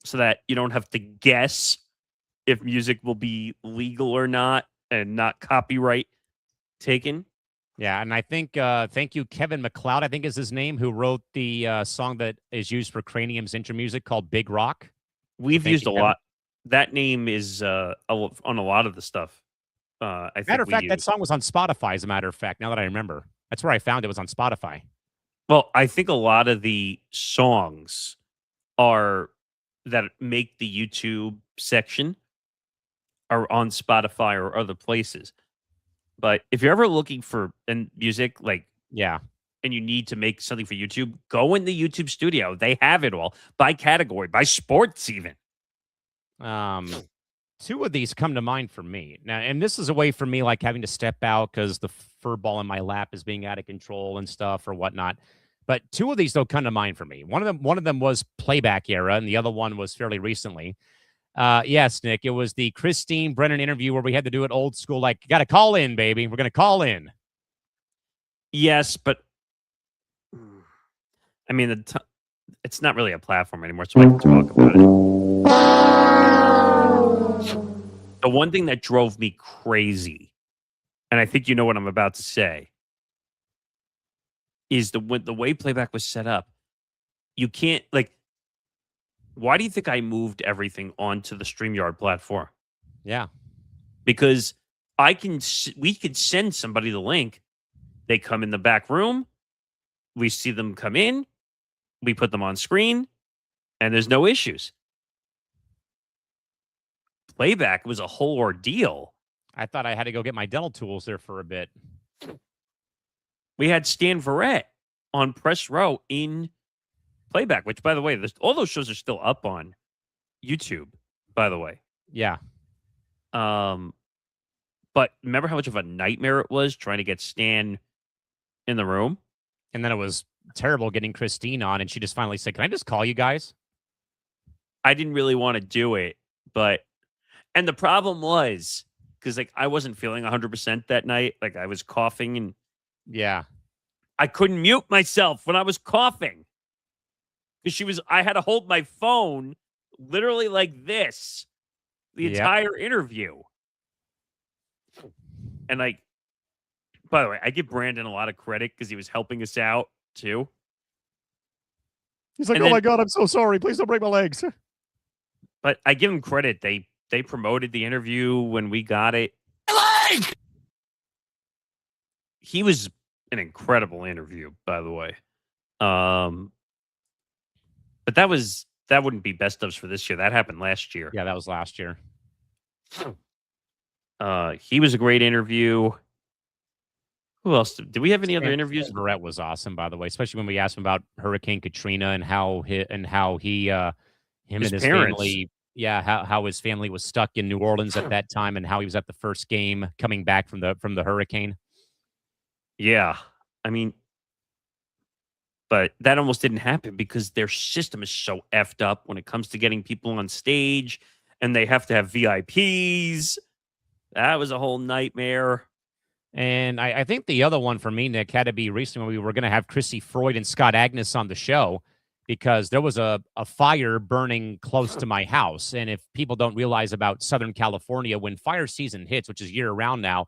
so that you don't have to guess if music will be legal or not and not copyright taken. Yeah, and I think thank you, Kevin MacLeod, I think is his name, who wrote the song that is used for Cranium's intro music called Big Rock. We've Thank used you, a Kevin. lot. That name is on a lot of the stuff. I think Matter of fact, that use. song was on Spotify, as a matter of fact, now that I remember. That's where I found it, was on Spotify. Well, I think a lot of the songs are that make the YouTube section are on Spotify or other places. But if you're ever looking for music, like, Yeah. and you need to make something for YouTube, go in the YouTube Studio. They have it all by category, by sports, even. Two of these come to mind for me now, and this is a way for me, like having to step out because the fur ball in my lap is being out of control and stuff or whatnot. But two of these don't come to mind for me. One of them was playback era, and the other one was fairly recently. Yes, Nick, it was the Christine Brennan interview where we had to do it old school, like, you got to call in, baby. We're going to call in. Yes, but I mean, it's not really a platform anymore, so I can talk about it. The one thing that drove me crazy, and I think you know what I'm about to say, is the way playback was set up. You can't, like, why do you think I moved everything onto the StreamYard platform? Yeah. Because we could send somebody the link. They come in the back room. We see them come in. We put them on screen, and there's no issues. Playback was a whole ordeal. I thought I had to go get my dental tools there for a bit. We had Stan Verrett on press row in playback, which, by the way, all those shows are still up on YouTube, by the way. Yeah. But remember how much of a nightmare it was trying to get Stan in the room? And then it was terrible getting Christine on, and she just finally said, "Can I just call you guys?" I didn't really want to do it, and the problem was, because like I wasn't feeling 100% that night. Like I was coughing, and Yeah. I couldn't mute myself when I was coughing. Because I had to hold my phone literally like this the entire interview. And by the way, I give Brandon a lot of credit because he was helping us out too. He's like, "Oh my God, I'm so sorry. Please don't break my legs." But I give him credit. They promoted the interview when we got it. He was an incredible interview, by the way. But that wouldn't be best ofs for this year. That happened last year. Yeah, that was last year. He was a great interview. Who else? Did we have any other interviews? Verrett was awesome, by the way, especially when we asked him about Hurricane Katrina and how his family, how his family was stuck in New Orleans at that time, and how he was at the first game coming back from the hurricane. Yeah, I mean, but that almost didn't happen because their system is so effed up when it comes to getting people on stage, and they have to have VIPs. That was a whole nightmare. And I think the other one for me, Nick, had to be recently when we were going to have Chrissy Freud and Scott Agnes on the show, because there was a fire burning close to my house. And if people don't realize about Southern California, when fire season hits, which is year-round now,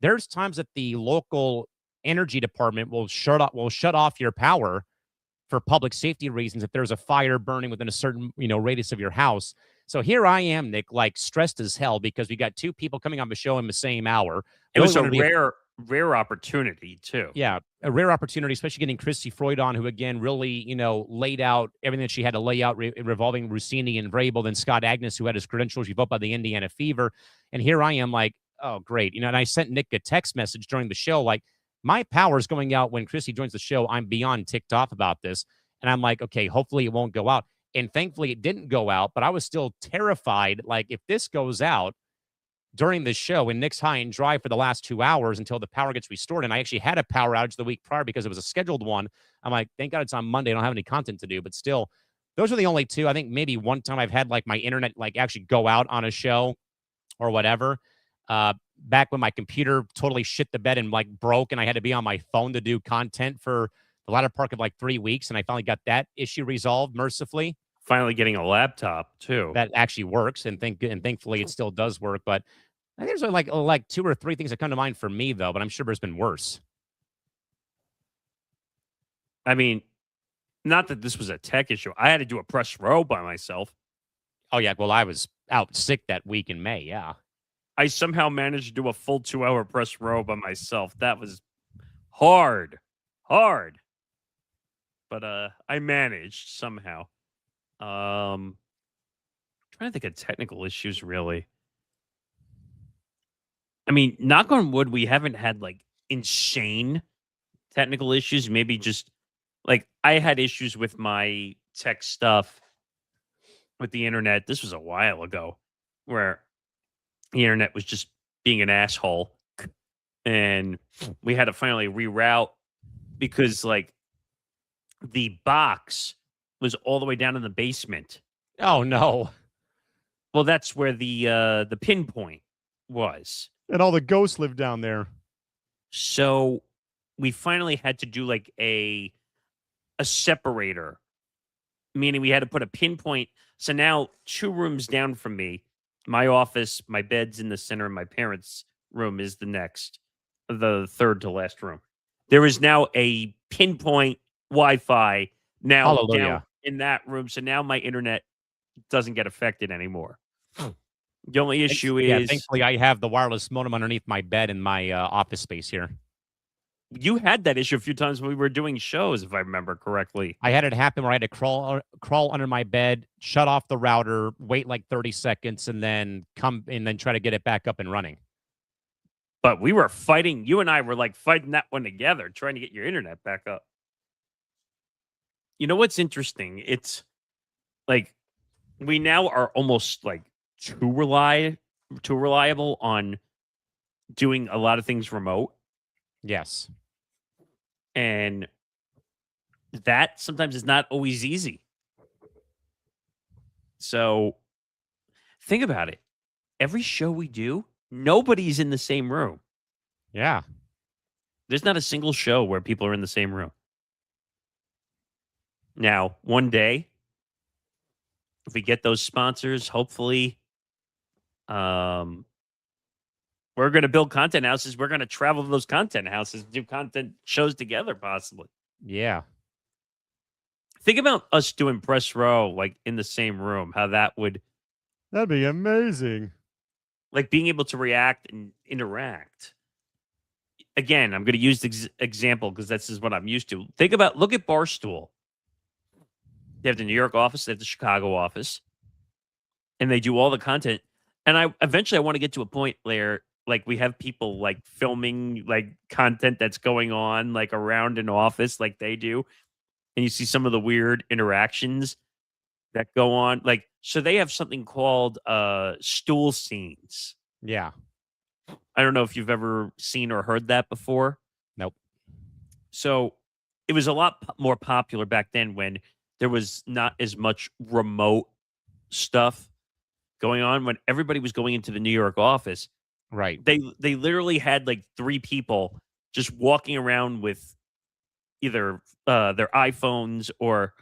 there's times that the local energy department will shut off your power for public safety reasons if there's a fire burning within a certain radius of your house. So here I am, Nick, like stressed as hell because we got two people coming on the show in the same hour. It was a rare opportunity too. Yeah, a rare opportunity, especially getting Christy Freud on, who again really, laid out everything that she had to lay out revolving Rossini and Vrabel, then Scott Agnes, who had his credentials revoked by the Indiana Fever. And here I am like, oh, great. And I sent Nick a text message during the show, like, my power's going out when Christy joins the show. I'm beyond ticked off about this. And I'm like, okay, hopefully it won't go out. And thankfully it didn't go out, but I was still terrified. Like, if this goes out, during the show, and Nick's high and dry for the last 2 hours until the power gets restored. And I actually had a power outage the week prior because it was a scheduled one. I'm like, thank God it's on Monday. I don't have any content to do, but still, those are the only two. I think maybe one time I've had like my internet like actually go out on a show or whatever. Back when my computer totally shit the bed and like broke, and I had to be on my phone to do content for the latter part of like 3 weeks, and I finally got that issue resolved mercifully. Finally getting a laptop too. That actually works, and thankfully it still does work. But I think there's like 2 or 3 things that come to mind for me though, but I'm sure there's been worse. I mean, not that this was a tech issue. I had to do a press row by myself. Oh yeah, well I was out sick that week in May. Yeah, I somehow managed to do a full 2-hour press row by myself. That was hard. But I managed somehow. Trying to think of technical issues, really. I mean, knock on wood, we haven't had like insane technical issues. Maybe just like I had issues with my tech stuff with the internet. This was a while ago where the internet was just being an asshole. And we had to finally reroute because like the box was all the way down in the basement. oh no, Well, that's where the pinpoint was. and all the ghosts live down there. So we finally had to do like a separator, meaning we had to put a pinpoint. So now 2 rooms down from me, my office, my bed's in the center, and my parents' room is the third to last room. There is now a pinpoint Wi-Fi now Hallelujah. down in that room. So now my internet doesn't get affected anymore. The only issue Yeah, is thankfully I have the wireless modem underneath my bed in my office space here. you had that issue a few times when we were doing shows, if I remember correctly. I had it happen where I had to crawl under my bed, shut off the router, wait like 30 seconds, and then come and then try to get it back up and running. But we were fighting. You and I were like fighting that one together, trying to get your internet back up. You know what's interesting? It's like we now are almost like too reliable on doing a lot of things remote. Yes. And that sometimes is not always easy. So think about it. Every show we do, nobody's in the same room. Yeah. There's not a single show where people are in the same room. Now, one day, if we get those sponsors, hopefully, we're going to build content houses. We're going to travel to those content houses, do content shows together, possibly. Yeah. Think about us doing press row, like in the same room, how that would, That'd be amazing. like being able to react and interact. Again, I'm going to use the example because this is what I'm used to. Look at Barstool. They have the New York office, they have the Chicago office, and they do all the content. And I want to get to a point where like we have people like filming like content that's going on like around an office like they do. And you see some of the weird interactions that go on. Like, so they have something called stool scenes. Yeah. I don't know if you've ever seen or heard that before. Nope. So it was a lot more popular back then when there was not as much remote stuff going on. When everybody was going into the New York office, Right. they literally had like 3 people just walking around with either their iPhones or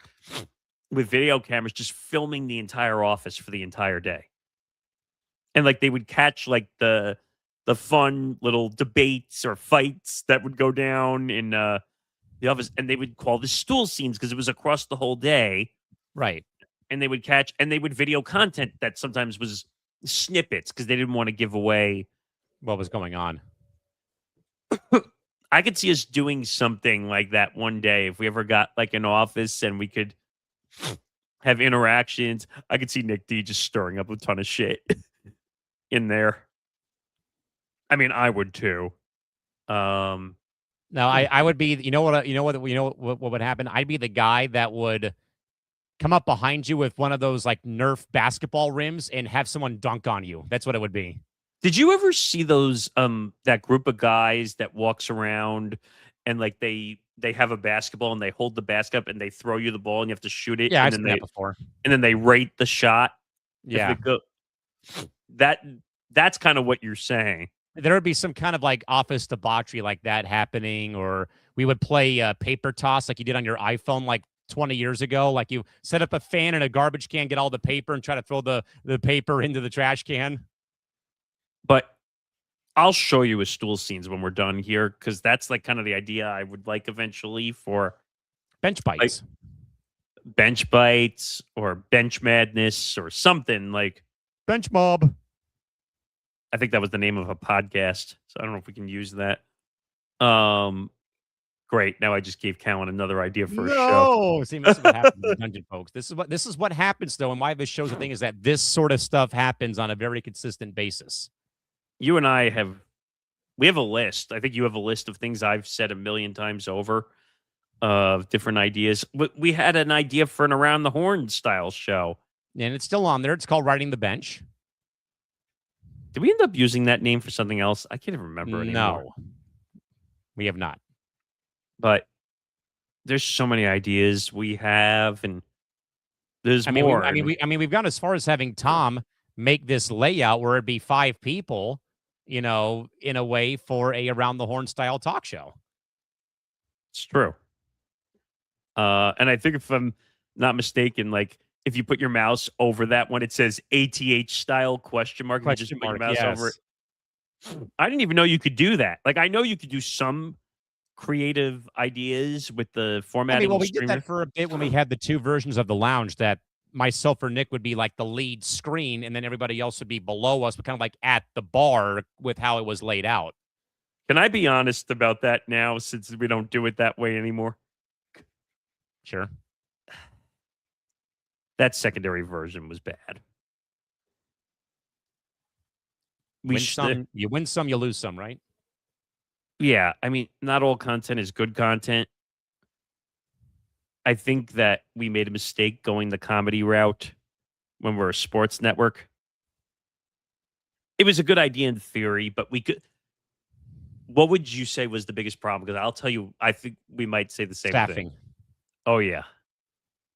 with video cameras, just filming the entire office for the entire day. And like they would catch like the fun little debates or fights that would go down in the office, and they would call the stool scenes because it was across the whole day. Right. And they would catch and they would video content that sometimes was snippets because they didn't want to give away What was going on? I could see us doing something like that one day if we ever got like an office and we could have interactions. I could see Nick D just stirring up a ton of shit in there. I mean, I would too. No, I would be. What would happen? I'd be the guy that would come up behind you with one of those like Nerf basketball rims and have someone dunk on you. That's what it would be. Did you ever see those that group of guys that walks around and like they have a basketball and they hold the basket up and they throw you the ball and you have to shoot it Yeah, and I've then seen that before. they rate the shot if Yeah. it go that that's kind of what you're saying. There would be some kind of like office debauchery like that happening, or we would play paper toss like you did on your iPhone like 20 years ago. Like you set up a fan in a garbage can, get all the paper, and try to throw the paper into the trash can. But I'll show you a stool scenes when we're done here because that's like kind of the idea I would like eventually for Bench like bites. bench bites or bench madness or something like. Bench mob. I think that was the name of a podcast, so I don't know if we can use that. Great. Now I just gave Callan another idea for a show. No, see, this is what happens in Dungeon Folks. This is what happens though, and why this show's the thing is that this sort of stuff happens on a very consistent basis. You and I have a list. I think you have a list of things I've said a million times over of different ideas. We had an idea for an Around the Horn style show. And it's still on there. It's called Riding the Bench. Did we end up using that name for something else? I can't even remember anymore. No, we have not. But there's so many ideas we have, and there's more. We've gone as far as having Tom make this layout where it'd be 5 people, in a way for a Around the Horn style talk show. It's true. And I think if I'm not mistaken, like if you put your mouse over that one, it says ATH style question mark. You just put your mouse over it. I didn't even know you could do that. Like I know you could do some creative ideas with the formatting. We did that for a bit when we had the 2 versions of the lounge that myself or Nick would be like the lead screen and then everybody else would be below us, but kind of like at the bar with how it was laid out. Can I be honest about that now since we don't do it that way anymore? Sure. That secondary version was bad. You win some, you lose some, right? Yeah, I mean, not all content is good content. I think that we made a mistake going the comedy route when we're a sports network. It was a good idea in theory, but we could. What would you say was the biggest problem? Because I'll tell you, I think we might say the same Staffing. thing. Oh, yeah.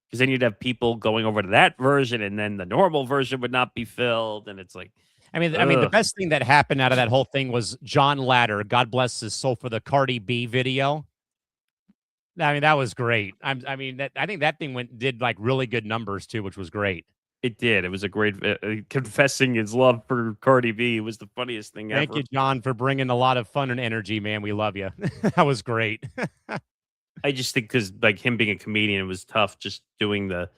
Because then you'd have people going over to that version, and then the normal version would not be filled, and it's like. I mean, the best thing that happened out of that whole thing was John Ladder, God bless his soul, for the Cardi B video. I mean, that was great. I think that thing did like really good numbers too, which was great. It did. It was a great confessing his love for Cardi B. It was the funniest thing ever. Thank you, John, for bringing a lot of fun and energy, man. We love you. That was great. I just think because like him being a comedian, it was tough just doing the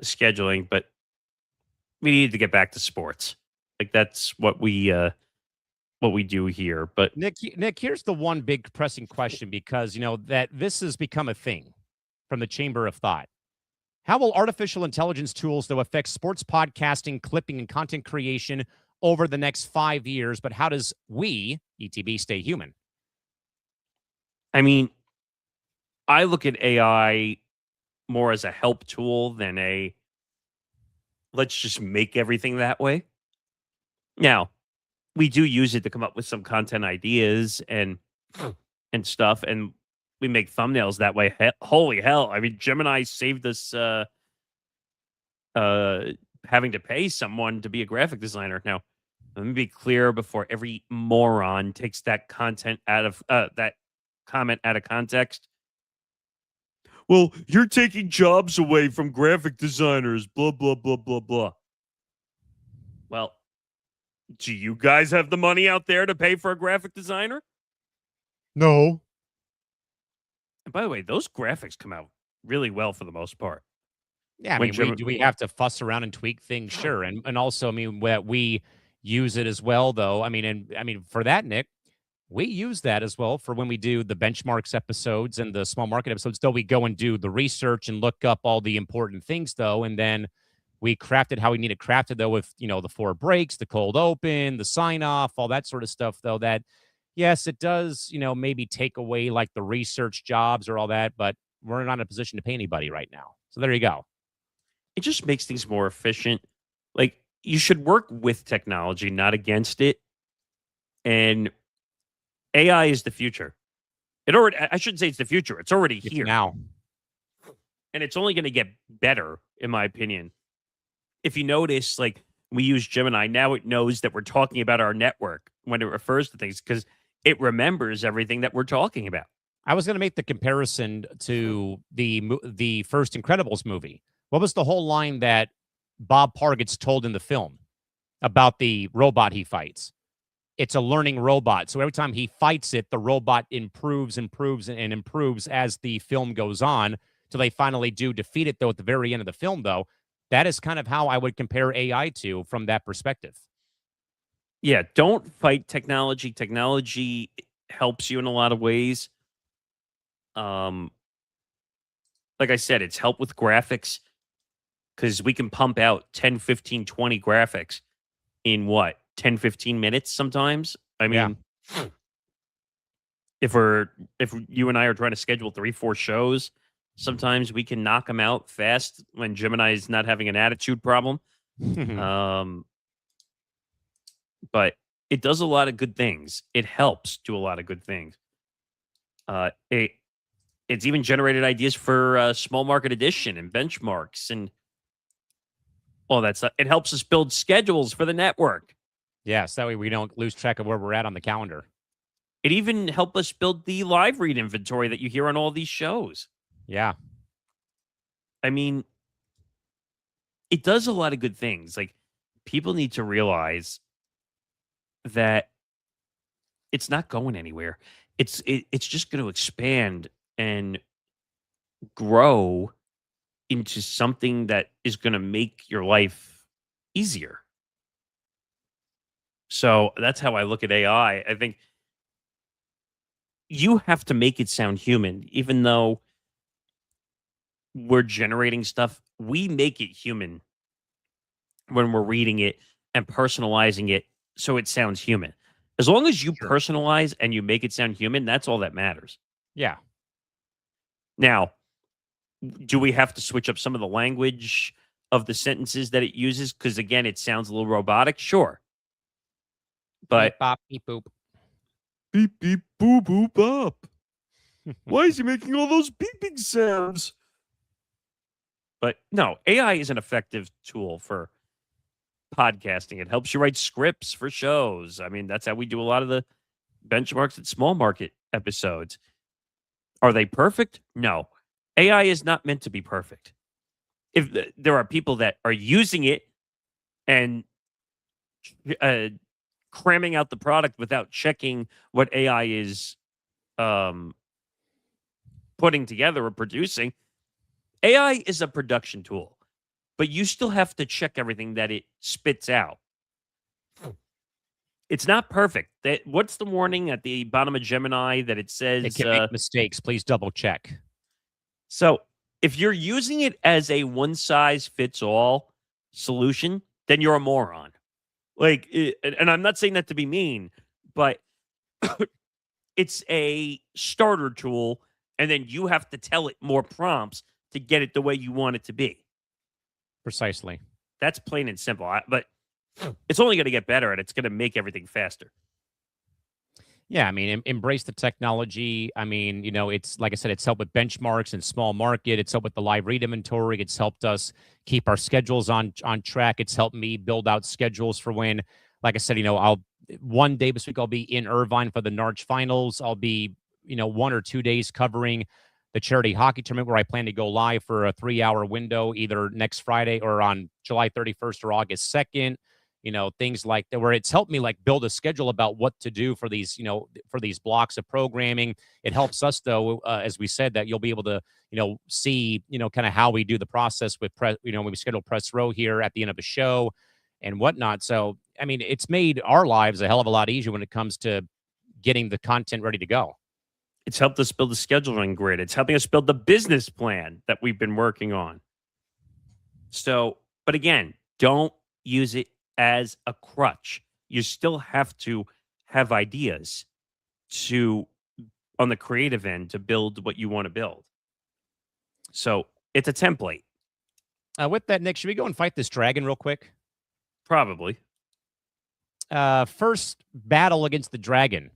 scheduling, but we needed to get back to sports. Like that's what we do here. But Nick, here's the one big pressing question, because that this has become a thing from the Chamber of Thought. How will artificial intelligence tools, though, affect sports podcasting, clipping, and content creation over the next 5 years? But how does we, ETB, stay human? I mean, I look at AI more as a help tool than a let's just make everything that way. Now, we do use it to come up with some content ideas and stuff, and we make thumbnails that way. Holy hell. I mean, Gemini saved us having to pay someone to be a graphic designer. Now, let me be clear before every moron takes that content out of that comment out of context. Well, you're taking jobs away from graphic designers, blah, blah, blah, blah, blah. Well, do you guys have the money out there to pay for a graphic designer? No. And by the way, those graphics come out really well for the most part. Yeah, I mean, do we have to fuss around and tweak things? Sure. And also, I mean, that we use it as well, though. I mean, for that, Nick, we use that as well for when we do the benchmarks episodes and the small market episodes. Though we go and do the research and look up all the important things, though, and then we craft it how we need it crafted, though, with, the 4 breaks, the cold open, the sign off, all that sort of stuff, though, that, yes, it does, maybe take away like the research jobs or all that, but we're not in a position to pay anybody right now. So there you go. It just makes things more efficient. Like, you should work with technology, not against it. And AI is the future. I shouldn't say it's the future. It's already It's here. now. And it's only going to get better, in my opinion. If you notice, like, we use Gemini, now it knows that we're talking about our network when it refers to things because it remembers everything that we're talking about. I was going to make the comparison to the first Incredibles movie. What was the whole line that Bob Parr gets told in the film about the robot he fights? It's a learning robot. So every time he fights it, the robot improves, and improves as the film goes on till they finally do defeat it, though, at the very end of the film, though. That is kind of how I would compare AI to from that perspective. Yeah, don't fight technology. Technology helps you in a lot of ways. Like I said, it's help with graphics because we can pump out 10, 15, 20 graphics in what, 10, 15 minutes sometimes? I mean, if you and I are trying to schedule 3, 4 shows, sometimes we can knock them out fast when Gemini is not having an attitude problem. But it does a lot of good things. It helps do a lot of good things. It's even generated ideas for small market edition and benchmarks and all that stuff. It helps us build schedules for the network. Yes, that way we don't lose track of where we're at on the calendar. It even helped us build the live read inventory that you hear on all these shows. Yeah. I mean, it does a lot of good things. Like, people need to realize that it's not going anywhere. It's just going to expand and grow into something that is going to make your life easier. So that's how I look at AI. I think you have to make it sound human, even though we're generating stuff. We make it human when we're reading it and personalizing it so it sounds human. As long as you personalize and you make it sound human, that's all that matters. Yeah. Now, do we have to switch up some of the language of the sentences that it uses? Because, again, it sounds a little robotic. Sure. But Beep, bop, beep, boop. beep, beep, boop, boop, bop. Why is he making all those beeping sounds? But no, AI is an effective tool for podcasting. It helps you write scripts for shows. I mean, that's how we do a lot of the benchmarks at small market episodes. Are they perfect? No. AI is not meant to be perfect. If there are people that are using it and cramming out the product without checking what AI is putting together or producing, AI is a production tool, but you still have to check everything that it spits out. It's not perfect. What's the warning at the bottom of Gemini that it says? It can make mistakes. Please double check. So if you're using it as a one-size-fits-all solution, then you're a moron. Like, and I'm not saying that to be mean, but it's a starter tool, and then you have to tell it more prompts to get it the way you want it to be. Precisely. That's plain and simple. But it's only going to get better, and it's going to make everything faster. Yeah, I mean, embrace the technology. I mean, you know, it's like I said, it's helped with benchmarks and small market. It's helped with the live read inventory. It's helped us keep our schedules on track. It's helped me build out schedules for when, like I said, you know, one day this week I'll be in Irvine for the Narch finals. I'll be, you know, 1 or 2 days covering the charity hockey tournament where I plan to go live for a 3-hour window, either next Friday or on July 31st or August 2nd. You know, things like that, where it's helped me like build a schedule about what to do for these, you know, for these blocks of programming. It helps us, though, as we said, that you'll be able to, you know, see, you know, kind of how we do the process with you know, when we schedule press row here at the end of a show and whatnot. So, I mean, it's made our lives a hell of a lot easier when it comes to getting the content ready to go. It's helped us build a scheduling grid. It's helping us build the business plan that we've been working on. So, but again, don't use it as a crutch. You still have to have ideas on the creative end to build what you want to build. So it's a template. With that, Nick, should we go and fight this dragon real quick? Probably. First battle against the dragon.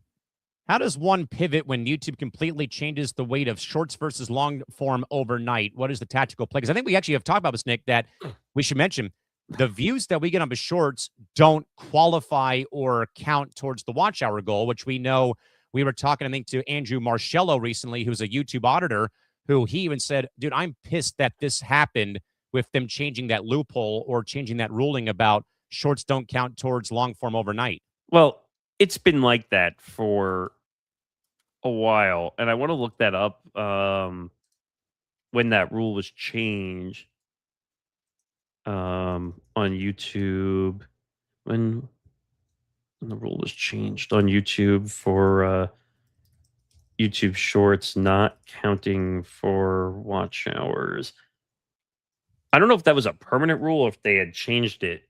How does one pivot when YouTube completely changes the weight of shorts versus long form overnight? What is the tactical play? Because I think we actually have talked about this, Nick, that we should mention the views that we get on the shorts don't qualify or count towards the watch hour goal, which we know. We were talking, I think, to Andrew Marcello recently, who's a YouTube auditor, who he even said, dude, I'm pissed that this happened with them changing that loophole or changing that ruling about shorts don't count towards long form overnight. Well, it's been like that for a while, and I want to look that up when that rule was changed on YouTube. When the rule was changed on YouTube for YouTube Shorts not counting for watch hours. I don't know if that was a permanent rule or if they had changed it.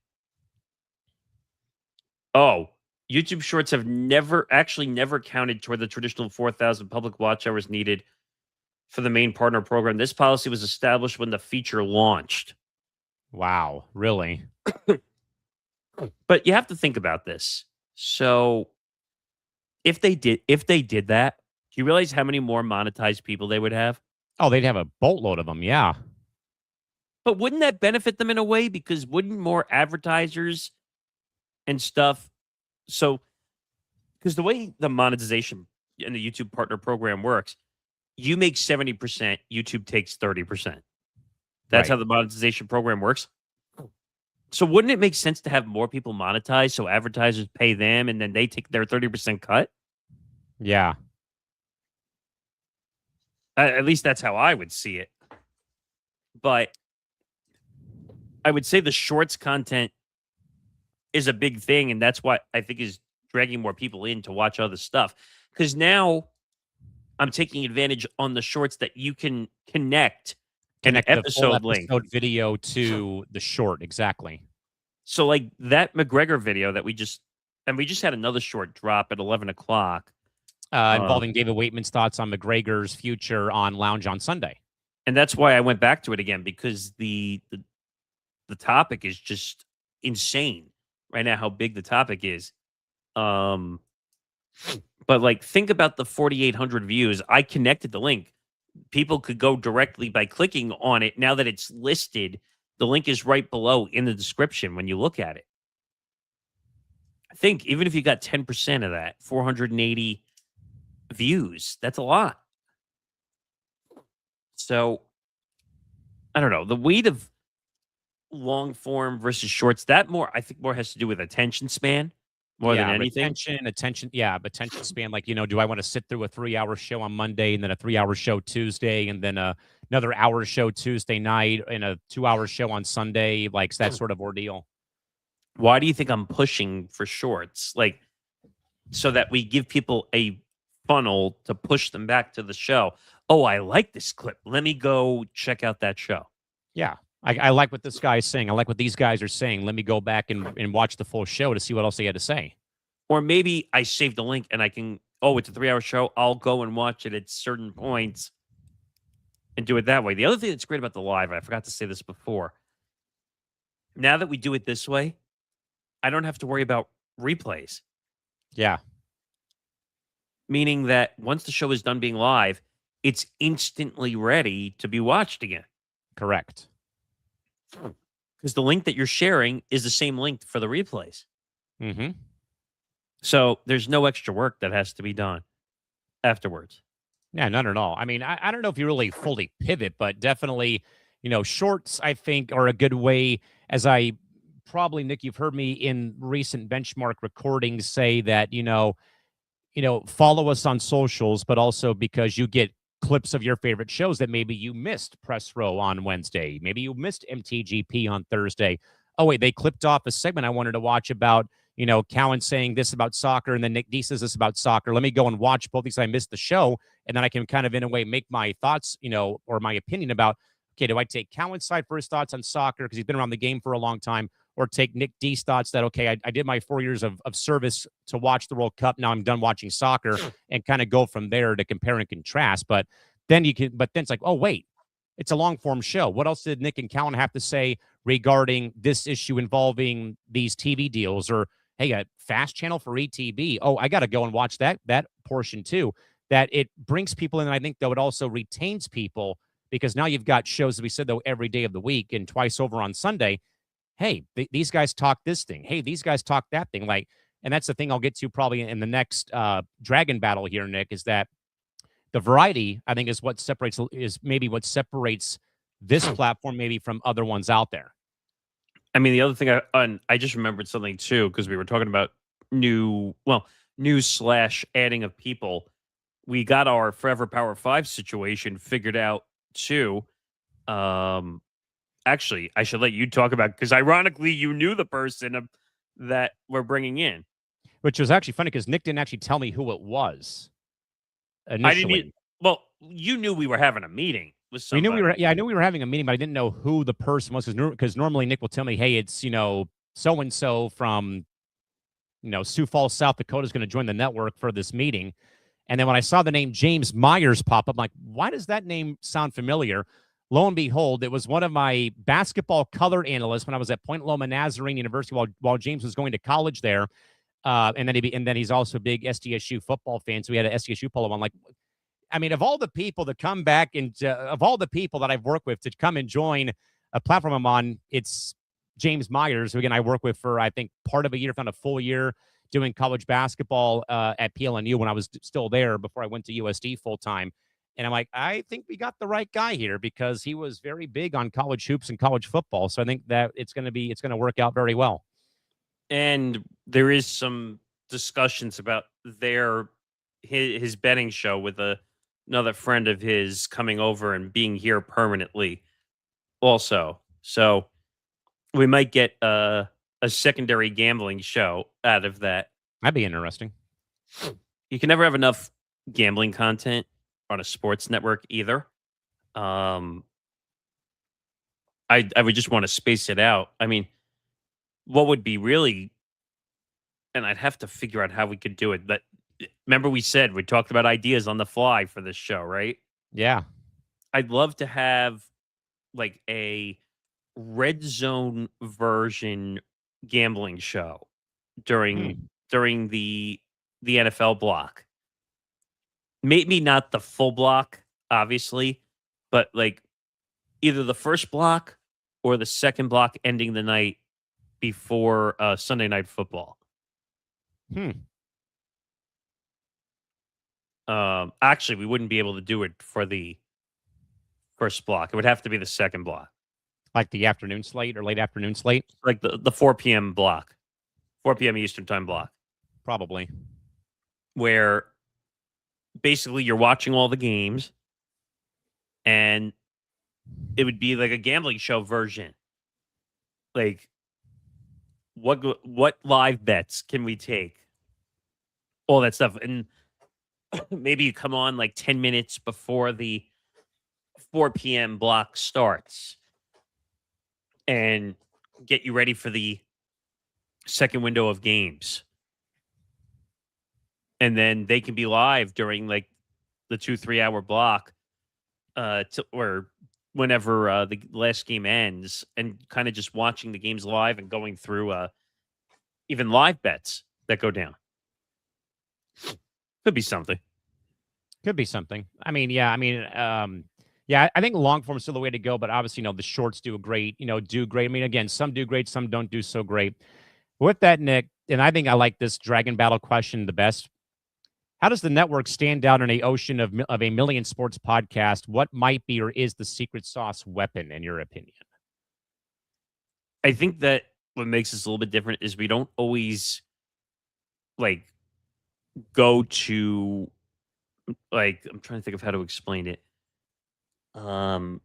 Oh, YouTube Shorts have never counted toward the traditional 4,000 public watch hours needed for the main partner program. This policy was established when the feature launched. Wow, really? But you have to think about this. So if they did that, do you realize how many more monetized people they would have? Oh, they'd have a boatload of them, yeah. But wouldn't that benefit them in a way? Because wouldn't more advertisers and stuff? So, because the way the monetization in the YouTube partner program works, you make 70%, YouTube takes 30%. That's how the monetization program works. So wouldn't it make sense to have more people monetize so advertisers pay them and then they take their 30% cut? Yeah. At least that's how I would see it. But I would say the shorts content is a big thing, and that's what I think is dragging more people in to watch other stuff. Because now I'm taking advantage on the shorts that you can connect an episode link. Episode video to the short, exactly. So like that McGregor video that we just had another short drop at 11 o'clock. Involving David Waitman's thoughts on McGregor's future on Lounge on Sunday. And that's why I went back to it again, because the topic is just insane right now, how big the topic is. But like, think about the 4,800 views. I connected the link. People could go directly by clicking on it. Now that it's listed, the link is right below in the description when you look at it. I think even if you got 10% of that, 480 views, that's a lot. So, I don't know. The weight of long form versus shorts, that I think more has to do with attention span more than anything. Attention span. Like, do I want to sit through a 3-hour show on Monday and then a 3-hour show Tuesday and then another hour show Tuesday night and a 2-hour show on Sunday? Like that sort of ordeal. Why do you think I'm pushing for shorts? Like, so that we give people a funnel to push them back to the show. Oh, I like this clip. Let me go check out that show. Yeah. I like what this guy is saying. I like what these guys are saying. Let me go back and watch the full show to see what else he had to say. Or maybe I saved the link and I can, it's a 3-hour show. I'll go and watch it at certain points and do it that way. The other thing that's great about the live, I forgot to say this before. Now that we do it this way, I don't have to worry about replays. Yeah. Meaning that once the show is done being live, it's instantly ready to be watched again. Correct. Because the link that you're sharing is the same link for the replays. Mm-hmm. So there's no extra work that has to be done afterwards. Yeah, none at all. I mean, I don't know if you really fully pivot, but definitely, shorts, I think, are a good way. As I probably, Nick, you've heard me in recent benchmark recordings say that, follow us on socials, but also because you get clips of your favorite shows that maybe you missed Press Row on Wednesday. Maybe you missed MTGP on Thursday. Oh, wait, they clipped off a segment I wanted to watch about, Callan saying this about soccer and then Nick D says this about soccer. Let me go and watch both because I missed the show. And then I can kind of, in a way, make my thoughts, or my opinion about, okay, do I take Callan's side for his thoughts on soccer because he's been around the game for a long time, or take Nick D's thoughts that, okay, I did my 4 years of service to watch the World Cup. Now I'm done watching soccer, and kind of go from there to compare and contrast. But then it's like, oh, wait, it's a long form show. What else did Nick and Callan have to say regarding this issue involving these TV deals? Or, hey, a fast channel for ETB. Oh, I got to go and watch that portion too. That it brings people in. And I think, though, it also retains people because now you've got shows, as we said, though, every day of the week and twice over on Sunday. Hey, these guys talk this thing. Hey, these guys talk that thing. Like, and that's the thing I'll get to probably in the next Dragon battle here, Nick, is that the variety, I think, is maybe what separates this platform maybe from other ones out there. I mean, the other thing I just remembered something too, because we were talking about news / adding of people. We got our Forever Power 5 situation figured out too. Actually, I should let you talk about, because ironically, you knew the person that we're bringing in. Which was actually funny because Nick didn't actually tell me who it was initially. You knew we were having a meeting with somebody. I knew we were having a meeting, but I didn't know who the person was because normally Nick will tell me, hey, it's, so-and-so from, Sioux Falls, South Dakota is going to join the network for this meeting. And then when I saw the name James Myers pop up, I'm like, why does that name sound familiar? Lo and behold, it was one of my basketball color analysts when I was at Point Loma Nazarene University while James was going to college there. And then he's also a big SDSU football fan. So we had an SDSU polo on. Like, I mean, of all the people that come back and of all the people that I've worked with to come and join a platform I'm on, it's James Myers, who again I work with for I think part of a year, if not a full year, doing college basketball at PLNU when I was still there before I went to USD full time. And I'm like, I think we got the right guy here because he was very big on college hoops and college football. So I think that it's going to work out very well. And there is some discussions about his betting show with another friend of his coming over and being here permanently also. So we might get a secondary gambling show out of that. That'd be interesting. You can never have enough gambling content on a sports network either. I would just want to space it out. I mean, what would be really, and I'd have to figure out how we could do it, but remember we talked about ideas on the fly for this show, right? Yeah. I'd love to have like a red zone version gambling show during the NFL block. Maybe not the full block, obviously, but like either the first block or the second block ending the night before Sunday Night Football. Actually, we wouldn't be able to do it for the first block. It would have to be the second block. Like the afternoon slate or late afternoon slate? Like the 4 p.m. block. 4 p.m. Eastern time block. Probably. Where basically you're watching all the games and it would be like a gambling show version. Like, what live bets can we take? All that stuff. And maybe you come on like 10 minutes before the 4 p.m. block starts and get you ready for the second window of games. And then they can be live during like the 2-3 hour block or whenever the last game ends, and kind of just watching the games live and going through even live bets that go down. Could be something. Could be something. I mean, yeah. I mean, I think long form is still the way to go, but obviously, the shorts do great. I mean, again, some do great, some don't do so great. With that, Nick, and I think I like this Dragon Battle question the best. How does the network stand out in a ocean of a million sports podcast? What might be or is the secret sauce weapon, in your opinion? I think that what makes us a little bit different is we don't always like go to like, I'm trying to think of how to explain it. We don't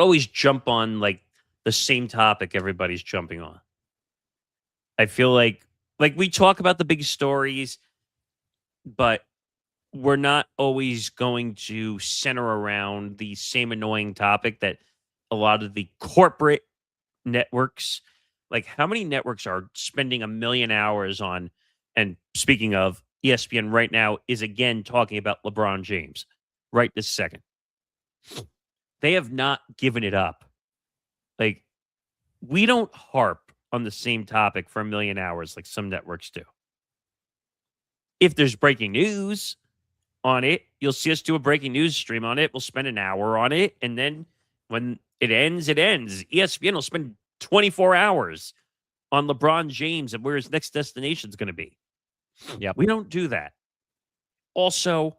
always jump on like the same topic everybody's jumping on. I feel like we talk about the big stories, but we're not always going to center around the same annoying topic that a lot of the corporate networks, like how many networks are spending 1 million hours on, and speaking of, ESPN right now is again talking about LeBron James right this second. They have not given it up. Like, we don't harp on the same topic for 1,000,000 hours like some networks do. If there's breaking news on it, you'll see us do a breaking news stream on it. We'll spend an hour on it, and then when it ends, it ends. ESPN will spend 24 hours on LeBron James and where his next destination is going to be. Yep. We don't do that. Also,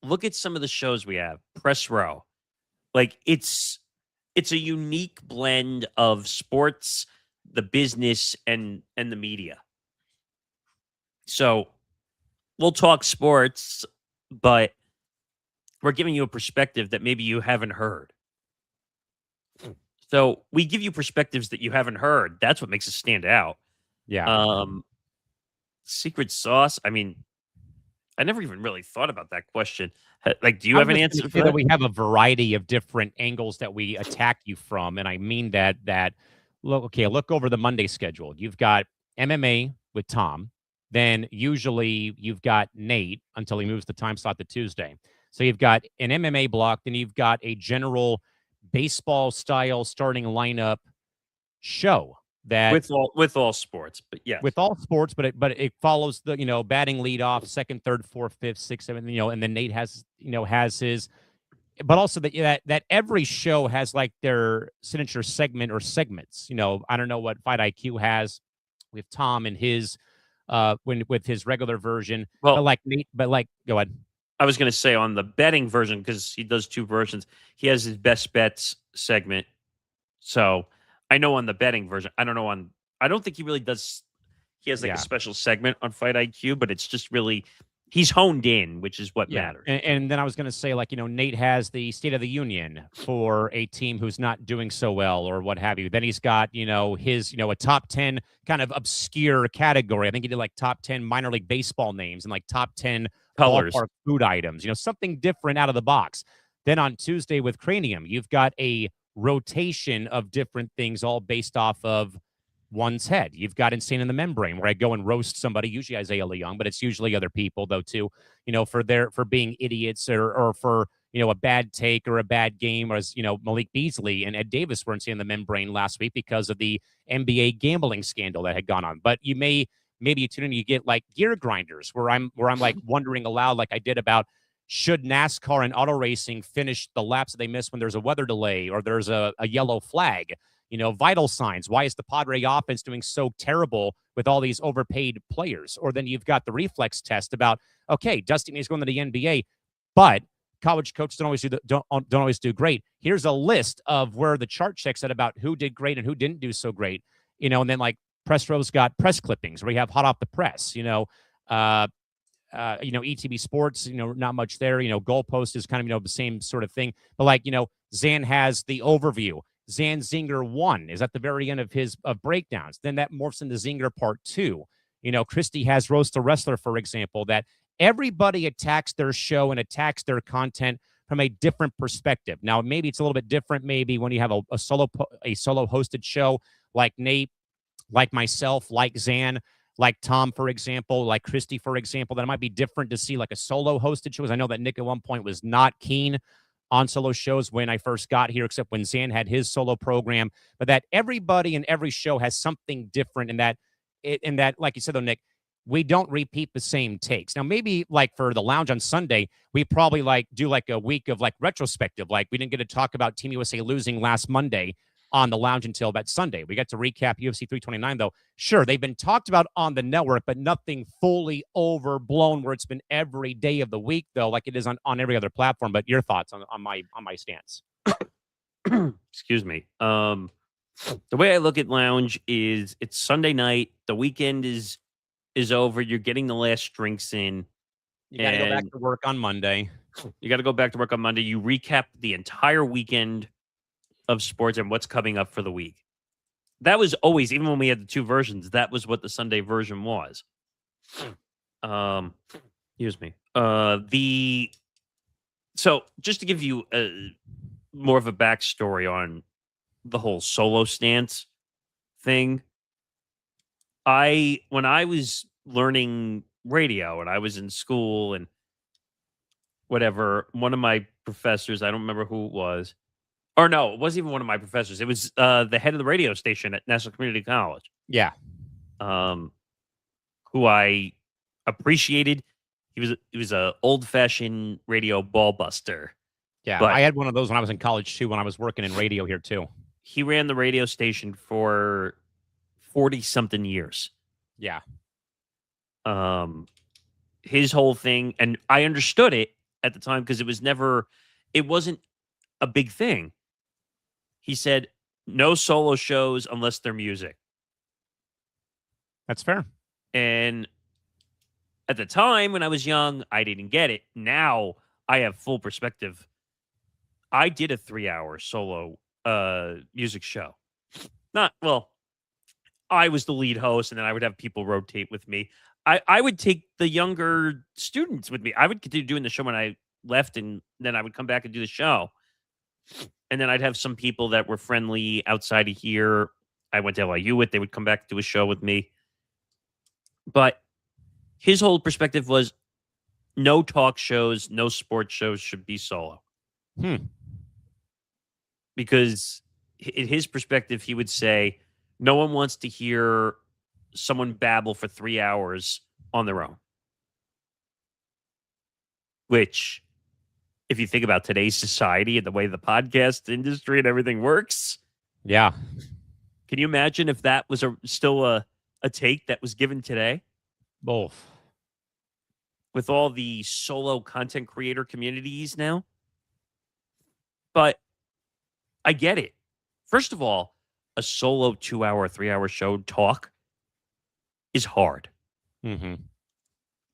look at some of the shows we have. Press Row. Like it's a unique blend of sports, the business, and the media. So we'll talk sports, but we're giving you a perspective that maybe you haven't heard. So we give you perspectives that you haven't heard. That's what makes us stand out. Yeah. Secret sauce. I mean, I never even really thought about that question. Like, do you have an answer for that? We have a variety of different angles that we attack you from, and I mean that. Look over the Monday schedule. You've got MMA with Tom. Then usually you've got Nate until he moves the time slot to Tuesday. So you've got an MMA block, then you've got a general baseball style starting lineup show that with all sports, but yes, with all sports, but it follows the batting lead off, second, third, fourth, fifth, sixth, seventh, and then Nate has his, but also that every show has like their signature segment or segments. I don't know what Fight IQ has with Tom and his with his regular version. Well, go ahead. I was going to say on the betting version, because he does two versions, he has his best bets segment. So I know on the betting version, I don't think he really does. He has a special segment on Fight IQ, but it's just really, he's honed in, which is what matters. And then I was going to say, Nate has the State of the Union for a team who's not doing so well or what have you. Then he's got, his, a top 10 kind of obscure category. I think he did top 10 minor league baseball names and top 10 colors, ballpark food items, something different out of the box. Then on Tuesday with Cranium, you've got a rotation of different things all based off of one's head. You've got Insane in the Membrane, where I go and roast somebody, usually Isaiah Leung, but it's usually other people though too, for being idiots or for a bad take or a bad game, or as Malik Beasley and Ed Davis were Insane in the Membrane last week because of the NBA gambling scandal that had gone on. But maybe you tune in, you get Gear Grinders, where I'm wondering aloud, like I did, about should NASCAR and auto racing finish the laps that they miss when there's a weather delay or there's a yellow flag. Vital signs. Why is the Padre offense doing so terrible with all these overpaid players? Or then you've got the reflex test about, okay, Dusty May's going to the NBA, but college coaches don't always do great. Here's a list of where the chart checks at about who did great and who didn't do so great. And then Press Row's got press clippings where you have hot off the press. ETB Sports, not much there. Goalpost is kind of the same sort of thing. But Zan has the overview. Zan Zinger 1 is at the very end of his breakdowns. Then that morphs into Zinger Part 2. Christy has Roast the Wrestler, for example, that everybody attacks their show and attacks their content from a different perspective. Now, maybe it's a little bit different maybe when you have a solo hosted show like Nate, like myself, like Zan, like Tom, for example, like Christy, for example. That might be different to see a solo hosted show. I know that Nick at one point was not keen on solo shows when I first got here, except when Zan had his solo program, but that everybody in every show has something different, and that, like you said, though, Nick, we don't repeat the same takes. Now, maybe for the lounge on Sunday, we probably do a week of retrospective. We didn't get to talk about Team USA losing last Monday on the lounge until that Sunday. We got to recap UFC 329, though. Sure, they've been talked about on the network, but nothing fully overblown where it's been every day of the week, though, like it is on every other platform. But your thoughts on my stance? Excuse me. The way I look at lounge is it's Sunday night. The weekend is over. You're getting the last drinks in. You got to go back to work on Monday. You got to go back to work on Monday. You recap the entire weekend of sports and what's coming up for the week. That was always, even when we had the two versions, that was what the Sunday version was. Excuse me. So just to give you more of a backstory on the whole solo stance thing, when I was learning radio and I was in school and whatever, one of my professors, I don't remember who it was, Or no, it wasn't even one of my professors. It was the head of the radio station at National Community College. Yeah. Who I appreciated. He was a old-fashioned radio ball buster. Yeah, But I had one of those when I was in college, too, when I was working in radio here, too. he ran the radio station for 40-something years. Yeah. His whole thing, and I understood it at the time because it wasn't a big thing. He said, no solo shows unless they're music. That's fair. And at the time when I was young, I didn't get it. Now I have full perspective. I did a 3-hour solo music show. I was the lead host, and then I would have people rotate with me. I would take the younger students with me. I would continue doing the show when I left, and then I would come back and do the show. And then I'd have some people that were friendly outside of here. I went to LIU with. They would come back and do a show with me. But his whole perspective was no talk shows, no sports shows should be solo. Because in his perspective, he would say, no one wants to hear someone babble for 3 hours on their own. Which, if you think about today's society and the way the podcast industry and everything works. Yeah. Can you imagine if that was still a take that was given today? Both. With all the solo content creator communities now? But I get it. First of all, a solo 2-hour, 3-hour show talk is hard. Mm-hmm.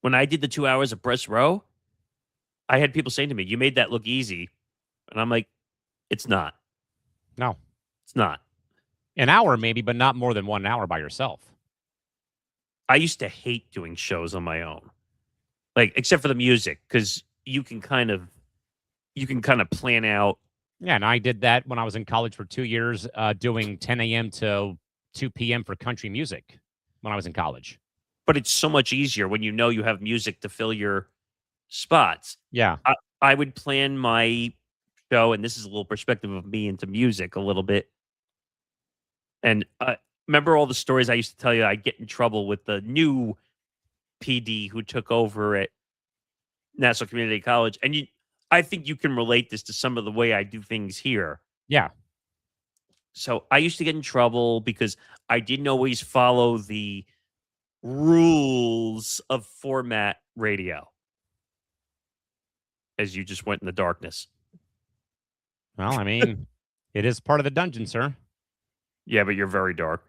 When I did the 2 hours of Press Row, I had people saying to me, you made that look easy. And I'm like, it's not. No. It's not. An hour maybe, but not more than 1 hour by yourself. I used to hate doing shows on my own. Like, except for the music, because you can kind of plan out. Yeah, and I did that when I was in college for 2 years, doing 10 a.m. to 2 p.m. for country music when I was in college. But it's so much easier when you know you have music to fill your spots. Yeah. I would plan my show, and this is a little perspective of me into music a little bit. And remember all the stories I used to tell you I'd get in trouble with the new PD who took over at National Community College. And I think you can relate this to some of the way I do things here. Yeah. So I used to get in trouble because I didn't always follow the rules of format radio. As you just went in the darkness. Well, I mean, it is part of the dungeon, sir. Yeah, but you're very dark.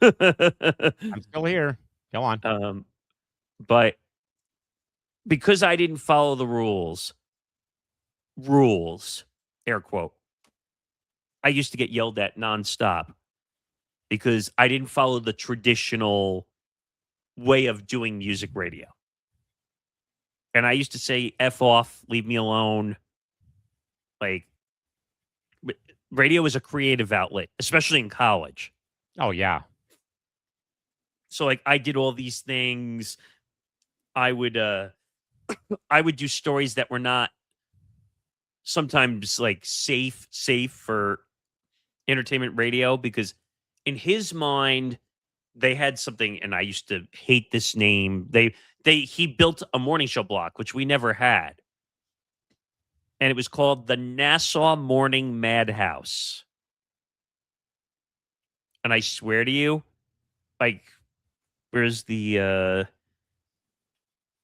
I'm still here. Go on. But because I didn't follow the rules, air quote, I used to get yelled at nonstop because I didn't follow the traditional way of doing music radio. And I used to say, F off, leave me alone. Like, radio is a creative outlet, especially in college. Oh, yeah. So, like, I did all these things. I would do stories that were not sometimes, like, safe for entertainment radio, because in his mind, they had something, and I used to hate this name. He built a morning show block, which we never had. And it was called the Nassau Morning Madhouse. And I swear to you, like, where's the,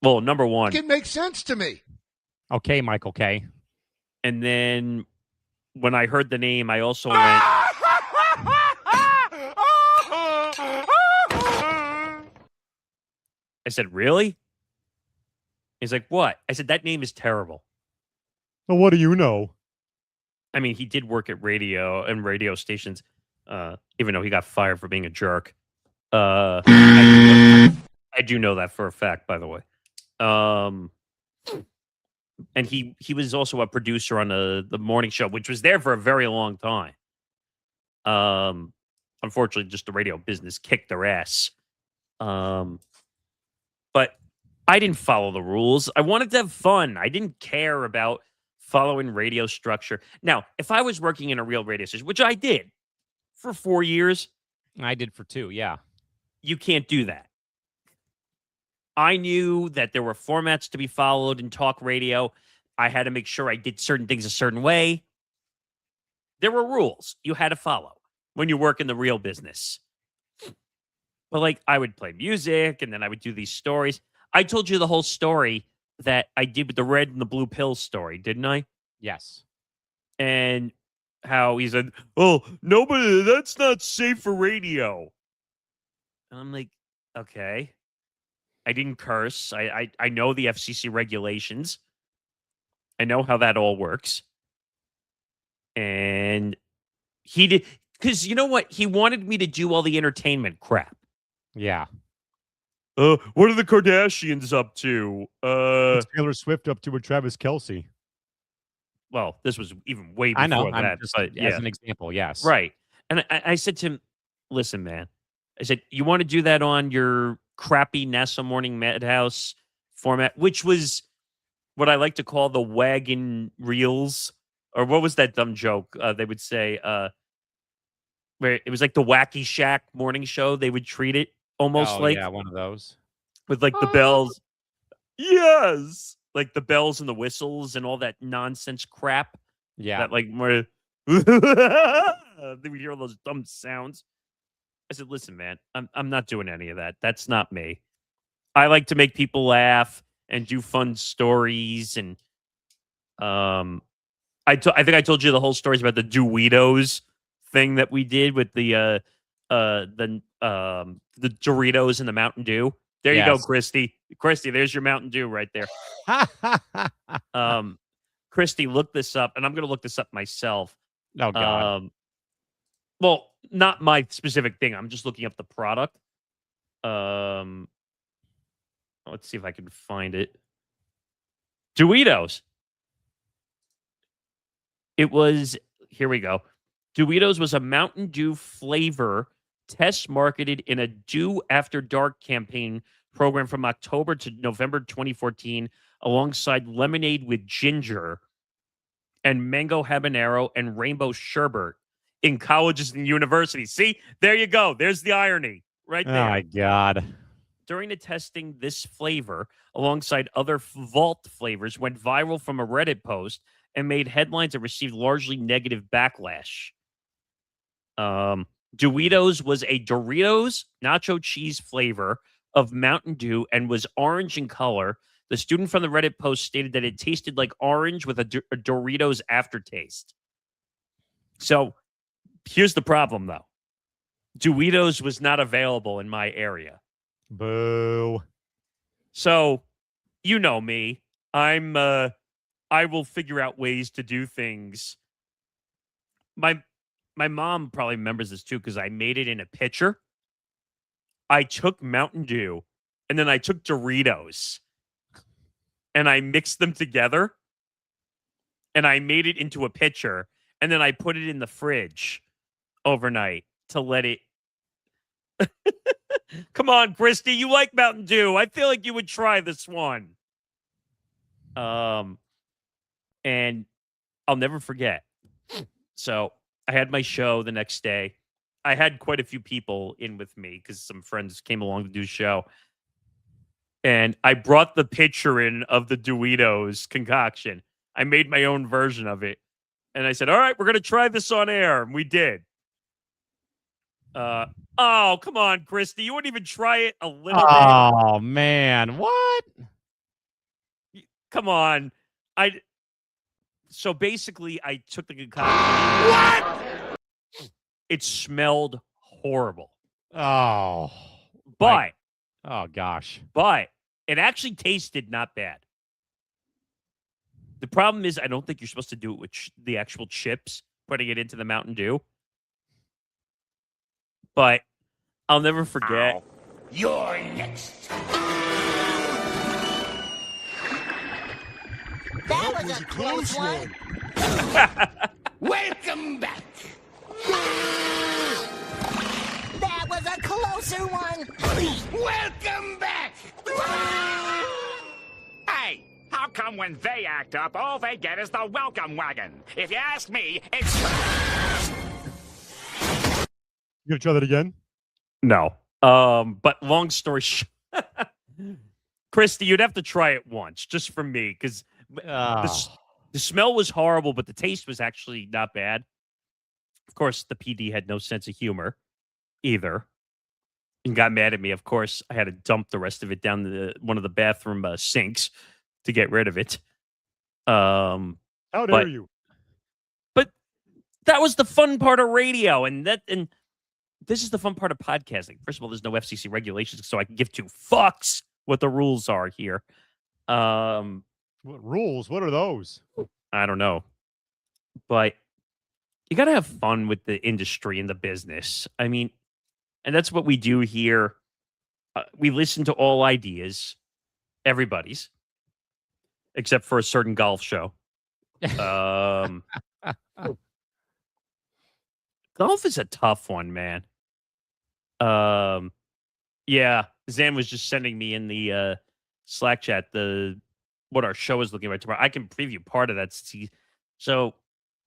well, number one. It makes sense to me. Okay, Michael K. And then when I heard the name, I also went, I said, really? He's like, what? I said, that name is terrible. Well, what do you know? I mean, he did work at radio and radio stations, even though he got fired for being a jerk. I do know that for a fact, by the way. And he was also a producer on the morning show, which was there for a very long time. Unfortunately, just the radio business kicked their ass. But I didn't follow the rules. I wanted to have fun. I didn't care about following radio structure. Now, if I was working in a real radio station, which I did for 4 years, I did for 2, yeah. you can't do that. I knew that there were formats to be followed in talk radio. I had to make sure I did certain things a certain way. There were rules you had to follow when you work in the real business. But like, I would play music and then I would do these stories. I told you the whole story that I did with the red and the blue pill story, didn't I? Yes. And how he said, "Oh, nobody, that's not safe for radio." And I'm like, okay. I didn't curse. I know the FCC regulations. I know how that all works. And he did, because you know what? He wanted me to do all the entertainment crap. Yeah. What are the Kardashians up to? What's Taylor Swift up to with Travis Kelce? Well, this was even way before I know. that. I'm just, But as an example, yes. right. And I said to him, listen, man. I said, you want to do that on your crappy NASA Morning Madhouse format, which was what I like to call the wagon reels, or what was that dumb joke they would say? Where it was like the Wacky Shack morning show. They would treat it almost like one of those with like the bells. Yes, like the bells and the whistles and all that nonsense crap. Yeah. That like more. They would hear all those dumb sounds. I said, listen, man, I'm not doing any of that. That's not me. I like to make people laugh and do fun stories. And I think I told you the whole stories about the Doritos thing that we did with the Doritos and the Mountain Dew. There you go, Christy. Christy, there's your Mountain Dew right there. Christy, look this up, and I'm going to look this up myself. Oh, God. Well, not my specific thing. I'm just looking up the product. Let's see if I can find it. Doritos. It was, here we go. Doritos was a Mountain Dew flavor test marketed in a Dew After Dark campaign program from October to November 2014, alongside lemonade with ginger and mango habanero and rainbow sherbet in colleges and universities. See, there you go. There's the irony right there. Oh, my God. During the testing, this flavor, alongside other vault flavors, went viral from a Reddit post and made headlines that received largely negative backlash. Doritos was a Doritos nacho cheese flavor of Mountain Dew and was orange in color. The student from the Reddit post stated that it tasted like orange with a Doritos aftertaste. So here's the problem, though. Doritos was not available in my area. Boo. So, you know me. I will figure out ways to do things. My mom probably remembers this too, because I made it in a pitcher. I took Mountain Dew and then I took Doritos and I mixed them together and I made it into a pitcher and then I put it in the fridge overnight to let it. Come on, Christy, you like Mountain Dew. I feel like you would try this one. And I'll never forget. So I had my show the next day. I had quite a few people in with me because some friends came along to do a show. And I brought the pitcher in of the Doritos concoction. I made my own version of it. And I said, all right, we're going to try this on air. And we did. Oh, come on, Christy. You wouldn't even try it a little bit. Oh, man. What? Come on. So basically, I took the concoction. What? It smelled horrible. Oh. But. Oh, gosh. But it actually tasted not bad. The problem is, I don't think you're supposed to do it with the actual chips, putting it into the Mountain Dew. But I'll never forget. Ow. You're next. That was a close one. Welcome back. That was a closer one. Welcome back. Hey, how come when they act up, all they get is the welcome wagon. If you ask me, it's... You gonna try that again? No. But long story short, Christy, you'd have to try it once, just for me, because the smell was horrible, but the taste was actually not bad. Of course, the PD had no sense of humor either and got mad at me. Of course, I had to dump the rest of it down one of the bathroom sinks to get rid of it. How dare you? But that was the fun part of radio, and this is the fun part of podcasting. First of all, there's no FCC regulations, so I can give two fucks what the rules are here. What rules? What are those? I don't know. But you got to have fun with the industry and the business. I mean, and that's what we do here. We listen to all ideas, everybody's, except for a certain golf show. Golf is a tough one, man. Yeah, Zan was just sending me in the Slack chat what our show is looking like tomorrow. I can preview part of that. So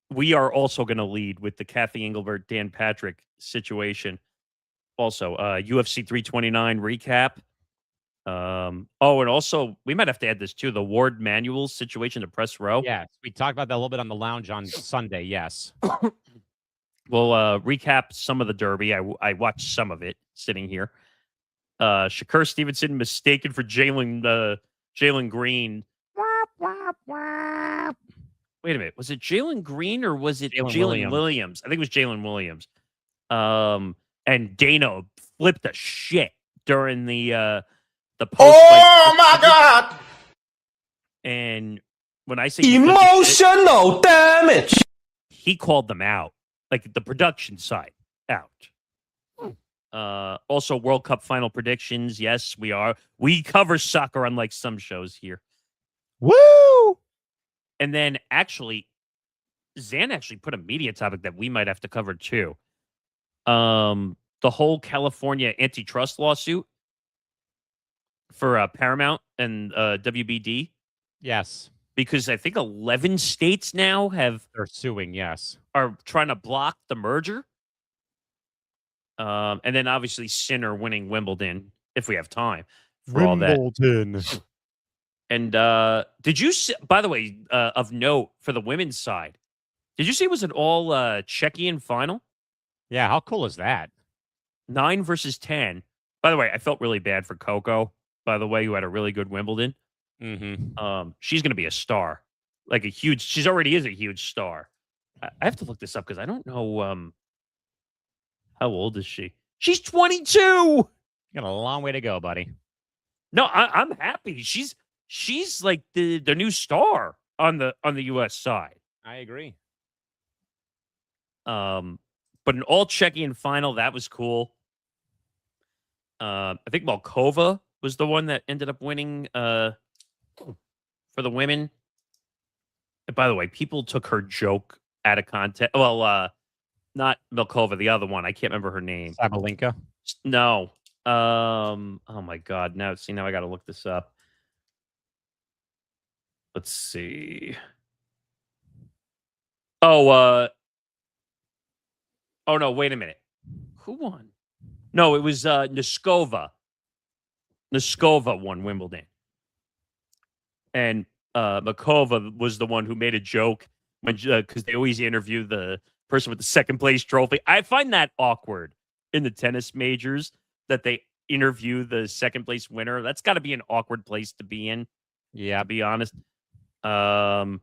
we are also going to lead with the Kathy Engelbert, Dan Patrick situation. Also, UFC 329 recap. And also we might have to add this too: the Ward Manuel situation, the press row. Yes, we talked about that a little bit on the lounge on Sunday. Yes. We'll recap some of the Derby. I watched some of it sitting here. Shakur Stevenson mistaken for Jalen Green. Wait a minute. Was it Jalen Green or was it Jalen Williams? I think it was Jalen Williams. And Dana flipped the shit during the post. Oh my God! And when I say Emotional damage, he called them out, like the production side out. Also, World Cup final predictions. Yes, we cover soccer unlike some shows here. Woo! And then Zan actually put a media topic that we might have to cover too. The whole California antitrust lawsuit for Paramount and WBD. Yes. Because I think 11 states now they're suing, yes. Are trying to block the merger. And then obviously Sinner winning Wimbledon, if we have time for all that. And did you see, by the way, of note for the women's side, did you see it was an all Czechian final? Yeah, how cool is that? 9 versus 10. By the way, I felt really bad for Coco, by the way, who had a really good Wimbledon. Mm-hmm. She's going to be a star. She already is a huge star. I have to look this up because I don't know how old is she? She's 22. You got a long way to go, buddy. No, I'm happy. She's like the new star on the US side. I agree. But an all Czechian final, that was cool. I think Malkova was the one that ended up winning for the women. And by the way, people took her joke out of context. Well, not Malkova, the other one. I can't remember her name. Sabalenka? No. Oh my God. Now I got to look this up. Let's see. Oh no, wait a minute. Who won? No, it was Noskova. Noskova won Wimbledon. And Makova was the one who made a joke because they always interview the person with the second place trophy. I find that awkward in the tennis majors that they interview the second place winner. That's got to be an awkward place to be in. Yeah, to be honest. And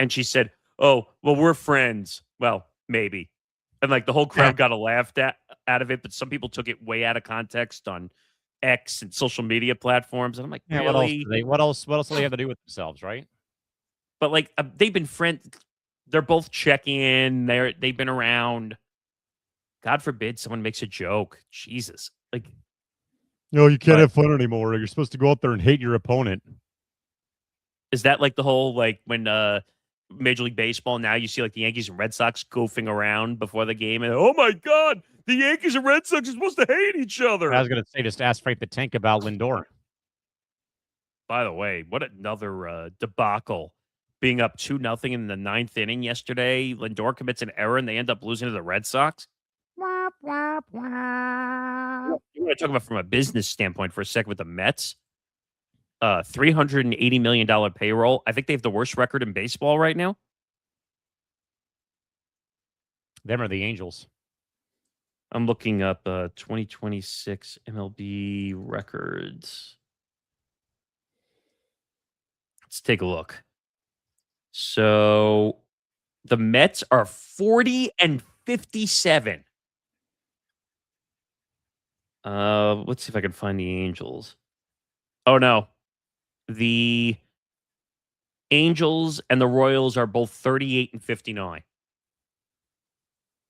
she said, "Oh, well, we're friends." Well, maybe. And like the whole crowd got a laugh out of it, but some people took it way out of context on X and social media platforms. And I'm like, yeah, really? What else do they have to do with themselves, right? But like they've been friends. They're both checking in. They've been around. God forbid someone makes a joke. Jesus. Like, no, you can't have fun anymore. You're supposed to go out there and hate your opponent. Is that like the whole, like when Major League Baseball, now you see like the Yankees and Red Sox goofing around before the game, and oh my God, the Yankees and Red Sox are supposed to hate each other. I was going to say, just ask Frank the Tank about Lindor. By the way, what another debacle. Being up 2-0 in the 9th inning yesterday. Lindor commits an error and they end up losing to the Red Sox. You want to talk about from a business standpoint for a second with the Mets? $380 million payroll. I think they have the worst record in baseball right now. Them are the Angels. I'm looking up 2026 MLB records. Let's take a look. So the Mets are 40-57. Let's see if I can find the Angels. Oh no. The Angels and the Royals are both 38-59.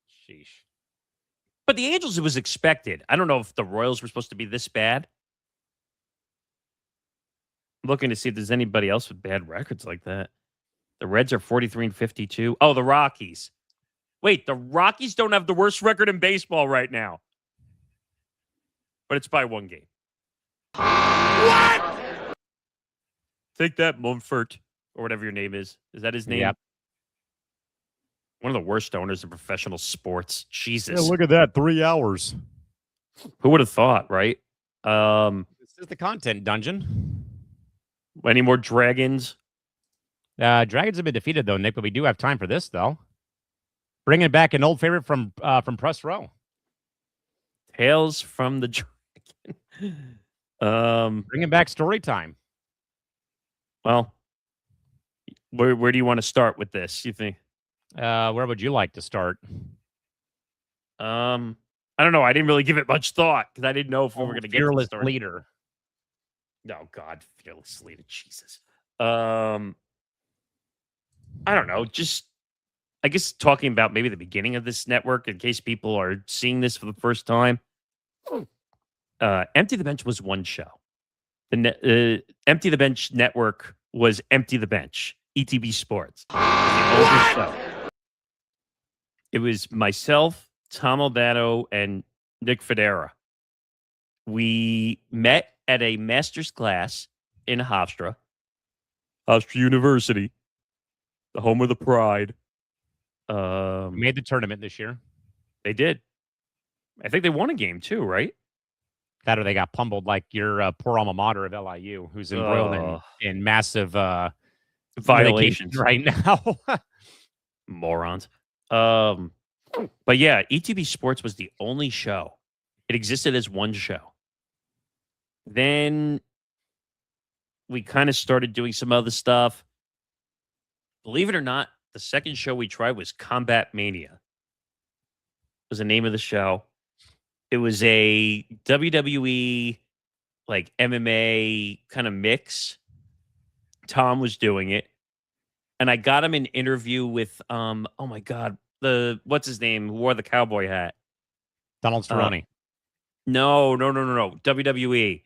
Sheesh. But the Angels, it was expected. I don't know if the Royals were supposed to be this bad. I'm looking to see if there's anybody else with bad records like that. The Reds are 43-52. Oh, the Rockies. Wait, the Rockies don't have the worst record in baseball right now. But it's by 1 game. What? Take that, Mumford, or whatever your name is. Is that his name? Yep. One of the worst owners in professional sports. Jesus. Yeah, look at that. 3 hours. Who would have thought, right? This is the content dungeon. Any more dragons? Dragons have been defeated, though, Nick, but we do have time for this, though. Bringing back an old favorite from Press Row. Tales from the Dragon. Bringing back story time. Well, where do you want to start with this, you think? Where would you like to start? I don't know. I didn't really give it much thought because I didn't know if we were going to get to the Fearless story. leader. No, God, fearless leader. Jesus. I don't know. Just, I guess talking about maybe the beginning of this network in case people are seeing this for the first time. Empty the Bench was one show. The Empty the Bench network was Empty the Bench, ETB Sports. It was the oldest show. It was myself, Tom Albano, and Nick Federa. We met at a master's class in Hofstra University, the home of the Pride. Made the tournament this year. They did. I think they won a game too, right? That or they got pummeled like your poor alma mater of LIU, who's embroiled in massive violations right now. Morons. But yeah, ETB Sports was the only show. It existed as one show. Then we kind of started doing some other stuff. Believe it or not, the second show we tried was Combat Mania. Was the name of the show. It was a WWE, like MMA kind of mix. Tom was doing it. And I got him an interview with, oh my God, what's his name? Who wore the cowboy hat? Donald Cerrone. No. WWE.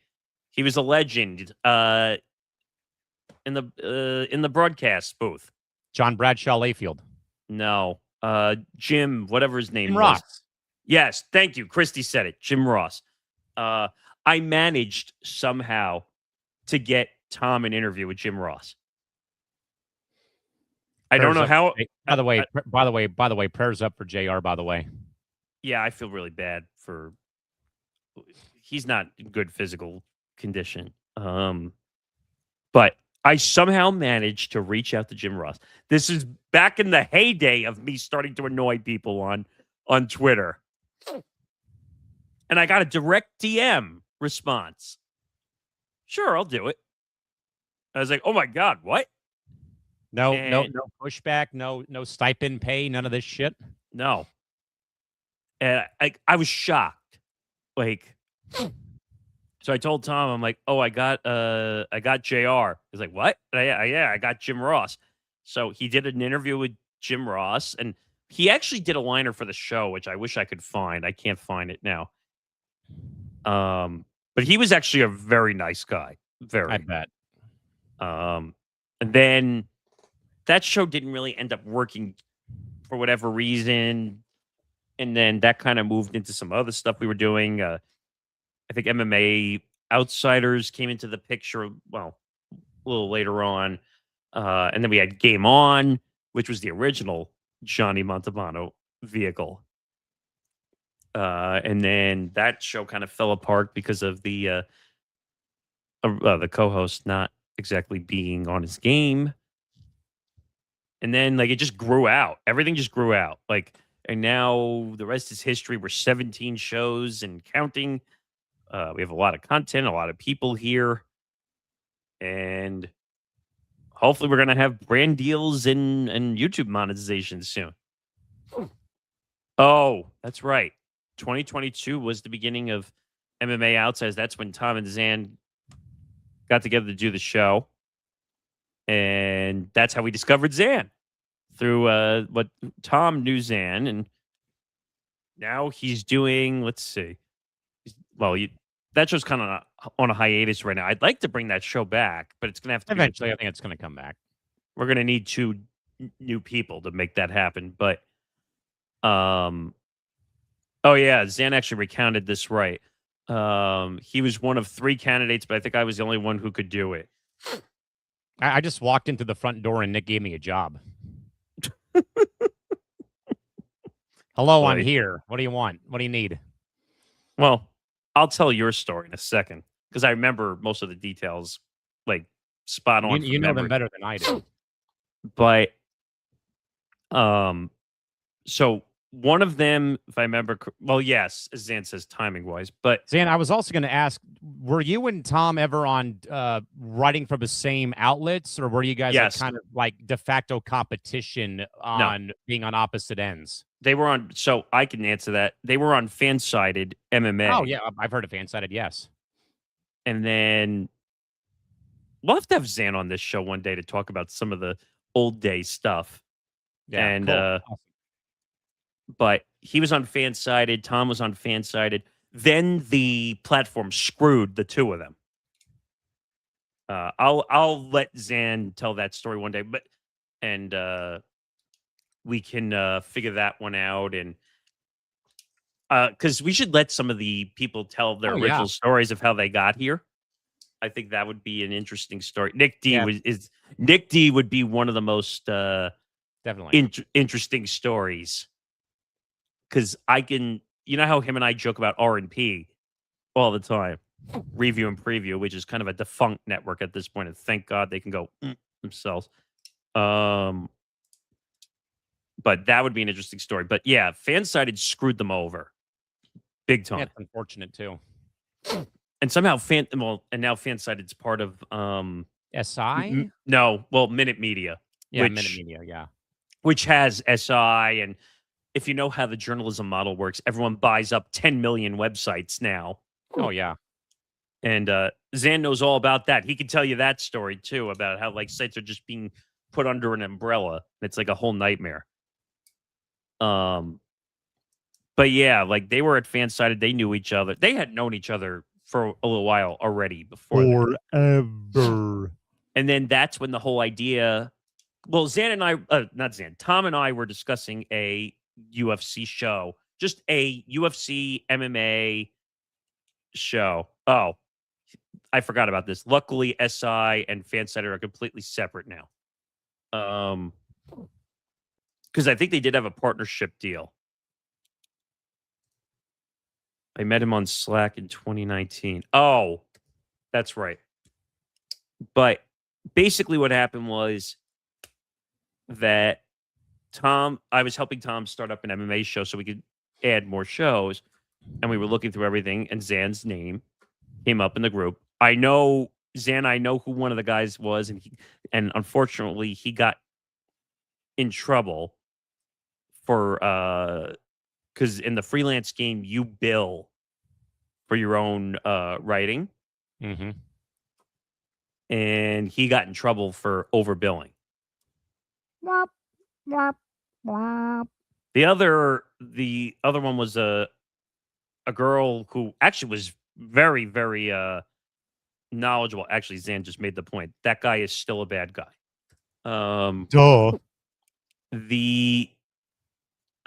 He was a legend in the broadcast booth. John Bradshaw Layfield. No. Jim, whatever his name Jim was. Ross. Yes, thank you. Christy said it. Jim Ross. I managed somehow to get Tom an interview with Jim Ross. I don't know how. By the way, prayers up for JR, by the way. Yeah, I feel really bad for. He's not in good physical condition. But I somehow managed to reach out to Jim Ross. This is back in the heyday of me starting to annoy people on Twitter. And I got a direct DM response. Sure, I'll do it. I was like, oh my God, what? No pushback, no stipend pay, none of this shit. No. And I was shocked. Like, so I told Tom, I'm like, oh, I got JR. He's like, what? Yeah, I got Jim Ross. So he did an interview with Jim Ross, and he actually did a liner for the show, which I wish I could find. I can't find it now. But he was actually a very nice guy. Very. I bet. And then that show didn't really end up working for whatever reason. And then that kind of moved into some other stuff we were doing. I think MMA Outsiders came into the picture. Well, little later on. And then we had Game On, which was the original Johnny Montalbano vehicle. And then that show kind of fell apart because of the co-host not exactly being on his game. And then like it just grew out. Everything just grew out. Like, and now the rest is history. We're 17 shows and counting. We have a lot of content, a lot of people here. And hopefully we're gonna have brand deals and YouTube monetization soon. Oh, that's right. 2022 was the beginning of MMA Outsiders. That's when Tom and Zan got together to do the show. And that's how we discovered Zan through what Tom knew Zan. And now he's doing, let's see. That show's kind of on a hiatus right now. I'd like to bring that show back, but it's going to have to Eventually, I think it's going to come back. We're going to need 2 new people to make that happen. But, oh yeah, Zan actually recounted this right. He was one of 3 candidates, but I think I was the only one who could do it. I just walked into the front door and Nick gave me a job. Hello, Boy. I'm here. What do you want? What do you need? Well, I'll tell your story in a second because I remember most of the details, like spot on. You know them better than I do. But, so one of them, if I remember, well, yes, as Zan says, timing wise. But Zan, I was also going to ask: were you and Tom ever on writing from the same outlets, or were you guys like, kind of like de facto competition on being on opposite ends? They were on, so I can answer that. They were on fan-sided MMA. Oh, yeah. I've heard of fan-sided, yes. And then we'll have to have Zan on this show one day to talk about some of the old day stuff. Yeah, and cool. Awesome. But he was on fan-sided. Tom was on fan-sided. Then the platform screwed the 2 of them. I'll let Zan tell that story one day, but we can figure that one out. And because we should let some of the people tell their original stories of how they got here. I think that would be an interesting story. Nick D Nick D would be one of the most definitely interesting stories. Because I can, you know how him and I joke about R&P all the time, review and preview, which is kind of a defunct network at this point, and thank God they can go themselves. But that would be an interesting story. But yeah, fan-sided screwed them over, big time. That's unfortunate too. And somehow now fan-sided's part of SI. Minute Media. Yeah, Minute Media. Yeah, which has SI. And if you know how the journalism model works, everyone buys up 10 million websites now. Oh yeah. And Zan knows all about that. He can tell you that story too, about how like sites are just being put under an umbrella. It's like a whole nightmare. But yeah, like they were at fan-sided. They knew each other. They had known each other for a little while already before. Forever. And then that's when the whole idea. Well, Zan and I, not Zan, Tom and I were discussing a UFC show, just a UFC MMA show. Oh, I forgot about this. Luckily, SI and Fansided are completely separate now. Because I think they did have a partnership deal. I met him on Slack in 2019. Oh, that's right. But basically what happened was that I was helping Tom start up an MMA show so we could add more shows. And we were looking through everything, and Zan's name came up in the group. I know who one of the guys was, and unfortunately he got in trouble for because in the freelance game you bill for your own writing. Mm-hmm. And he got in trouble for overbilling. Wop, wop, wop. The other one was a girl who actually was very, very knowledgeable. Actually, Zan just made the point. That guy is still a bad guy. Duh.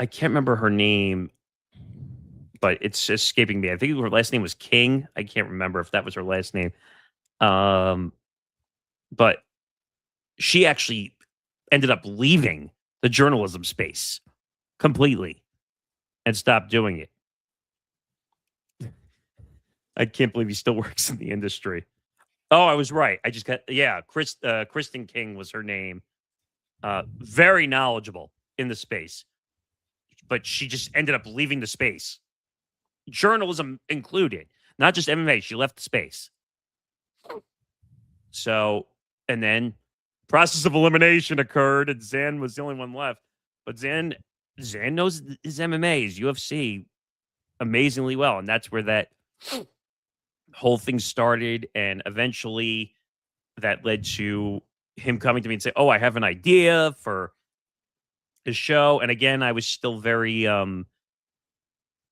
I can't remember her name, but it's escaping me. I think her last name was King. I can't remember if that was her last name. but she actually ended up leaving the journalism space completely and stopped doing it. I can't believe he still works in the industry. Oh, I was right. I just got, Kristen King was her name. Very knowledgeable in the space, but she just ended up leaving the space. Journalism included, not just MMA. She left the space. So, and then process of elimination occurred, and Zan was the only one left. But Zan knows his MMA, his UFC amazingly well, and that's where that whole thing started. And eventually, that led to him coming to me and say, "Oh, I have an idea for his show." And again, I was still very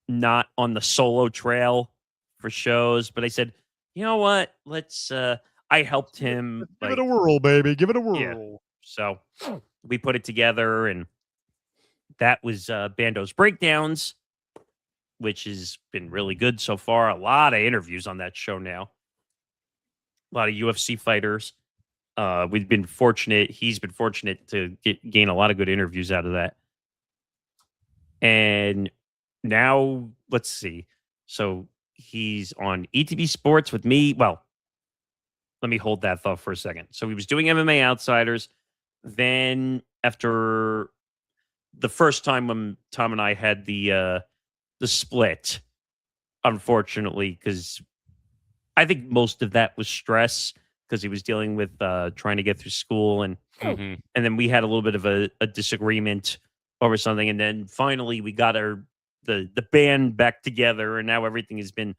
not on the solo trail for shows, but I said, "You know what? Let's." I helped him. Give it a whirl, baby. Give it a whirl. Yeah. So we put it together, and that was Bando's Breakdowns, which has been really good so far. A lot of interviews on that show now. A lot of UFC fighters. We've been fortunate. He's been fortunate to gain a lot of good interviews out of that. And now, let's see. So he's on ETB Sports with me. Well, let me hold that thought for a second. So he was doing MMA Outsiders. Then after the first time when Tom and I had the split, unfortunately, because I think most of that was stress because he was dealing with trying to get through school, and then we had a little bit of a disagreement over something, and then finally we got the band back together, and now everything has been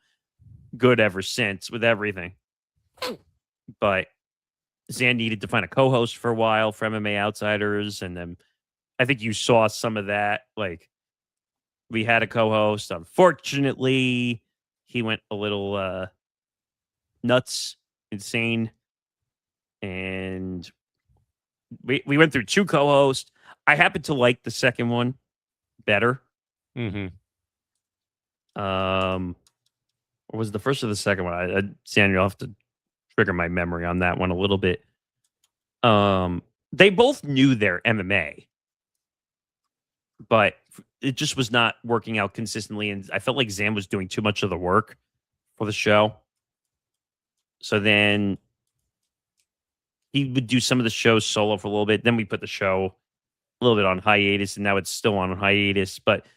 good ever since with everything. But Zan needed to find a co-host for a while for MMA Outsiders, and then I think you saw some of that. Like, we had a co-host. Unfortunately, he went a little nuts, insane, and we went through two co-hosts. I happen to like the second one better. Or was it the first or the second one? Samuel, you'll have to trigger my memory on that one a little bit. They both knew their MMA, but it just was not working out consistently, and I felt like Zan was doing too much of the work for the show. So then he would do some of the shows solo for a little bit. Then we put the show a little bit on hiatus, and now it's still on hiatus. But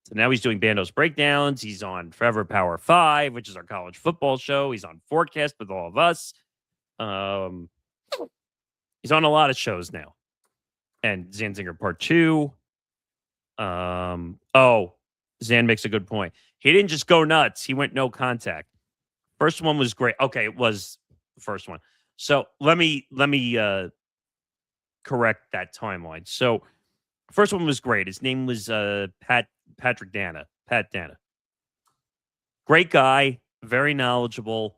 so now he's doing Bando's Breakdowns. He's on Forever Power 5, which is our college football show. He's on Forecast with all of us. He's on a lot of shows now. And Zanzinger Part 2. Zan makes a good point. He didn't just go nuts. He went no contact. First one was great. Okay, it was the first one. So let me correct that timeline. So first one was great. His name was Pat Dana. Great guy, very knowledgeable.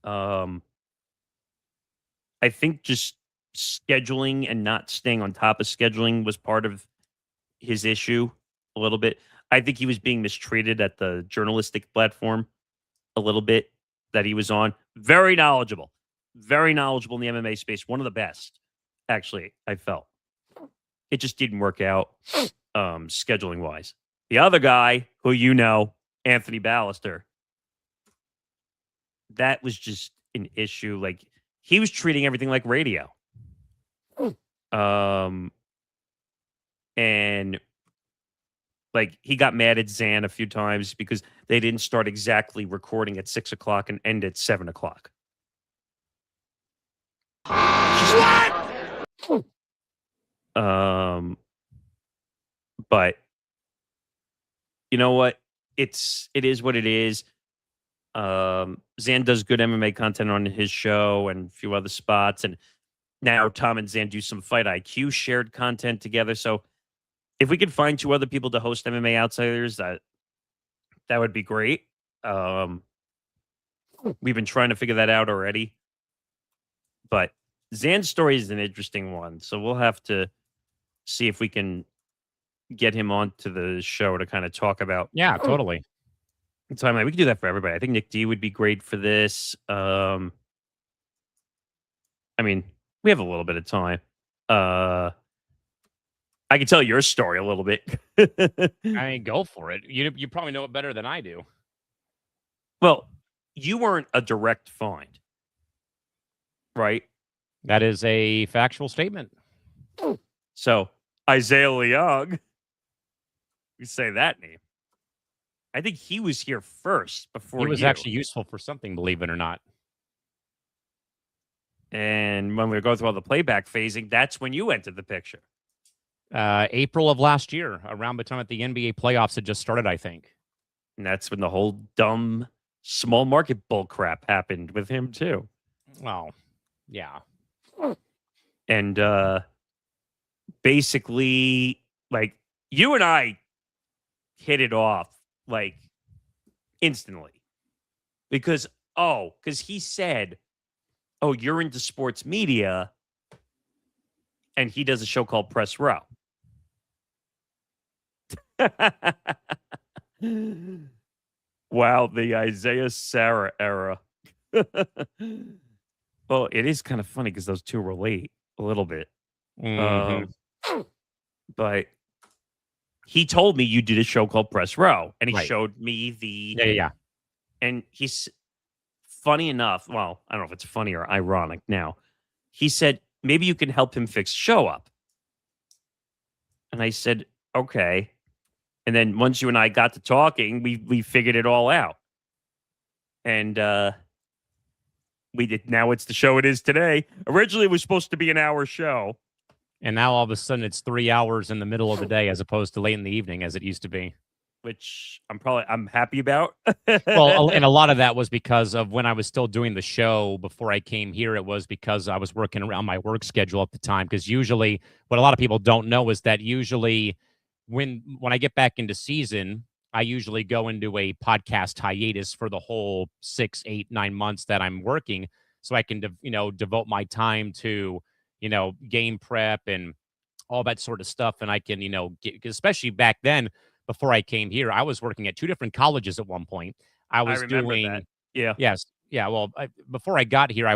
I think just scheduling and not staying on top of scheduling was part of his issue a little bit. I think he was being mistreated at the journalistic platform a little bit that he was on. Very knowledgeable in the MMA space. One of the best, actually, I felt. It just didn't work out scheduling wise. The other guy, who you know, Anthony Ballister, that was just an issue. Like, he was treating everything like radio. And like, he got mad at Zan a few times because they didn't start exactly recording at 6:00 and end at 7:00. What? But you know what? It is what it is. Zan does good MMA content on his show and a few other spots, and now Tom and Zan do some Fight IQ shared content together. So if we could find two other people to host MMA Outsiders, that would be great. We've been trying to figure that out already. But Zan's story is an interesting one, so we'll have to see if we can get him onto the show to kind of talk about. Yeah, totally. Timeline. We could do that for everybody. I think Nick D would be great for this. I mean, we have a little bit of time. I can tell your story a little bit. I mean, go for it. You probably know it better than I do. Well, you weren't a direct find, right? That is a factual statement. So Isaiah Leong, we say that name. I think he was here first before He was you. actually useful for something, believe it or not. And when we were going through all the playback phasing, that's when you entered the picture. April of last year, around the time that the NBA playoffs had just started, I think. And that's when the whole dumb small market bull crap happened with him too. Well, yeah. And basically, like, you and I hit it off like instantly because he said, "Oh, you're into sports media," and he does a show called Press Row. Wow, the Isaiah Sarah era. Well, it is kind of funny because those two relate a little bit. Mhm. But he told me you did a show called Press Row, and he Right. showed me the. Yeah. And he's funny enough. Well, I don't know if it's funny or ironic now. He said, maybe you can help him fix the show up. And I said, okay. And then once you and I got to talking, we figured it all out. And we did. Now it's the show it is today. Originally, it was supposed to be an hour show. And now all of a sudden it's 3 hours in the middle of the day as opposed to late in the evening as it used to be. Which I'm happy about. Well, and a lot of that was because of when I was still doing the show before I came here. It was because I was working around my work schedule at the time. Because usually, what a lot of people don't know is that usually, when I get back into season, I usually go into a podcast hiatus for the whole 6, 8, 9 months that I'm working, so I can devote my time to game prep and all that sort of stuff, and I can especially back then. Before I came here, I was working at 2 different colleges at one point. I was remember doing that. Yeah. Yes. Yeah, well, before I got here,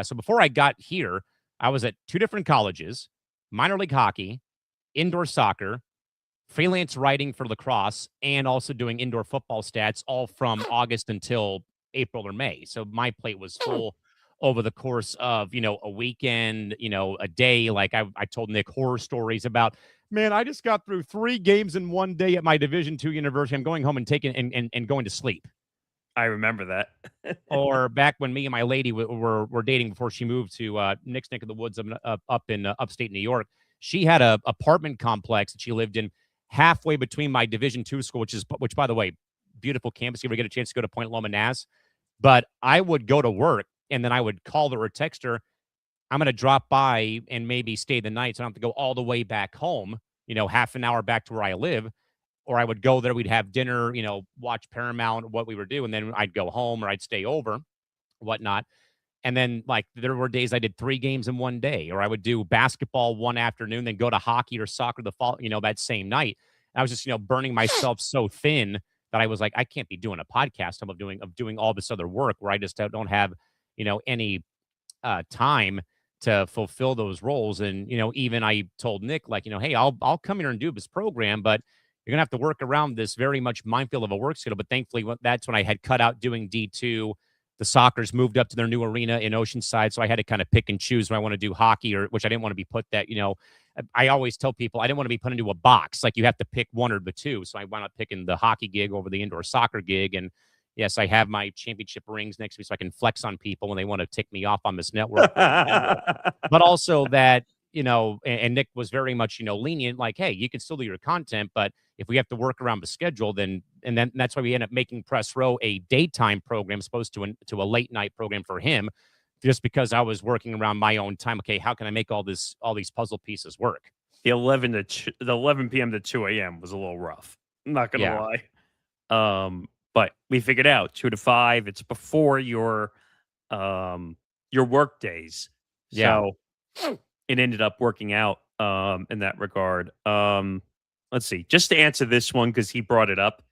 so before I got here, I was at 2 different colleges, minor league hockey, indoor soccer, freelance writing for lacrosse, and also doing indoor football stats all from August until April or May. So my plate was full over the course of, a weekend, a day. Like I told Nick horror stories about, man, I just got through 3 games in one day at my Division II university. I'm going home and taking and going to sleep. I remember that. Or back when me and my lady were dating before she moved to Nick's neck of the woods up in upstate New York. She had a apartment complex that she lived in halfway between my Division II school, which by the way, beautiful campus. You ever get a chance to go to Point Loma Naz? But I would go to work and then I would call her or text her. I'm going to drop by and maybe stay the night, so I don't have to go all the way back home, half an hour back to where I live. Or I would go there, we'd have dinner, watch Paramount, what we were doing, and then I'd go home or I'd stay over, whatnot. And then, like, there were days I did 3 games in one day, or I would do basketball one afternoon, then go to hockey or soccer the fall, that same night. I was just, burning myself so thin that I was like, I can't be doing a podcast of doing all this other work where I just don't have, any time to fulfill those roles. And, even I told Nick, like, hey, I'll come here and do this program, but you're going to have to work around this very much minefield of a work schedule. But thankfully, that's when I had cut out doing D2. The Sockers moved up to their new arena in Oceanside. So I had to kind of pick and choose when I want to do hockey, which I didn't want to be put that, I always tell people I didn't want to be put into a box. Like, you have to pick one or the two. So I wound up picking the hockey gig over the indoor soccer gig. And yes, I have my championship rings next to me so I can flex on people when they want to tick me off on this network. But also that, and Nick was very much, lenient, like, hey, you can still do your content, but if we have to work around the schedule, then that's why we end up making Press Row a daytime program, opposed to a late night program for him, just because I was working around my own time. Okay, how can I make all these puzzle pieces work? The 11 p.m. to 2 a.m. was a little rough. I'm not gonna lie. But we figured out 2 to 5. It's before your work days. Yeah. So it ended up working out in that regard. Let's see. Just to answer this one, because he brought it up.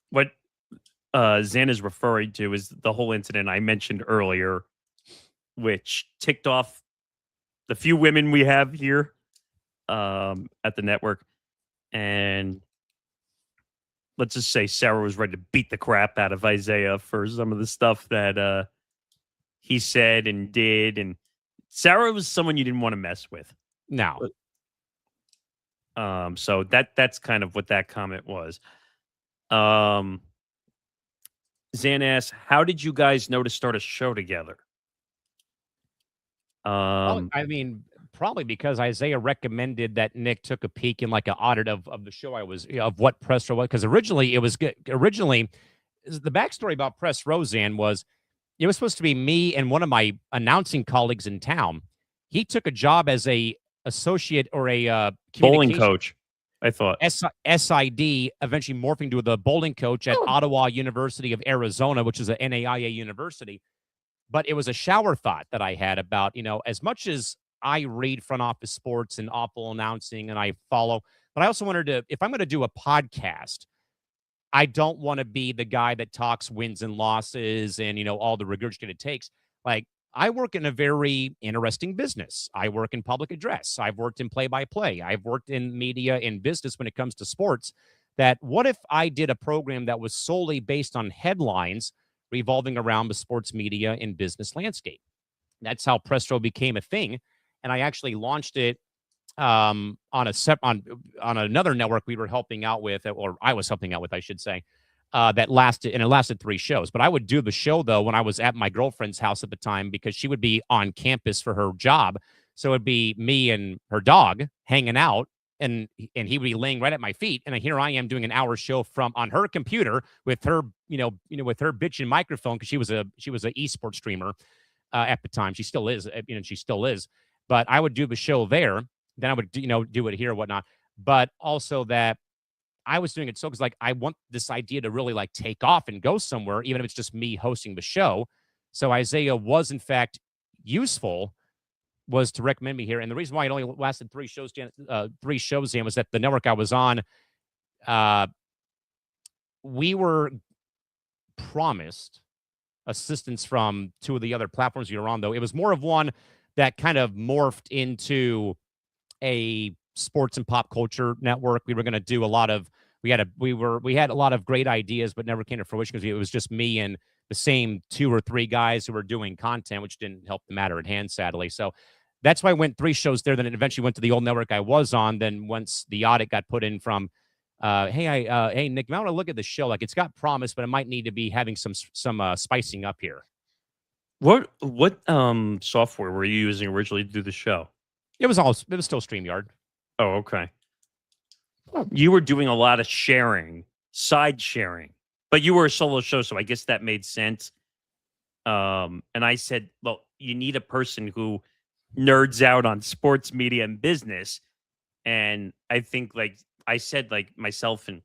What Zen is referring to is the whole incident I mentioned earlier which ticked off the few women we have here at the network. And let's just say Sarah was ready to beat the crap out of Isaiah for some of the stuff that he said and did. And Sarah was someone you didn't want to mess with. No. So that's kind of what that comment was. Zan asks, how did you guys know to start a show together? Well, I mean, probably because Isaiah recommended that Nick took a peek in like an audit of the show I was of what Press Row was, because originally it was good. Originally, the backstory about Press Roseanne was it was supposed to be me and one of my announcing colleagues in town. He took a job as a associate or a bowling coach, I thought. SID, eventually morphing to the bowling coach at Ottawa University of Arizona, which is a NAIA university. But it was a shower thought that I had about, as much as I read front office sports and awful announcing and I follow, but I also wanted to, if I'm going to do a podcast, I don't want to be the guy that talks wins and losses and, all the regurgitated takes. Like, I work in a very interesting business. I work in public address. I've worked in play-by-play. I've worked in media and business when it comes to sports. That what if I did a program that was solely based on headlines revolving around the sports media and business landscape? That's how Press Row became a thing. And I actually launched it on another network we were helping out with, or I was helping out with, I should say. It lasted 3 shows. But I would do the show, though, when I was at my girlfriend's house at the time, because she would be on campus for her job. So it'd be me and her dog hanging out, and he would be laying right at my feet. And here I am doing an hour show on her computer with her, with her bitchin' microphone, because she was a esports streamer at the time. She still is, she still is. But I would do the show there. Then I would, do it here and whatnot. But also that I was doing it because I want this idea to really take off and go somewhere, even if it's just me hosting the show. So Isaiah was in fact useful, was to recommend me here. And the reason why it only lasted 3 shows, Dan, was that the network I was on, we were promised assistance from 2 of the other platforms we were on, though. It was more of one that kind of morphed into a sports and pop culture network. We were going to do a lot of, we had a lot of great ideas, but never came to fruition because it was just me and the same 2 or 3 guys who were doing content, which didn't help the matter at hand, sadly. So that's why I went 3 shows there. Then it eventually went to the old network I was on. Then once the audit got put in from, hey, Nick, you might want to look at the show. It's got promise, but it might need to be having some spicing up here. What software were you using originally to do the show? It was still StreamYard. Oh, okay. You were doing a lot of side sharing, but you were a solo show, so I guess that made sense. And I said, well, you need a person who nerds out on sports media and business. And I think, I said, myself and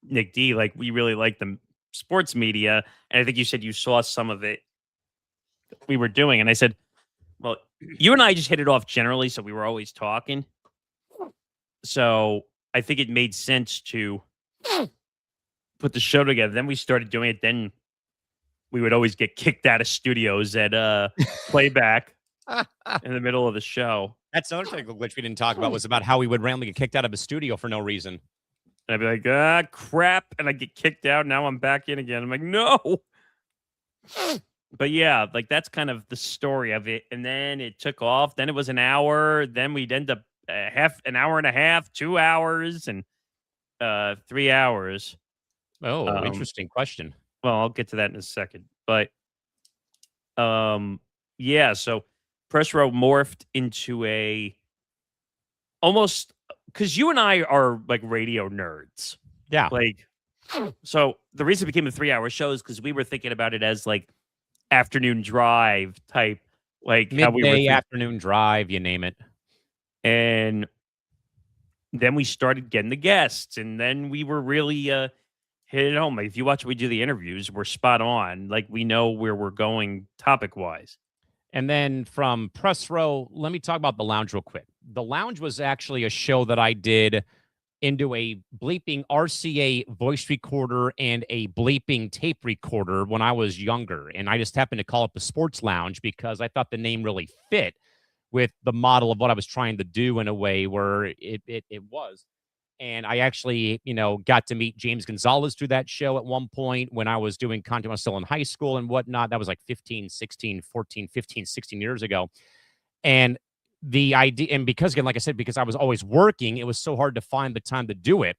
Nick D, we really like the sports media. And I think you said you saw some of it we were doing. And I said, well, you and I just hit it off generally, so we were always talking. So I think it made sense to put the show together. Then we started doing it. Then we would always get kicked out of studios at playback in the middle of the show. That's another thing which we didn't talk about, was about how we would randomly get kicked out of a studio for no reason. And I'd be like, crap. And I get kicked out. Now I'm back in again. I'm like, no. But yeah, that's kind of the story of it. And then it took off. Then it was an hour. Then we'd end up an hour and a half, 2 hours, and 3 hours. Oh, interesting question. Well, I'll get to that in a second. But yeah, so Press Row morphed into almost, because you and I are radio nerds. Yeah. So the reason it became a 3-hour show is because we were thinking about it as afternoon drive type, midday, how we were afternoon drive, you name it. And then we started getting the guests, and then we were really hit it home. If you watch what we do, the interviews, we're spot on. We know where we're going topic wise. And then from Press Row, let me talk about The Lounge real quick. The Lounge was actually a show that I did into a bleeping RCA voice recorder and a bleeping tape recorder when I was younger. And I just happened to call it the Sports Lounge because I thought the name really fit with the model of what I was trying to do in a way where it was. And I actually, got to meet James Gonzalez through that show at one point when I was doing content when I was still in high school and whatnot. That was like 15, 16, 14, 15, 16 years ago. And the idea, and because again, like I said, because I was always working, it was so hard to find the time to do it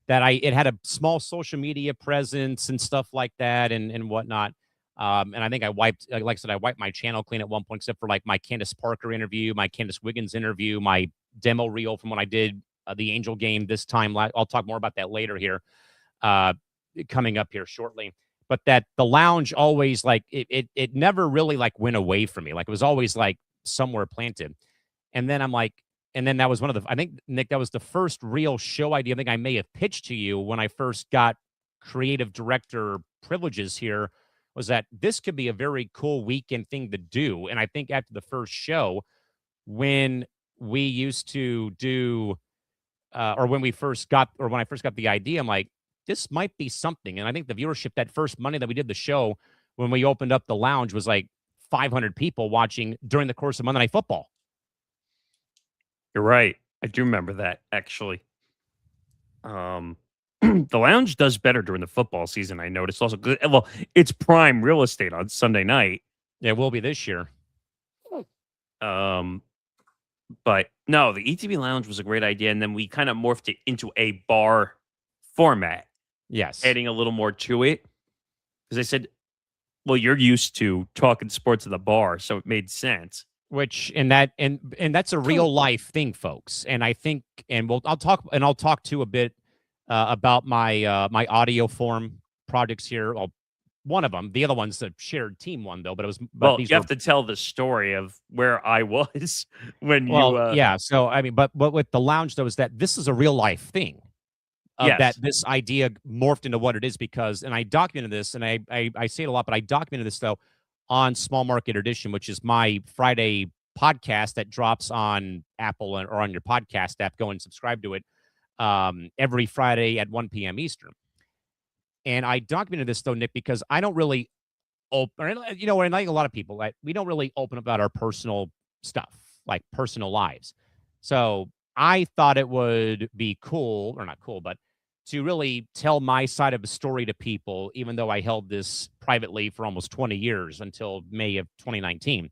that it had a small social media presence and stuff like that and whatnot. And I think I wiped, like I said, I wiped my channel clean at one point, except for like my Candace Parker interview, my Candace Wiggins interview, my demo reel from when I did the Angel game this time. I'll talk more about that later here, coming up here shortly. But that the lounge always like it never really like went away from me. Like it was always like somewhere planted. And then I'm like, and then that was one of the, I think, Nick, that was the first real show idea I think I may have pitched to you when I first got creative director privileges here, was that this could be a very cool weekend thing to do. And I think after the first show, when we used to do, or when I first got the idea, I'm like, this might be something. And I think the viewership that first Monday that we did the show, when we opened up the lounge, was like 500 people watching during the course of Monday Night Football. You're right. I do remember that, actually. The lounge does better during the football season, I noticed. Also, well, it's prime real estate on Sunday night. Yeah, it will be this year. But no, the ETB lounge was a great idea, and then we kind of morphed it into a bar format. Yes. Adding a little more to it. Because I said, well, you're used to talking sports at the bar, so it made sense. Which and that's a real life thing, folks. And I think, and I'll talk too a bit about my my audio form projects here. Well, one of them, the other one's a shared team one though. But it was you have to tell the story of where I was when yeah. So I mean, but with the lounge though is that this is a real life thing. Yes. That this idea morphed into what it is because, and I documented this, and I say it a lot, but I documented this though on Small Market Edition, which is my Friday podcast that drops on Apple or on your podcast app. Go and subscribe to it every Friday at 1 p.m. Eastern. And I documented this though, Nick, because I don't really open, and like a lot of people, like we don't really open about our personal stuff, like personal lives. So I thought it would be cool, or not cool, but to really tell my side of the story to people, even though I held this privately for almost 20 years until May of 2019.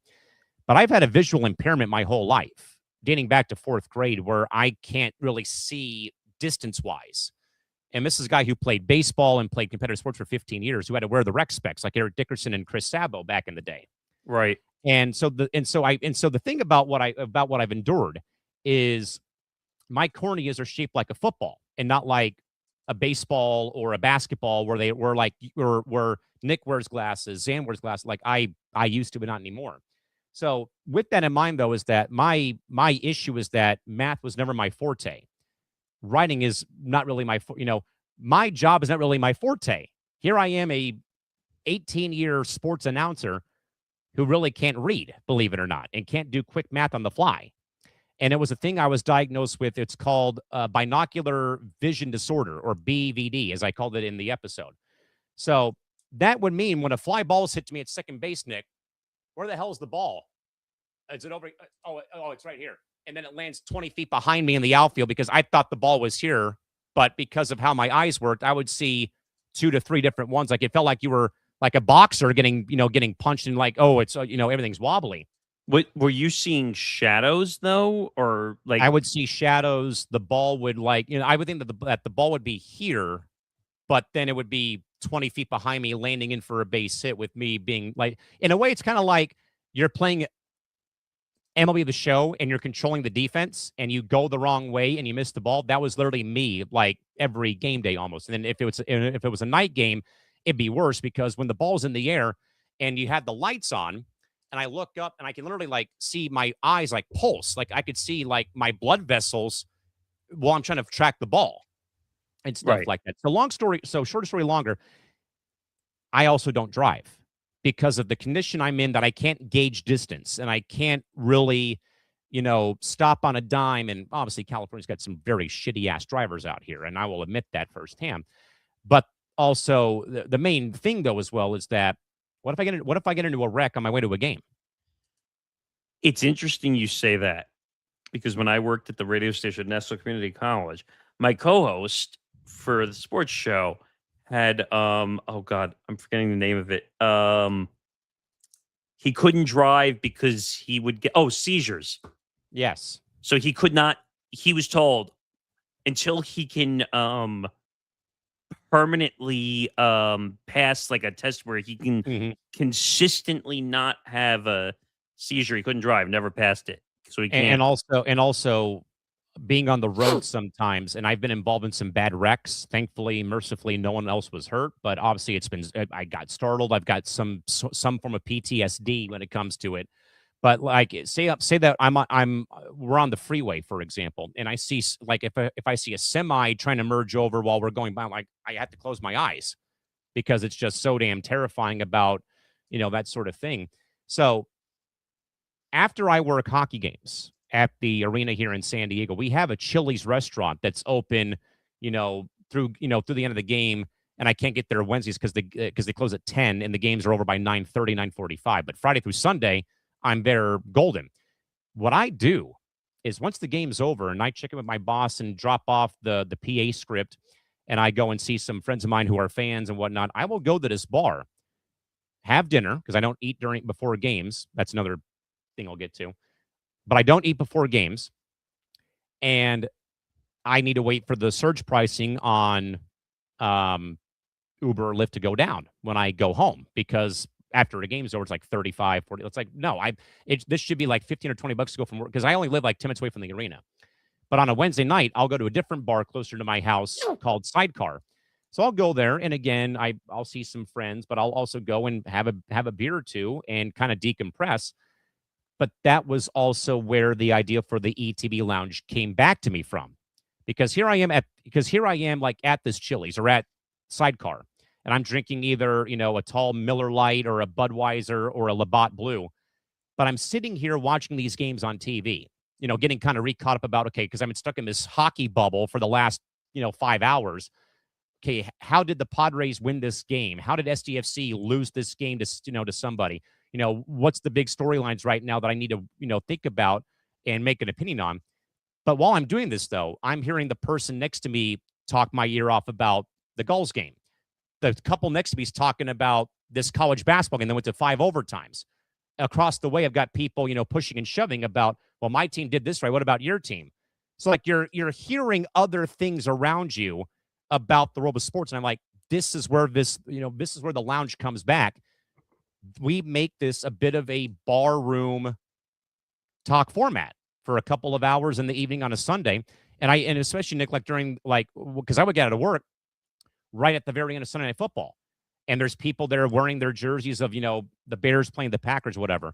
But I've had a visual impairment my whole life, dating back to 4th grade, where I can't really see distance-wise. And this is a guy who played baseball and played competitive sports for 15 years, who had to wear the rec specs like Eric Dickerson and Chris Sabo back in the day. Right. And so the thing about what I've endured is my corneas are shaped like a football and not like a baseball or a basketball where they were like where Nick wears glasses, Zan wears glasses, like I used to, but not anymore. So with that in mind, though, is that my issue is that math was never my forte. Writing is not really my job is not really my forte. Here I am, a 18-year sports announcer who really can't read, believe it or not, and can't do quick math on the fly. And it was a thing I was diagnosed with. It's called binocular vision disorder, or BVD, as I called it in the episode. So that would mean when a fly ball is hit to me at second base, Nick, where the hell is the ball? Is it over? Oh, it's right here. And then it lands 20 feet behind me in the outfield because I thought the ball was here. But because of how my eyes worked, I would see 2 to 3 different ones. Like it felt like you were like a boxer getting punched and like, oh, it's, everything's wobbly. Were you seeing shadows though, or like I would see shadows? The ball would I would think that the ball would be here, but then it would be 20 feet behind me, landing in for a base hit with me being like, in a way, it's kind of like you're playing MLB The Show and you're controlling the defense and you go the wrong way and you miss the ball. That was literally me, like every game day almost. And then if it was a night game, it'd be worse because when the ball's in the air and you had the lights on, and I look up and I can literally like see my eyes like pulse. Like I could see like my blood vessels while I'm trying to track the ball and stuff like that. So short story longer, I also don't drive because of the condition I'm in, that I can't gauge distance and I can't really stop on a dime. And obviously, California's got some very shitty ass drivers out here, and I will admit that firsthand. But also, the main thing though, as well, is that what if I get into a wreck on my way to a game? It's interesting you say that because when I worked at the radio station at Nassau Community College, my co-host for the sports show had oh god, I'm forgetting the name of it. He couldn't drive because he would get seizures. Yes. So he could not. He was told until he can permanently pass like a test where he can consistently not have a seizure. He couldn't drive. Never passed it. So he can't. And also being on the road sometimes, and I've been involved in some bad wrecks. Thankfully, mercifully, no one else was hurt. But obviously, I got startled. I've got some form of PTSD when it comes to it. But like, say that we're on the freeway, for example, and I see like if I see a semi trying to merge over while we're going by, like I have to close my eyes because it's just so damn terrifying about that sort of thing. So after I work hockey games at the arena here in San Diego, we have a Chili's restaurant that's open, through the end of the game. And I can't get there Wednesdays because they close at 10 and the games are over by 9:30, 9:45. But Friday through Sunday, I'm there golden. What I do is once the game's over and I check in with my boss and drop off the PA script and I go and see some friends of mine who are fans and whatnot, I will go to this bar, have dinner because I don't eat before games. That's another thing I'll get to. But I don't eat before games. And I need to wait for the surge pricing on Uber or Lyft to go down when I go home because after a game's over, it's like 35, 40. It's like, no, this should be like 15 or 20 bucks to go from work because I only live like 10 minutes away from the arena. But on a Wednesday night, I'll go to a different bar closer to my house called Sidecar. So I'll go there. And again, I'll see some friends, but I'll also go and have a beer or two and kind of decompress. But that was also where the idea for the ETB lounge came back to me from. Because here I am like at this Chili's or at Sidecar. And I'm drinking either, a tall Miller Lite or a Budweiser or a Labatt Blue. But I'm sitting here watching these games on TV, getting kind of caught up about, okay, because I've been stuck in this hockey bubble for the last, 5 hours. Okay, how did the Padres win this game? How did SDFC lose this game to somebody? What's the big storylines right now that I need to, think about and make an opinion on? But while I'm doing this, though, I'm hearing the person next to me talk my ear off about the Gulls game. The couple next to me is talking about this college basketball game that went to 5 overtimes. Across the way, I've got people, pushing and shoving about, well, my team did this right. What about your team? So like you're hearing other things around you about the world of sports. And I'm like, this is where this is where the lounge comes back. We make this a bit of a bar room talk format for a couple of hours in the evening on a Sunday. And especially Nick, like during because I would get out of work right at the very end of Sunday Night Football. And there's people there wearing their jerseys of, the Bears playing the Packers, whatever.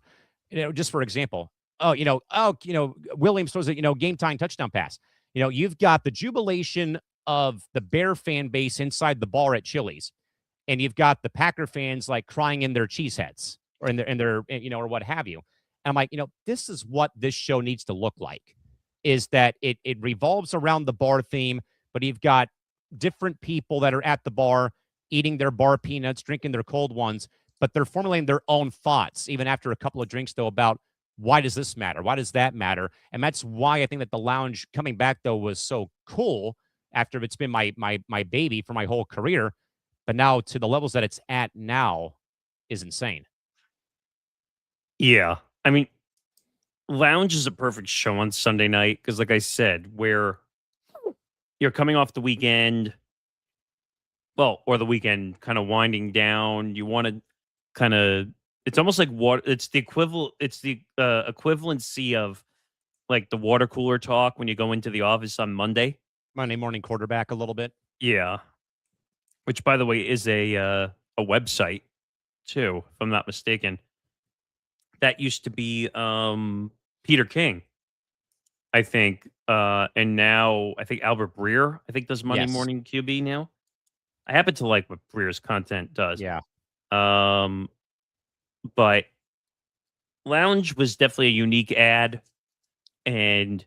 Just for example, Williams throws a, game-tying touchdown pass. You've got the jubilation of the Bear fan base inside the bar at Chili's. And you've got the Packer fans like crying in their cheese heads or in their or what have you. And I'm like, this is what this show needs to look like, is that it revolves around the bar theme, but you've got different people that are at the bar eating their bar peanuts, drinking their cold ones, but they're formulating their own thoughts, even after a couple of drinks, though, about why does this matter? Why does that matter? And that's why I think that the lounge coming back, though, was so cool after it's been my baby for my whole career. But now to the levels that it's at now is insane. Yeah. I mean, lounge is a perfect show on Sunday night because, like I said, where you're coming off the weekend, or the weekend kind of winding down, you want to kind of, it's almost like it's the equivalency of like the water cooler talk when you go into the office on Monday morning quarterback a little bit. Yeah. Which, by the way, is a website too, if I'm not mistaken. That used to be Peter King, I think, and now I think Albert Breer, does Monday Morning QB now. I happen to like what Breer's content does. Yeah. But Lounge was definitely a unique ad and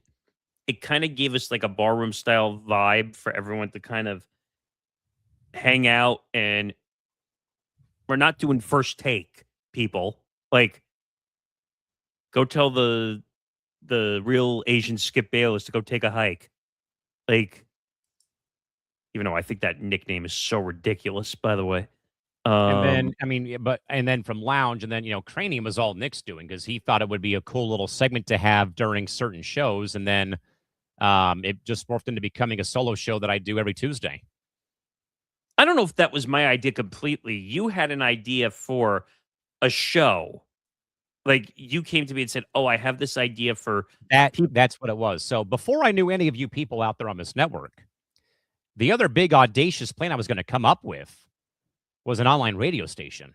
it kind of gave us like a barroom style vibe for everyone to kind of hang out, and we're not doing first take, people. Like, go tell the real Asian Skip Bayless to go take a hike. Like, even though I think that nickname is so ridiculous, by the way. And then, I mean, and then from Lounge, and then, Cranium was all Nick's doing because he thought it would be a cool little segment to have during certain shows. And then it just morphed into becoming a solo show that I do every Tuesday. I don't know if that was my idea completely. You had an idea for a show. Like, you came to me and said, "Oh, I have this idea for that." That's what it was. So before I knew any of you people out there on this network, the other big audacious plan I was going to come up with was an online radio station.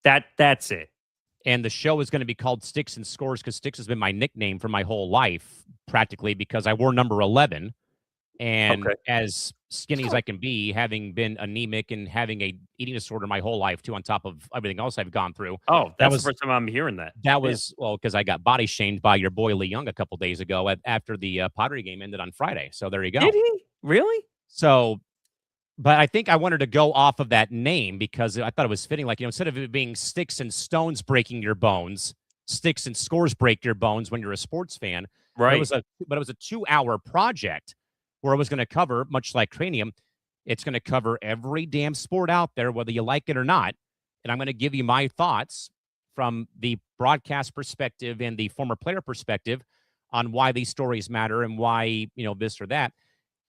That's it. And the show is going to be called Sticks and Scores because Sticks has been my nickname for my whole life, practically, because I wore number 11. And as skinny as I can be, having been anemic and having a eating disorder my whole life, too, on top of everything else I've gone through. Oh, that's the first time I'm hearing that. That was, well, because I got body shamed by your boy Lee Young a couple days ago after the Pottery game ended on Friday. So there you go. Did he? Really? So, but I think I wanted to go off of that name because I thought it was fitting. Like, instead of it being Sticks and Stones breaking your bones, Sticks and Scores break your bones when you're a sports fan. Right. But it was a 2-hour project where it was going to cover, much like Cranium, it's going to cover every damn sport out there, whether you like it or not. And I'm going to give you my thoughts from the broadcast perspective and the former player perspective on why these stories matter and why, this or that.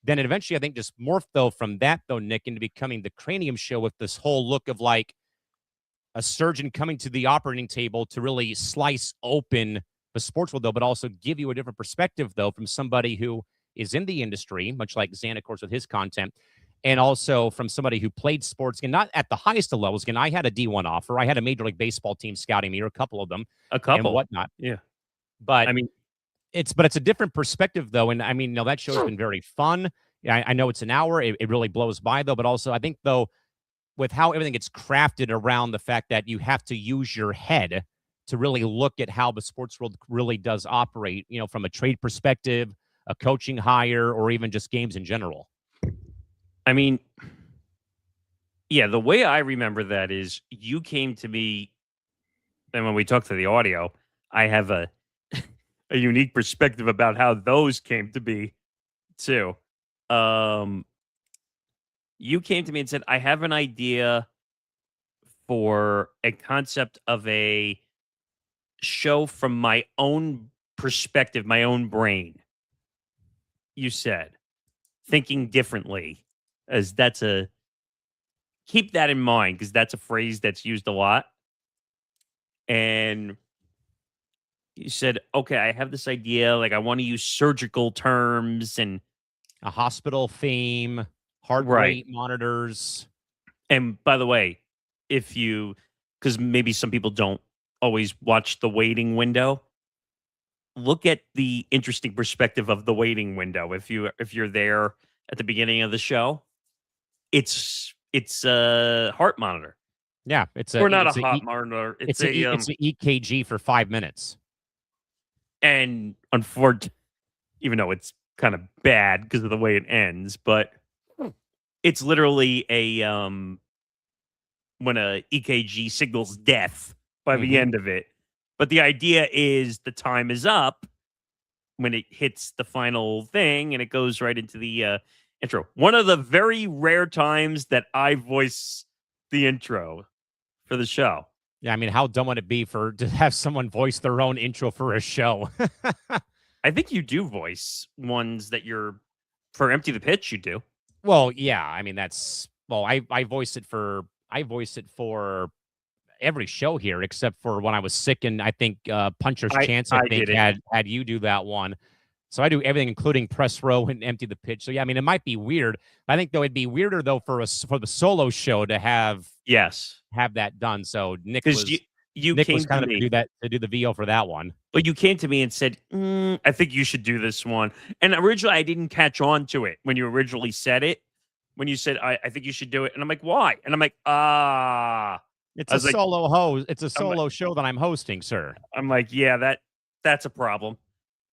Then it eventually, I think, just morphed, though, from that, though, Nick, into becoming the Cranium show with this whole look of like a surgeon coming to the operating table to really slice open the sports world, though, but also give you a different perspective, though, from somebody who is in the industry, much like Zan, of course, with his content, and also from somebody who played sports, and not at the highest of levels. Again, I had a D1 offer. I had a Major League Baseball team scouting me, or a couple of them. And whatnot. Yeah. But, I mean, it's a different perspective, though. And, I mean, that show's been very fun. I know it's an hour. It really blows by, though. But also, I think, though, with how everything gets crafted around the fact that you have to use your head to really look at how the sports world really does operate, from a trade perspective, a coaching hire, or even just games in general. I mean, yeah, the way I remember that is you came to me, and when we talked to the audio, I have a unique perspective about how those came to be, too. You came to me and said, I have an idea for a concept of a show from my own perspective, my own brain. You said, thinking differently, as keep that in mind, because that's a phrase that's used a lot. And you said, okay, I have this idea, like I want to use surgical terms and a hospital theme, heart rate monitors. And by the way, because maybe some people don't always watch the waiting window, look at the interesting perspective of the waiting window. If you're there at the beginning of the show, it's a heart monitor. Yeah, it's not a heart monitor. It's an EKG for 5 minutes. And unfortunately, even though it's kind of bad because of the way it ends, but it's literally a when a EKG signals death by the end of it. But the idea is the time is up when it hits the final thing, and it goes right into the intro. One of the very rare times that I voice the intro for the show. Yeah, I mean, how dumb would it be to have someone voice their own intro for a show? I think you do voice ones that for Empty the Pitch, you do. Well, yeah, I mean, I voice it for every show here, except for when I was sick, and I think Puncher's Chance, I think, had you do that one. So I do everything, including press row and Empty the Pitch. So yeah, I mean, it might be weird. I think, though, it'd be weirder, though, for the solo show to have that done. So Nick was kind of to do the VO for that one. But you came to me and said, I think you should do this one. And originally I didn't catch on to it when you originally said it. When you said, I think you should do it. And I'm like, why? And I'm like, It's a solo show that I'm hosting, sir. I'm like, yeah, that's a problem.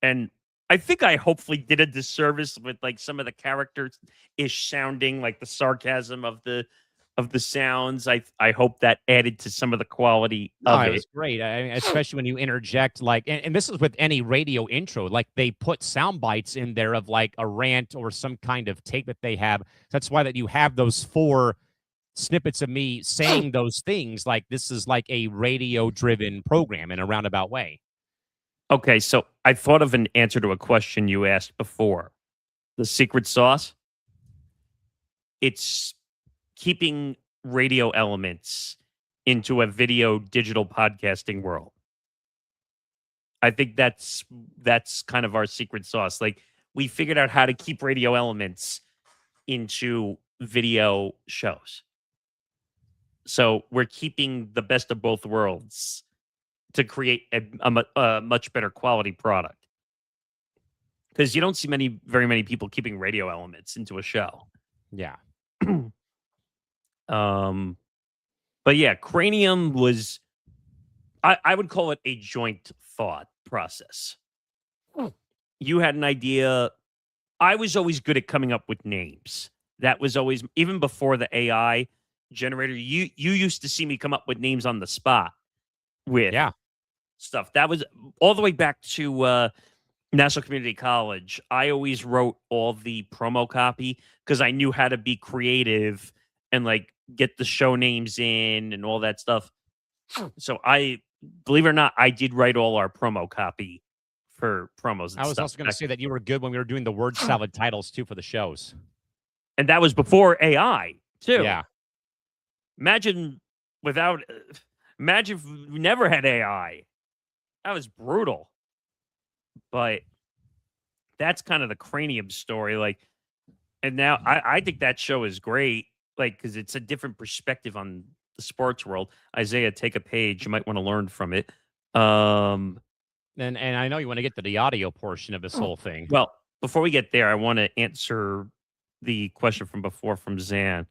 And I think I hopefully did a disservice with like some of the characters ish sounding, like the sarcasm of the sounds. I hope that added to some of the quality No, of it it. was great. I mean, especially when you interject, like, and this is with any radio intro, like they put sound bites in there of like a rant or some kind of tape that they have. That's why that you have those 4 snippets of me saying those things. Like this is like a radio driven program in a roundabout way. Okay, so I thought of an answer to a question you asked before. The secret sauce. It's keeping radio elements into a video digital podcasting world. I think that's kind of our secret sauce. Like we figured out how to keep radio elements into video shows. So we're keeping the best of both worlds to create a much better quality product. Because you don't see very many people keeping radio elements into a show. Yeah. But yeah, Cranium was, I would call it a joint thought process. You had an idea. I was always good at coming up with names. That was always, even before the AI generator, you used to see me come up with names on the spot with stuff. That was all the way back to National Community College. I always wrote all the promo copy because I knew how to be creative and like get the show names in and all that stuff. So I, believe it or not, I did write all our promo copy for promos. And I was stuff. also going to say that you were good when we were doing the word salad titles too for the shows. And that was before AI too. Yeah. Imagine if we never had AI. That was brutal. But that's kind of the Cranium story. Like, and now I think that show is great. Like, because it's a different perspective on the sports world. Isaiah, take a page. You might want to learn from it. And I know you want to get to the audio portion of this whole thing. Well, before we get there, I want to answer the question from before from Zan.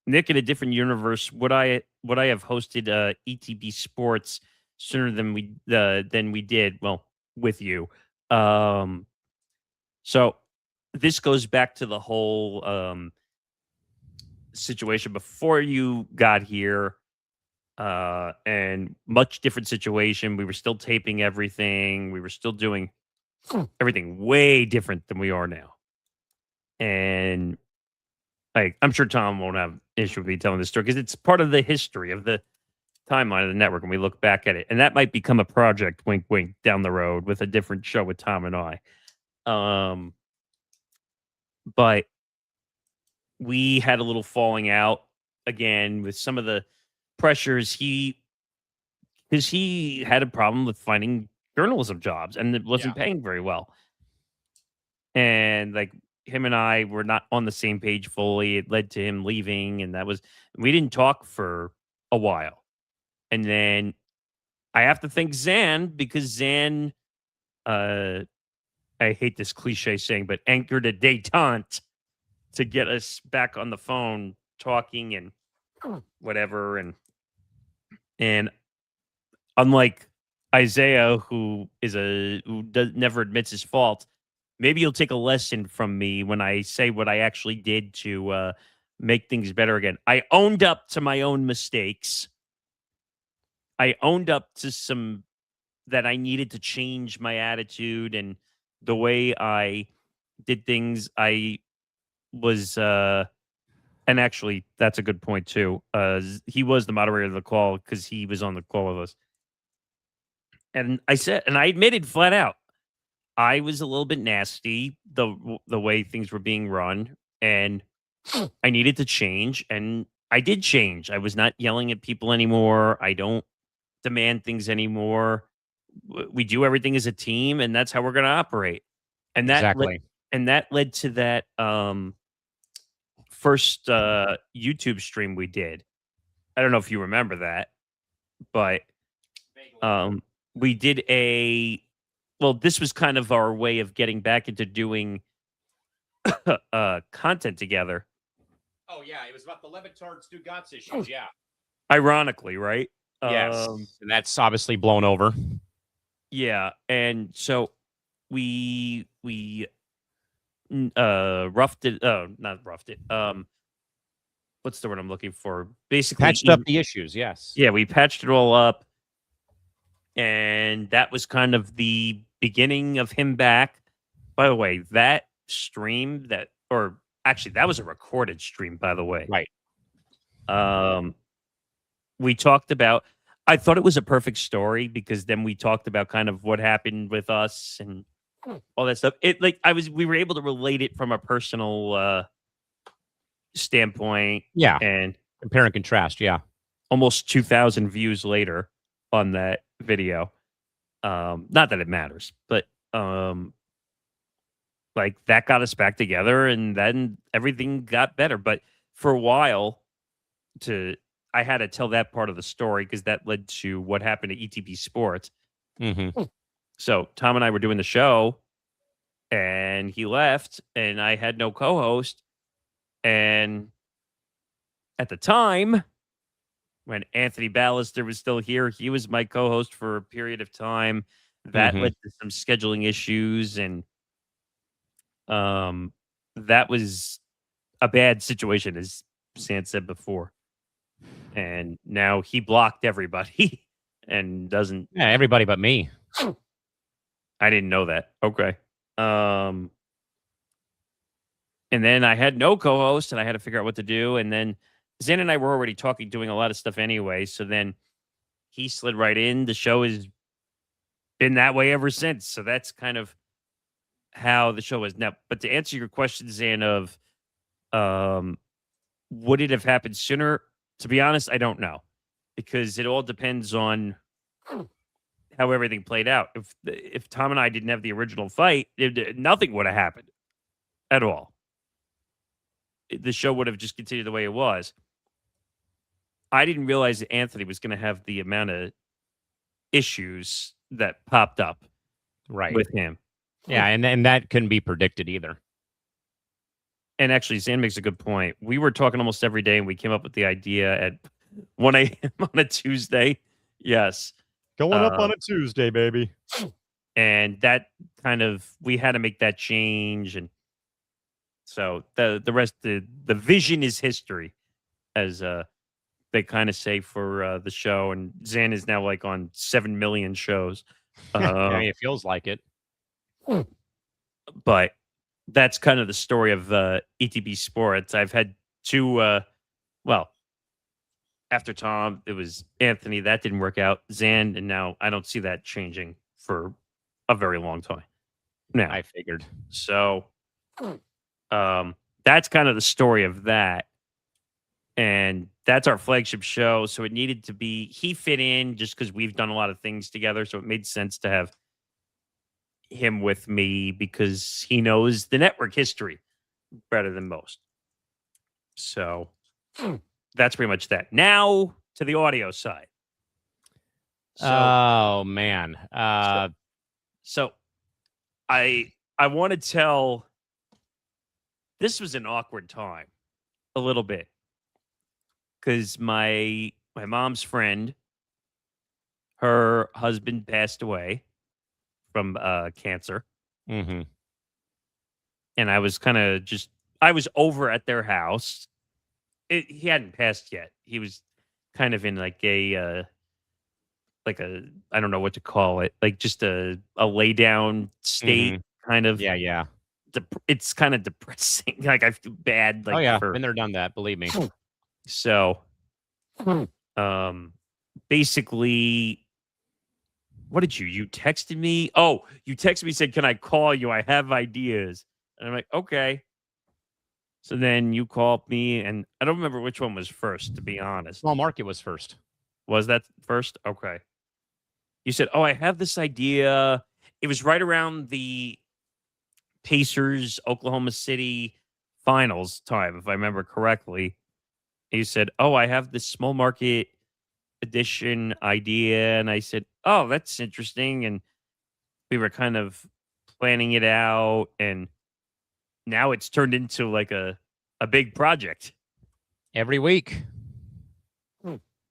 Nick, in a different universe, would I have hosted ETB Sports sooner than we did? Well, with you. So this goes back to the whole situation before you got here, and much different situation. We were still taping everything. We were still doing everything way different than we are now. And like, I'm sure Tom won't have issue with me telling this story because it's part of the history of the timeline of the network, and we look back at it. And that might become a project, wink, wink, down the road with a different show with Tom and I. But we had a little falling out again with some of the pressures. Because he had a problem with finding journalism jobs, and it wasn't paying very well. And like, him and I were not on the same page fully. It led to him leaving, and we didn't talk for a while. And then I have to thank Zan, because Zan, I hate this cliche saying, but anchored a detente to get us back on the phone talking and whatever. And unlike Isaiah, who never admits his fault, maybe you'll take a lesson from me when I say what I actually did to make things better again. I owned up to my own mistakes. I owned up to some that I needed to change my attitude and the way I did things. I was, and actually, that's a good point too. He was the moderator of the call because he was on the call with us. And I admitted flat out, I was a little bit nasty the way things were being run, and I needed to change, and I did change. I was not yelling at people anymore. I don't demand things anymore. We do everything as a team, and that's how we're going to operate. And that led to that first YouTube stream we did. I don't know if you remember that, but we did this was kind of our way of getting back into doing content together. Oh, yeah. It was about the Levitard Stugatz issues. Yeah. Ironically, right? Yes. And that's obviously blown over. Yeah, and so we roughed it. Not roughed it. What's the word I'm looking for? Basically, Patched up the issues. Yes. yeah, we patched it all up, and that was kind of the beginning of him back. By the way, that stream or actually, that was a recorded stream. By the way, Right. We talked about. I thought it was a perfect story because then we talked about kind of what happened with us and all that stuff. We were able to relate it from a personal standpoint. Yeah. And Compare and contrast. Yeah. almost 2,000 views later on that video. Not that it matters, but like that got us back together, and then everything got better. But for a while, I had to tell that part of the story because that led to what happened at ETB Sports. Mm-hmm. So Tom and I were doing the show, and he left, and I had no co-host. And at the time, when Anthony Ballister was still here, he was my co-host for a period of time. That Mhm. led to some scheduling issues, and that was a bad situation, as Sam said before. And now he blocked everybody and doesn't. Yeah. Everybody but me. I didn't know that. Okay. And then I had no co-host, and I had to figure out what to do. And then Zen and I were already talking, doing a lot of stuff anyway. So then he slid right in. The show has been that way ever since. So that's kind of how the show is now. But to answer your question, Zan, of would it have happened sooner? To be honest, I don't know, because it all depends on how everything played out. If Tom and I didn't have the original fight, nothing would have happened at all. The show would have just continued the way it was. I didn't realize that Anthony was going to have the amount of issues that popped up Right. with him. Yeah. And that couldn't be predicted either. And actually, Zan makes a good point. We were talking almost every day, and we came up with the idea at 1 a.m. on a Tuesday. Yes. Going up on a Tuesday, baby. And that kind of, we had to make that change. And so the rest, the vision is history, as they kind of say for the show. And Zan is now like on 7 million shows. Yeah, it feels like it. But that's kind of the story of ETB Sports. I've had two, after Tom, it was Anthony. That didn't work out. Zan, and now I don't see that changing for a very long time. Now, I figured. so that's kind of the story of that. And that's our flagship show. So it needed to be, he fit in just because we've done a lot of things together. So it made sense to have him with me because he knows the network history better than most. So that's pretty much that. Now to the audio side. So, Oh man. so I want to tell, this was an awkward time a little bit because my mom's friend, her husband passed away from cancer. Mm-hmm. And I was kind of I was over at their house. He hadn't passed yet. He was kind of in like a I don't know what to call it, like just a lay down state, kind of. Yeah. It's kind of depressing. Like I feel bad. Like, Oh yeah. for, Been there, done that. Believe me. so, basically, what did you texted me? Oh, you texted me, said, "Can I call you? I have ideas." And I'm like, okay. So then you called me, and I don't remember which one was first, to be honest. Small market was first. Was that first? Okay. You said, "Oh, I have this idea." It was right around the Pacers Oklahoma City finals time, if I remember correctly. You said, "Oh, I have this small market edition idea." And I said, "Oh, that's interesting." And we were kind of planning it out, and now it's turned into like a big project Every week.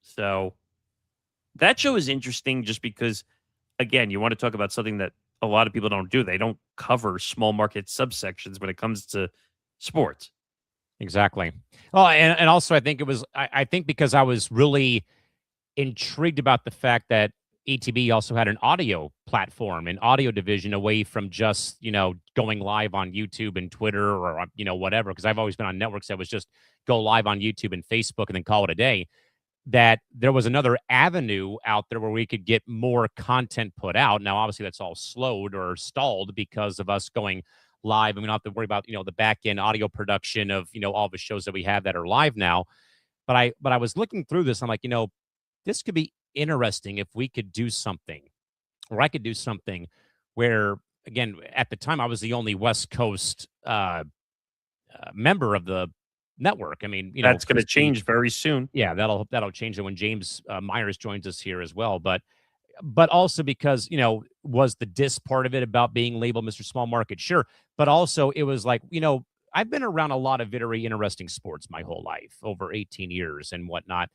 So that show is interesting just because again, you want to talk about something that a lot of people don't do. They don't cover small market subsections when it comes to sports. Exactly. Oh, and also I think it was I think because I was really intrigued about the fact that ETB also had an audio platform, an audio division away from just, going live on YouTube and Twitter or, whatever. Because I've always been on networks that was just go live on YouTube and Facebook and then call it a day. That there was another avenue out there where we could get more content put out. Now, obviously, that's all slowed or stalled because of us going live. And we don't have to worry about, the back end audio production of, all the shows that we have that are live now. But I was looking through this. I'm like, this could be interesting if we could do something, or I could do something where, again, at the time I was the only West Coast member of the network. I mean, That's going to change very soon. Yeah, that'll change it when James Myers joins us here as well. But also because was the diss part of it about being labeled Mr. Small Market, sure, but also it was like I've been around a lot of very interesting sports my whole life, over 18 years and whatnot,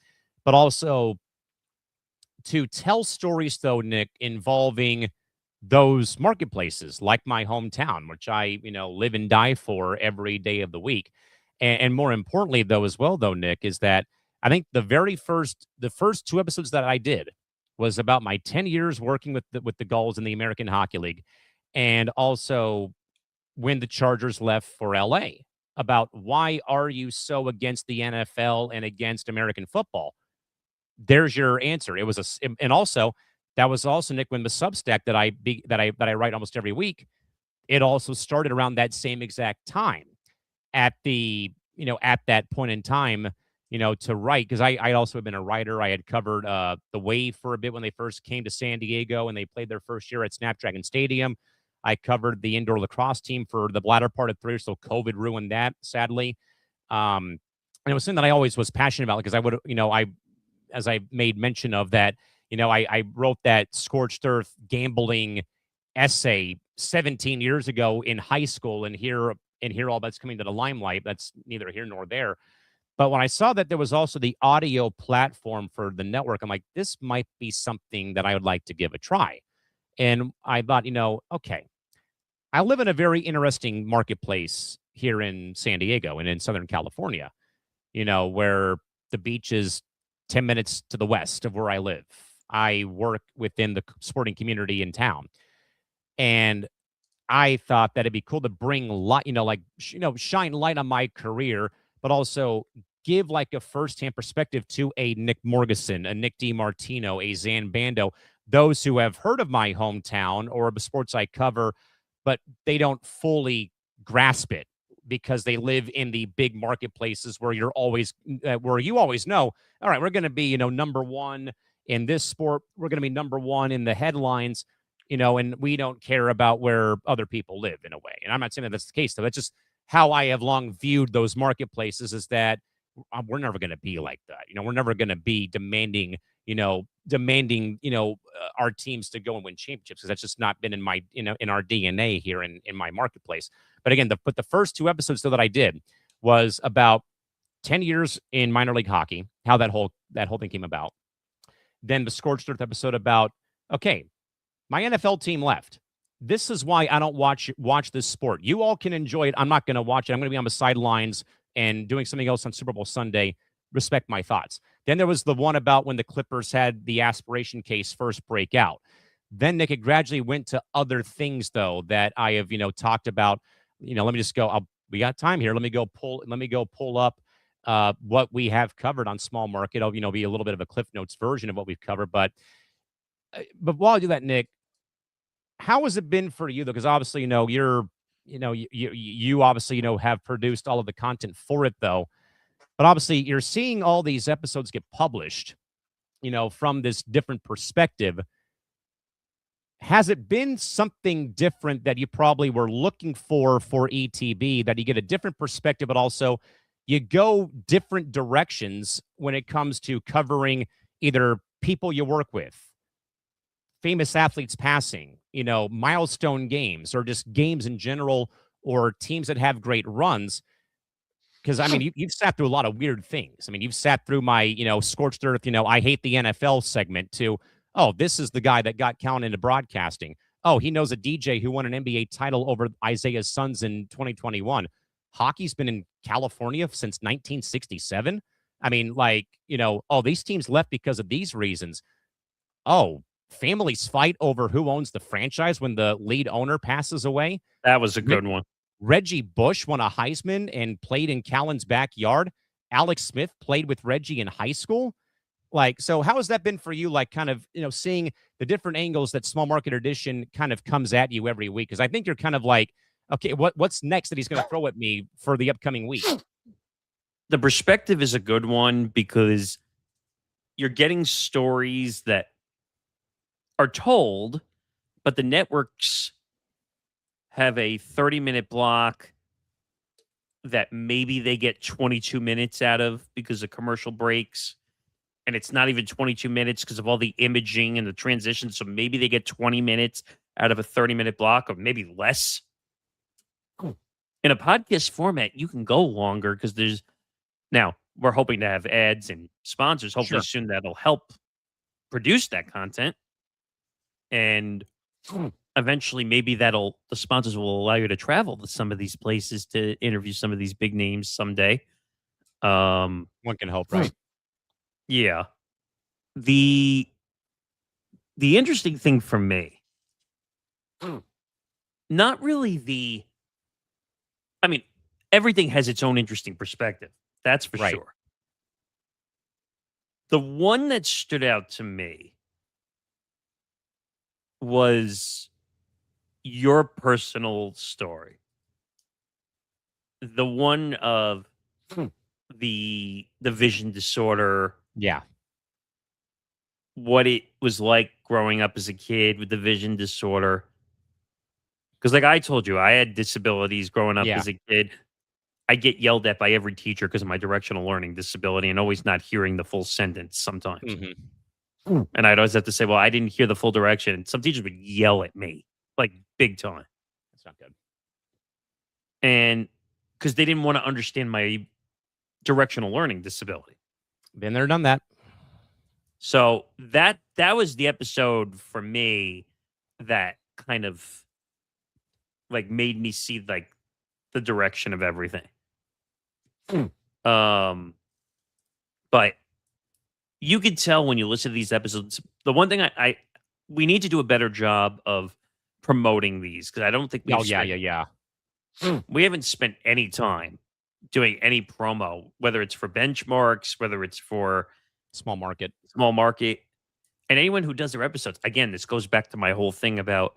but also to tell stories, though, Nick, involving those marketplaces like my hometown, which I, live and die for every day of the week. And more importantly, though, as well, though, Nick, is that I think the first two episodes that I did was about my 10 years working with the Gulls in the American Hockey League, and also when the Chargers left for LA, about why are you so against the NFL and against American football? There's your answer. It was and also that was also, Nick, when the Substack that I write almost every week, it also started around that same exact time at that point in time, to write, because I also have been a writer. I had covered the Wave for a bit when they first came to San Diego and they played their first year at Snapdragon Stadium. I covered the indoor lacrosse team for the latter part of 3 years, so COVID ruined that, sadly. And it was something that I always was passionate about, because I would, as I made mention of that, I wrote that scorched earth gambling essay 17 years ago in high school, and here all that's coming to the limelight. That's neither here nor there. But when I saw that there was also the audio platform for the network, I'm like, this might be something that I would like to give a try. And I thought, okay, I live in a very interesting marketplace here in San Diego and in Southern California, where the beach is 10 minutes to the west of where I live. I work within the sporting community in town. And I thought that it'd be cool to bring light, shine light on my career, but also give like a firsthand perspective to a Nick Morgasen, a Nick DiMartino, a Zan Bando, those who have heard of my hometown or the sports I cover, but they don't fully grasp it because they live in the big marketplaces where you always know, all right, we're going to be, number one in this sport. We're going to be number one in the headlines, and we don't care about where other people live in a way. And I'm not saying that that's the case, though. That's just how I have long viewed those marketplaces, is that we're never going to be like that. We're never going to be demanding our teams to go and win championships, because that's just not been in my, in our DNA here in my marketplace. But again, the first two episodes, though, that I did was about 10 years in minor league hockey, how that whole thing came about. Then the Scorched Earth episode about, okay, my NFL team left. This is why I don't watch this sport. You all can enjoy it. I'm not going to watch it. I'm going to be on the sidelines and doing something else on Super Bowl Sunday. Respect my thoughts. Then there was the one about when the Clippers had the aspiration case first break out. Then Nick, it gradually went to other things, though, that I have, talked about. Let me just go. We got time here. Let me go pull up what we have covered on small market. It'll, be a little bit of a Cliff Notes version of what we've covered. But while I do that, Nick, how has it been for you, though? Because obviously, you obviously, have produced all of the content for it, though. But obviously, you're seeing all these episodes get published, from this different perspective. Has it been something different that you probably were looking for ETB, that you get a different perspective, but also you go different directions when it comes to covering either people you work with, famous athletes passing, milestone games, or just games in general, or teams that have great runs? Because, I mean, you've sat through a lot of weird things. I mean, you've sat through my, Scorched Earth, I hate the NFL segment, to oh, this is the guy that got Callan into broadcasting. Oh, he knows a DJ who won an NBA title over Isaiah's Suns in 2021. Hockey's been in California since 1967. I mean, like, oh, these teams left because of these reasons. Oh, families fight over who owns the franchise when the lead owner passes away. That was a good one. Reggie Bush won a Heisman and played in Callan's backyard. Alex Smith played with Reggie in high school. Like, so how has that been for you? Like, kind of, seeing the different angles that Small Market Edition kind of comes at you every week. Because I think you're kind of like, okay, what's next that he's going to throw at me for the upcoming week? The perspective is a good one because you're getting stories that are told, but the networks have a 30-minute block that maybe they get 22 minutes out of because of commercial breaks. And it's not even 22 minutes because of all the imaging and the transition. So maybe they get 20 minutes out of a 30-minute block, or maybe less. In a podcast format, you can go longer because now we're hoping to have ads and sponsors. Hopefully soon that'll help produce that content. And eventually maybe the sponsors will allow you to travel to some of these places to interview some of these big names someday. One can hope, right? Yeah. The interesting thing for me, not really I mean, everything has its own interesting perspective. That's for sure. The one that stood out to me was your personal story. The one of the vision disorder. Yeah. What it was like growing up as a kid with the vision disorder. Because like I told you, I had disabilities growing up as a kid. I get yelled at by every teacher because of my directional learning disability and always not hearing the full sentence sometimes. Mm-hmm. And I'd always have to say, well, I didn't hear the full direction. And some teachers would yell at me, like big time. That's not good. And because they didn't want to understand my directional learning disability. Been there, done that. So that was the episode for me that kind of like made me see like the direction of everything. But you could tell when you listen to these episodes. The one thing we need to do a better job of promoting these because I don't think we. We haven't spent any time doing any promo, whether it's for benchmarks, whether it's for small market, and anyone who does their episodes. Again, this goes back to my whole thing about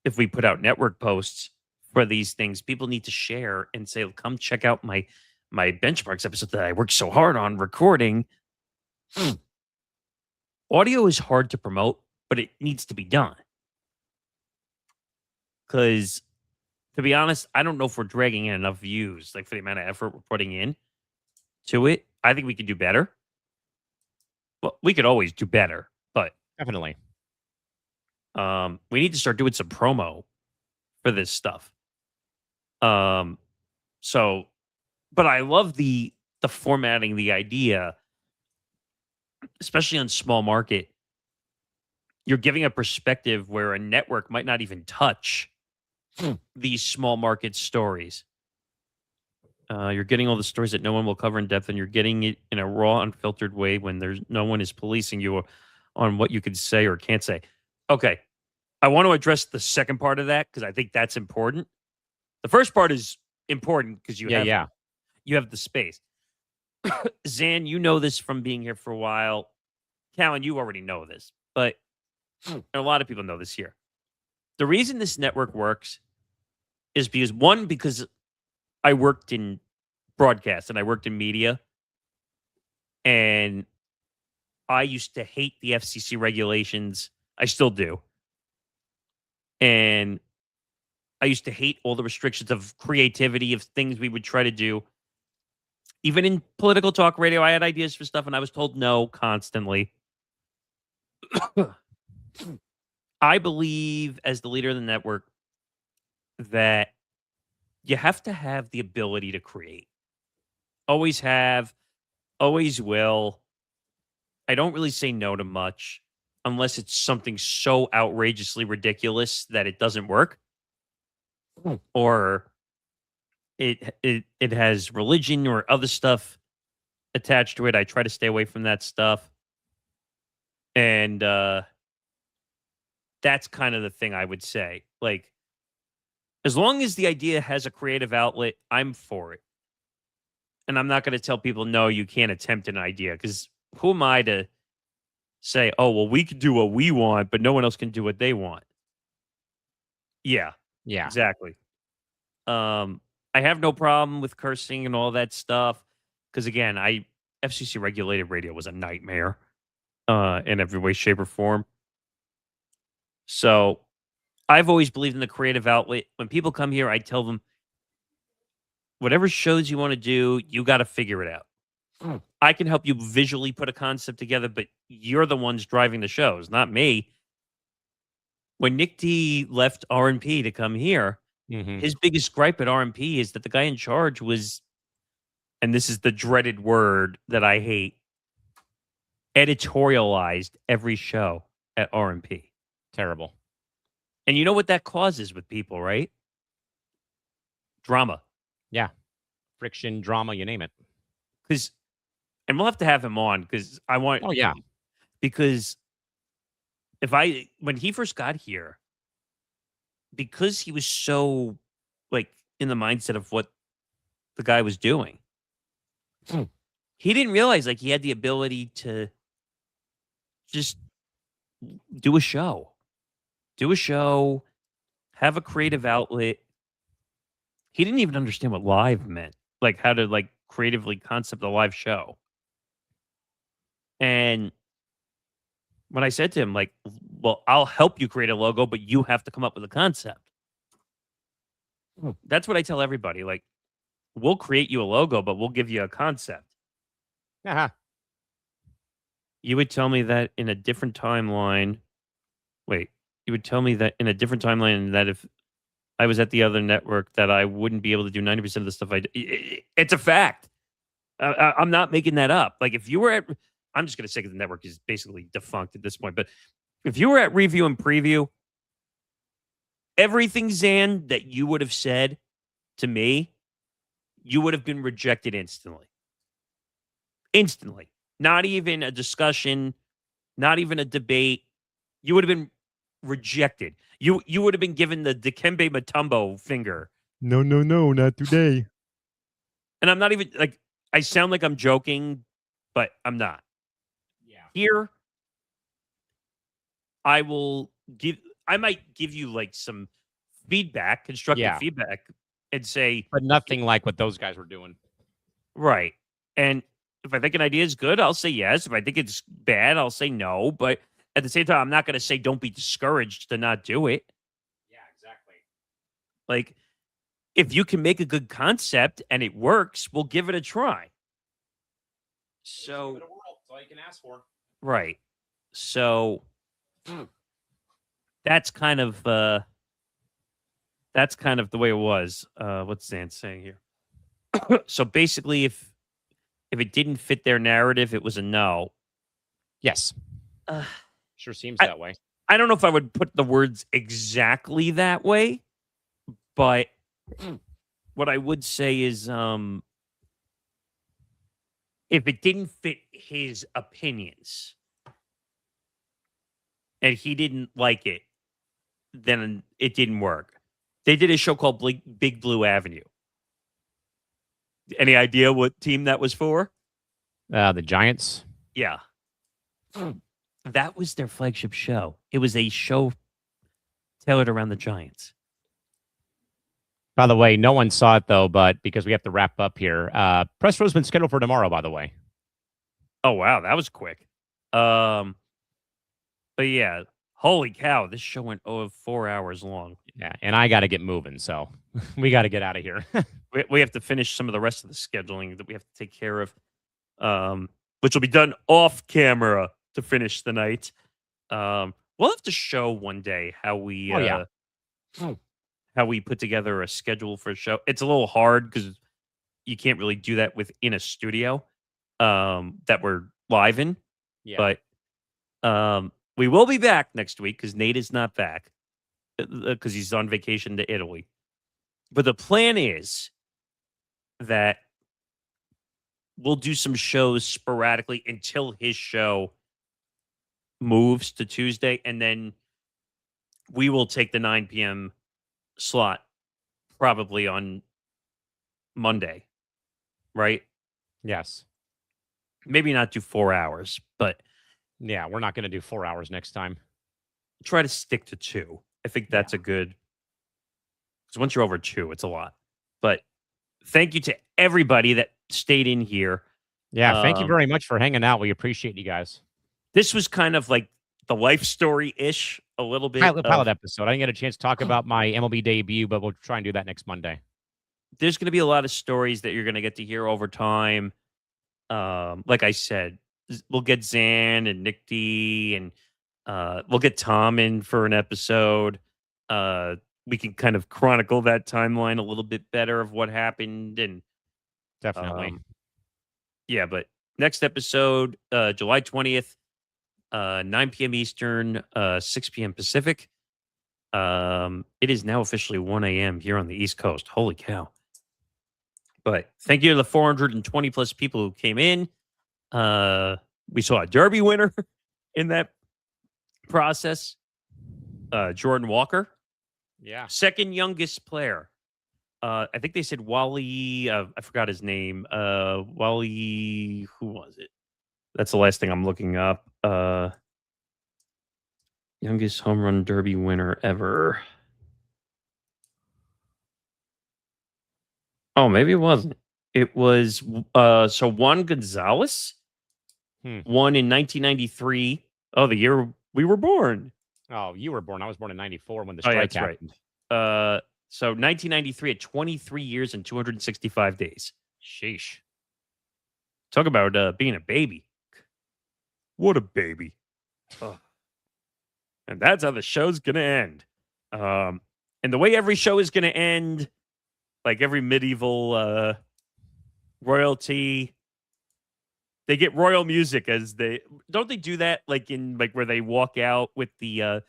if we put out network posts for these things, people need to share and say, come check out my benchmarks episode that I worked so hard on recording. Audio is hard to promote, but it needs to be done. Because, to be honest, I don't know if we're dragging in enough views, like for the amount of effort we're putting in to it. I think we could do better. Well, we could always do better, but definitely. We need to start doing some promo for this stuff. But I love the formatting, the idea, especially on small market. You're giving a perspective where a network might not even touch these small market stories. You're getting all the stories that no one will cover in depth, and you're getting it in a raw, unfiltered way when no one is policing you on what you can say or can't say. Okay. I want to address the second part of that because I think that's important. The first part is important because you have the space. Zan, you know this from being here for a while. Callan, you already know this, but a lot of people know this here. The reason this network works is because I worked in broadcast and I worked in media, and I used to hate the FCC regulations. I still do. And I used to hate all the restrictions of creativity, of things we would try to do. Even in political talk radio, I had ideas for stuff, and I was told no constantly. I believe, as the leader of the network, that you have to have the ability to create. Always have, always will. I don't really say no to much. unless it's something so outrageously ridiculous that it doesn't work, or it has religion or other stuff attached to it. I try to stay away from that stuff. And that's kind of the thing I would say. Like, as long as the idea has a creative outlet, I'm for it. And I'm not going to tell people, no, you can't attempt an idea, because who am I to say, oh, well, we can do what we want, but no one else can do what they want? Yeah, Yeah. exactly. I have no problem with cursing and all that stuff, because again, FCC regulated radio was a nightmare in every way, shape, or form. So I've always believed in the creative outlet. When people come here, I tell them, whatever shows you want to do, you got to figure it out. I can help you visually put a concept together, but you're the ones driving the shows, not me. When Nick D left R&P to come here, his biggest gripe at R&P is that the guy in charge was, and this is the dreaded word that I hate, editorialized every show at R&P. Terrible. And you know what that causes with people, right? Drama. Yeah. Friction, drama, you name it. And we'll have to have him on, because I want. Oh, yeah. Because when he first got here, because he was so like in the mindset of what the guy was doing, he didn't realize like he had the ability to just do a show, have a creative outlet. He didn't even understand what live meant, like how to like creatively concept a live show. And when I said to him, like, well, I'll help you create a logo, but you have to come up with a concept. That's what I tell everybody. Like, we'll create you a logo, but we'll give you a concept. Uh-huh. You would tell me that in a different timeline. Wait, you would tell me that in a different timeline that if I was at the other network that I wouldn't be able to do 90% of the stuff I do. It's a fact. I'm not making that up. Like, if you were at, I'm just going to say the network is basically defunct at this point, but if you were at review and preview, everything, Zan, that you would have said to me, you would have been rejected instantly. Instantly. Not even a discussion, not even a debate. You would have been rejected. You would have been given the Dikembe Mutombo finger. No, not today. And I'm not even, like, I sound like I'm joking, but I'm not. Yeah. Here, I might give you, like, some feedback, constructive feedback, and say... But nothing like what those guys were doing. Right. And if I think an idea is good, I'll say yes. If I think it's bad, I'll say no. But at the same time, I'm not going to say don't be discouraged to not do it. Yeah, exactly. Like, if you can make a good concept and it works, we'll give it a try. So, That's all you can ask for. Right. So that's kind of the way it was. What's Zan saying here? So basically, if it didn't fit their narrative, it was a no. Yes. Sure seems that way. I don't know if I would put the words exactly that way, but what I would say is if it didn't fit his opinions and he didn't like it, then it didn't work. They did a show called Big Blue Avenue. Any idea what team that was for? The Giants. Yeah. That was their flagship show. It was a show tailored around the Giants. By the way, no one saw it, though, but because we have to wrap up here, press row's been scheduled for tomorrow, by the way. Oh, wow. That was quick. But yeah, holy cow. This show went 4 hours long. Yeah, and I got to get moving, so we got to get out of here. We have to finish some of the rest of the scheduling that we have to take care of, which will be done off camera to finish the night. We'll have to show one day how we how we put together a schedule for a show. It's a little hard because you can't really do that within a studio that we're live in. Yeah. But we will be back next week because Nate is not back because he's on vacation to Italy. But the plan is that we'll do some shows sporadically until his show moves to Tuesday, and then we will take the 9 p.m. slot probably on Monday, right? Yes. Maybe not do 4 hours, but Yeah, we're not going to do 4 hours next time. try to stick to 2. I think that's a good, because once you're over 2, it's a lot. But thank you to everybody that stayed in here. Yeah, thank you very much for hanging out. We appreciate you guys. This was kind of like the life story-ish, a little bit. Pilot episode. I didn't get a chance to talk about my MLB debut, but we'll try and do that next Monday. There's going to be a lot of stories that you're going to get to hear over time. Like I said, we'll get Zan and Nick D, and we'll get Tom in for an episode. We can kind of chronicle that timeline a little bit better of what happened. And Definitely. yeah, but next episode, July 20th, 9 p.m. Eastern, 6 p.m. Pacific. It is now officially 1 a.m. here on the East Coast. Holy cow. But thank you to the 420 plus people who came in. We saw a Derby winner in that process. Jordan Walker. Yeah. Second youngest player. I think they said Wally. I forgot his name. Wally. Who was it? That's the last thing I'm looking up. Youngest home run derby winner ever. Oh, maybe it wasn't. It was so Juan Gonzalez won in 1993. Oh, the year we were born. Oh, you were born. I was born in 94 when the Oh, strike yeah, that's happened. right. So 1993 at 23 years and 265 days. Sheesh. Talk about being a baby. What a baby. Oh. And that's how the show's going to end. And the way every show is going to end, like every medieval royalty, they get royal music as they don't they do that like in like where they walk out with the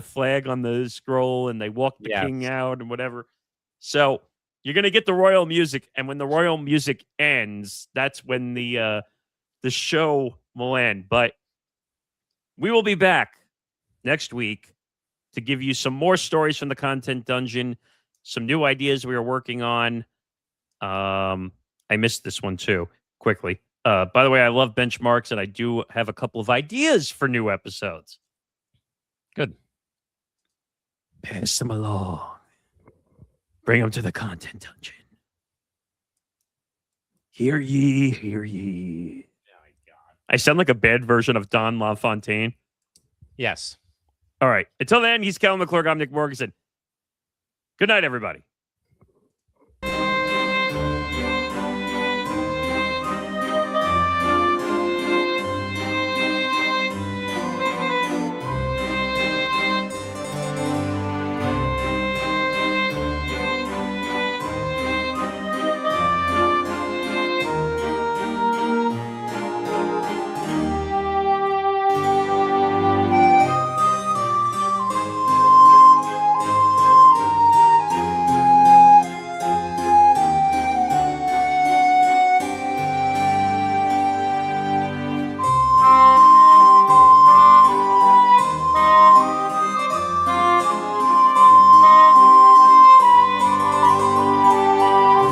flag on the scroll and they walk the king out and whatever. So you're gonna get the royal music, and when the royal music ends, that's when the show will end. But we will be back next week to give you some more stories from the content dungeon, some new ideas we are working on. I missed this one too, quickly. By the way, I love benchmarks, and I do have a couple of ideas for new episodes. Good. Pass them along. Bring them to the content dungeon. Hear ye, hear ye. Oh my God. I sound like a bad version of Don LaFontaine. Yes. All right. Until then, he's Callan McClurg. I'm Nick Morgasen. Good night, everybody.